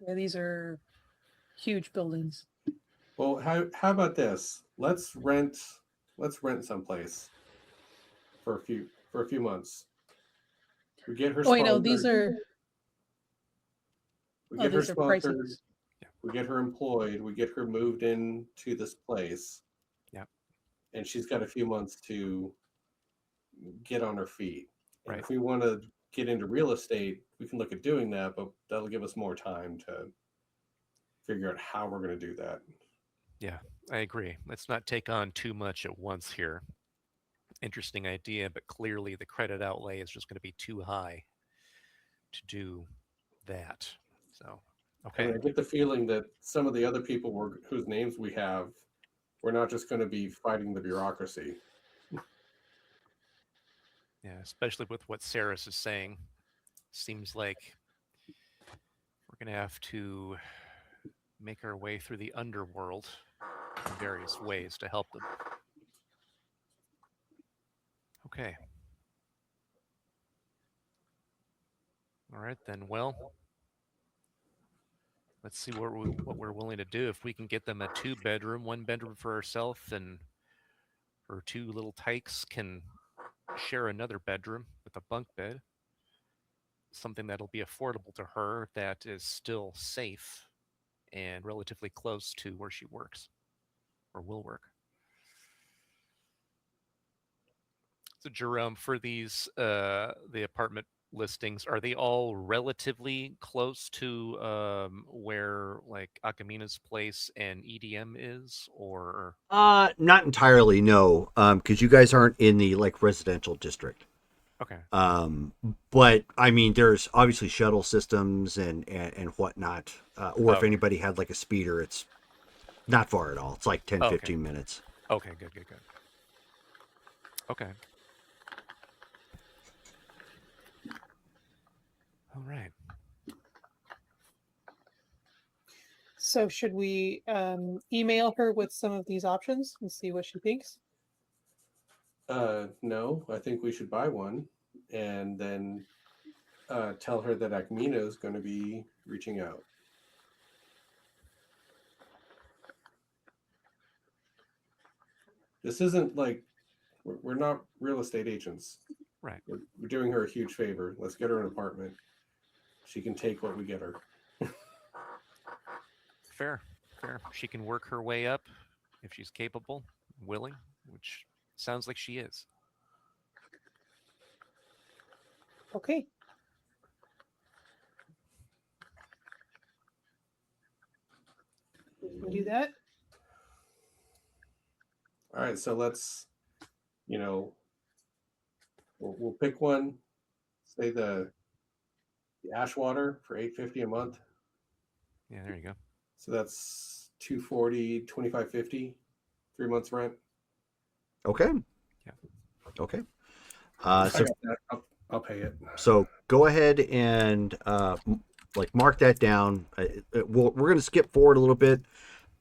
Yeah, these are huge buildings. Well, how about this? Let's rent someplace for a few months. We get her Oh, you know, sponsored. these are We oh, get her these are pricey. sponsored. We get her employed. We get her moved into this place. Yep. And she's got a few months to get on her feet. And Right. if we want to get into real estate, we can look at doing that, but that'll give us more time to figure out how we're going to do that. Yeah, I agree. Let's not take on too much at once here. Interesting idea, but clearly the credit outlay is just going to be too high to do that. So, I mean, okay. I get the feeling that some of the other people whose names we have, we're not just going to be fighting the bureaucracy. Yeah, especially with what Saris is saying. Seems like we're going to have to make our way through the underworld in various ways to help them. Okay. All right, then. Well, let's see what we're willing to do. If we can get them a 2-bedroom, 1 bedroom for herself, and her 2 little tykes can share another bedroom with a bunk bed, something that'll be affordable to her that is still safe and relatively close to where she works or will work. So Jerome, for these the apartment listings, are they all relatively close to where like Akamina's place and EDM is, or Not entirely, no. Because you guys aren't in the like residential district. okay? But I mean, there's obviously shuttle systems and whatnot. Or if Okay. anybody had like a speeder, it's not far at all. It's like 10, Okay. 15 minutes. Okay, good. Okay. All right. So should we email her with some of these options and see what she thinks? No, I think we should buy one and then tell her that Akmina is going to be reaching out. This isn't like we're not real estate agents. Right. We're doing her a huge favor. Let's get her an apartment. She can take what we get her. Fair. She can work her way up if she's capable, willing, which sounds like she is. Okay. We can do that. All right, so let's, we'll pick one. Say the Ashwater for $850 a month. Yeah, there you go. So that's $240, $25.50, 3 months rent. Okay. Yeah. Okay. So I got that. I'll pay it. So go ahead and like mark that down. We're going to skip forward a little bit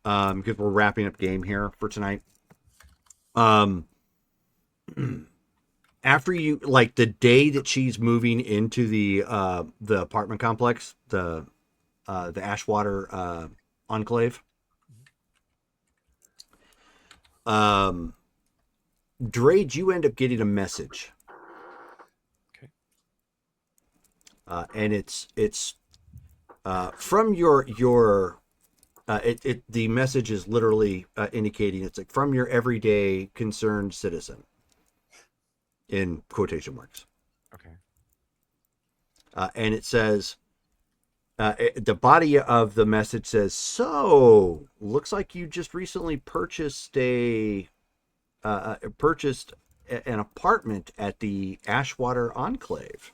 because we're wrapping up game here for tonight. After you like the day that she's moving into the apartment complex, the Ashwater Enclave. Drade, you end up getting a message. And it's from your the message is literally indicating it's like from your everyday concerned citizen in quotation marks. Okay. And it says the body of the message says, so looks like you just recently purchased an apartment at the Ashwater Enclave.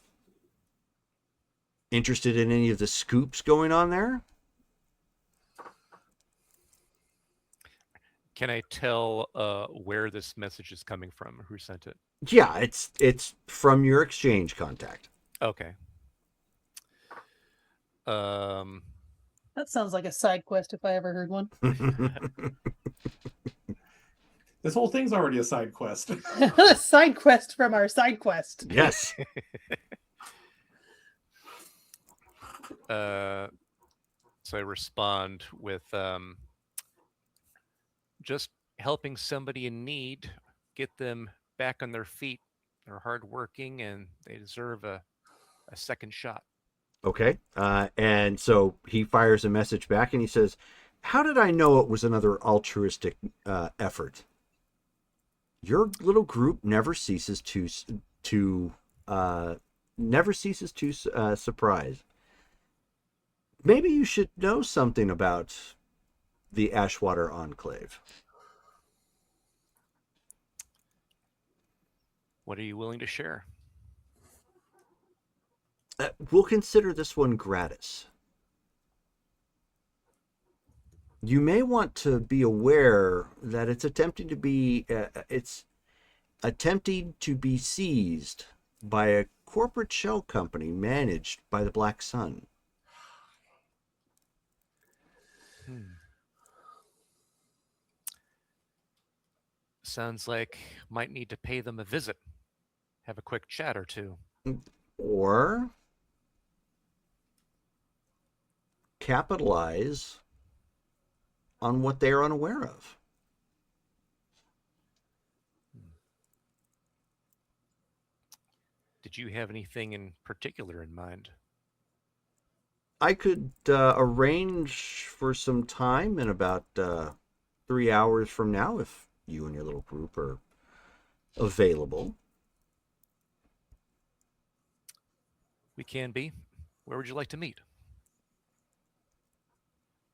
Interested in any of the scoops going on there? Can I tell where this message is coming from? Who sent it? Yeah, it's from your exchange contact. Okay. That sounds like a side quest if I ever heard one. This whole thing's already a side quest. A side quest from our side quest. Yes. So I respond with just helping somebody in need, get them back on their feet. They're hardworking and they deserve a second shot. Okay. And so he fires a message back and he says, "How did I know it was another altruistic effort? Your little group never ceases to surprise. Maybe you should know something about the Ashwater Enclave." What are you willing to share? We'll consider this one gratis. You may want to be aware that it's attempting to be seized by a corporate shell company managed by the Black Sun. Sounds like might need to pay them a visit. Have a quick chat or two. Or capitalize on what they are unaware of. Did you have anything in particular in mind? I could arrange for some time in about 3 hours from now if you and your little group are available. We can be. Where would you like to meet?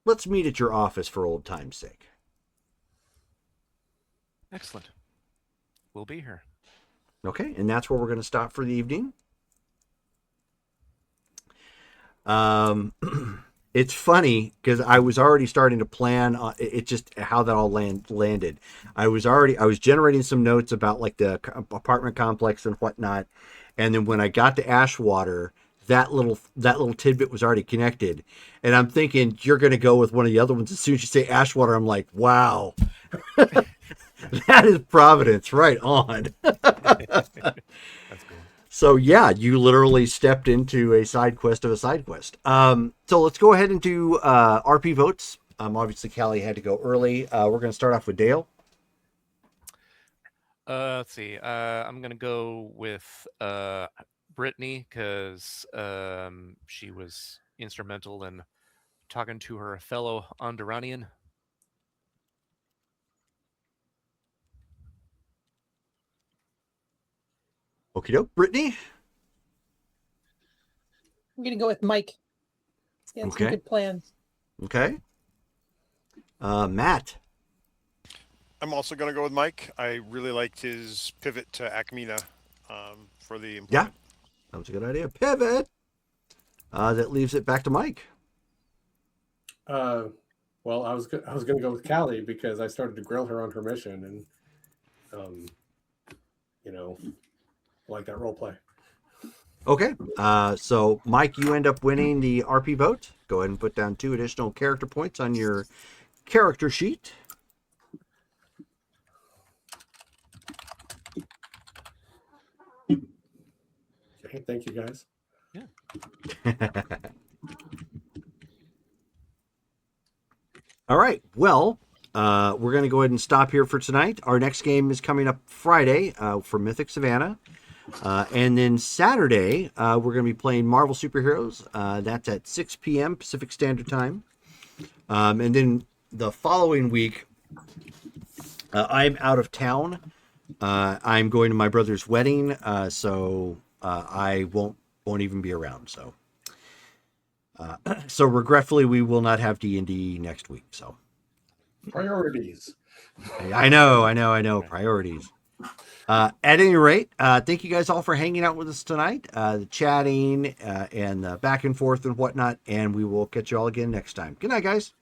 Let's meet at your office for old time's sake. Excellent. We'll be here. Okay, and that's where we're going to stop for the evening. It's funny because I was already starting to plan on it, just how that all landed. I was generating some notes about like the apartment complex and whatnot, and then when I got to Ashwater, that little tidbit was already connected, and I'm thinking you're going to go with one of the other ones. As soon as you say Ashwater, I'm like, wow. That is Providence, right on. That's cool. So yeah, you literally stepped into a side quest of a side quest. So let's go ahead and do RP votes. Obviously, Callie had to go early. We're going to start off with Dale. Let's see. I'm gonna go with Brittany because she was instrumental in talking to her fellow Honduranian. Okie doke. Brittany. I'm gonna go with Mike. He had some good plans. Okay. Matt. I'm also going to go with Mike. I really liked his pivot to Acmina for the employment. Yeah, that was a good idea. Pivot. That leaves it back to Mike. Well, I was going to go with Callie because I started to grill her on her mission, and I like that role play. Okay. So Mike, you end up winning the RP vote. Go ahead and put down 2 additional character points on your character sheet. Okay, thank you guys. Yeah. All right. Well, we're going to go ahead and stop here for tonight. Our next game is coming up Friday for Mythic Savannah. And then Saturday, we're going to be playing Marvel Superheroes. That's at 6 p.m. Pacific Standard Time. And then the following week, I'm out of town. I'm going to my brother's wedding, so I won't even be around. So regretfully, we will not have D&D next week. So Priorities. I know. Priorities. At any rate, thank you guys all for hanging out with us tonight, the chatting and the back and forth and whatnot. And we will catch you all again next time. Good night, guys.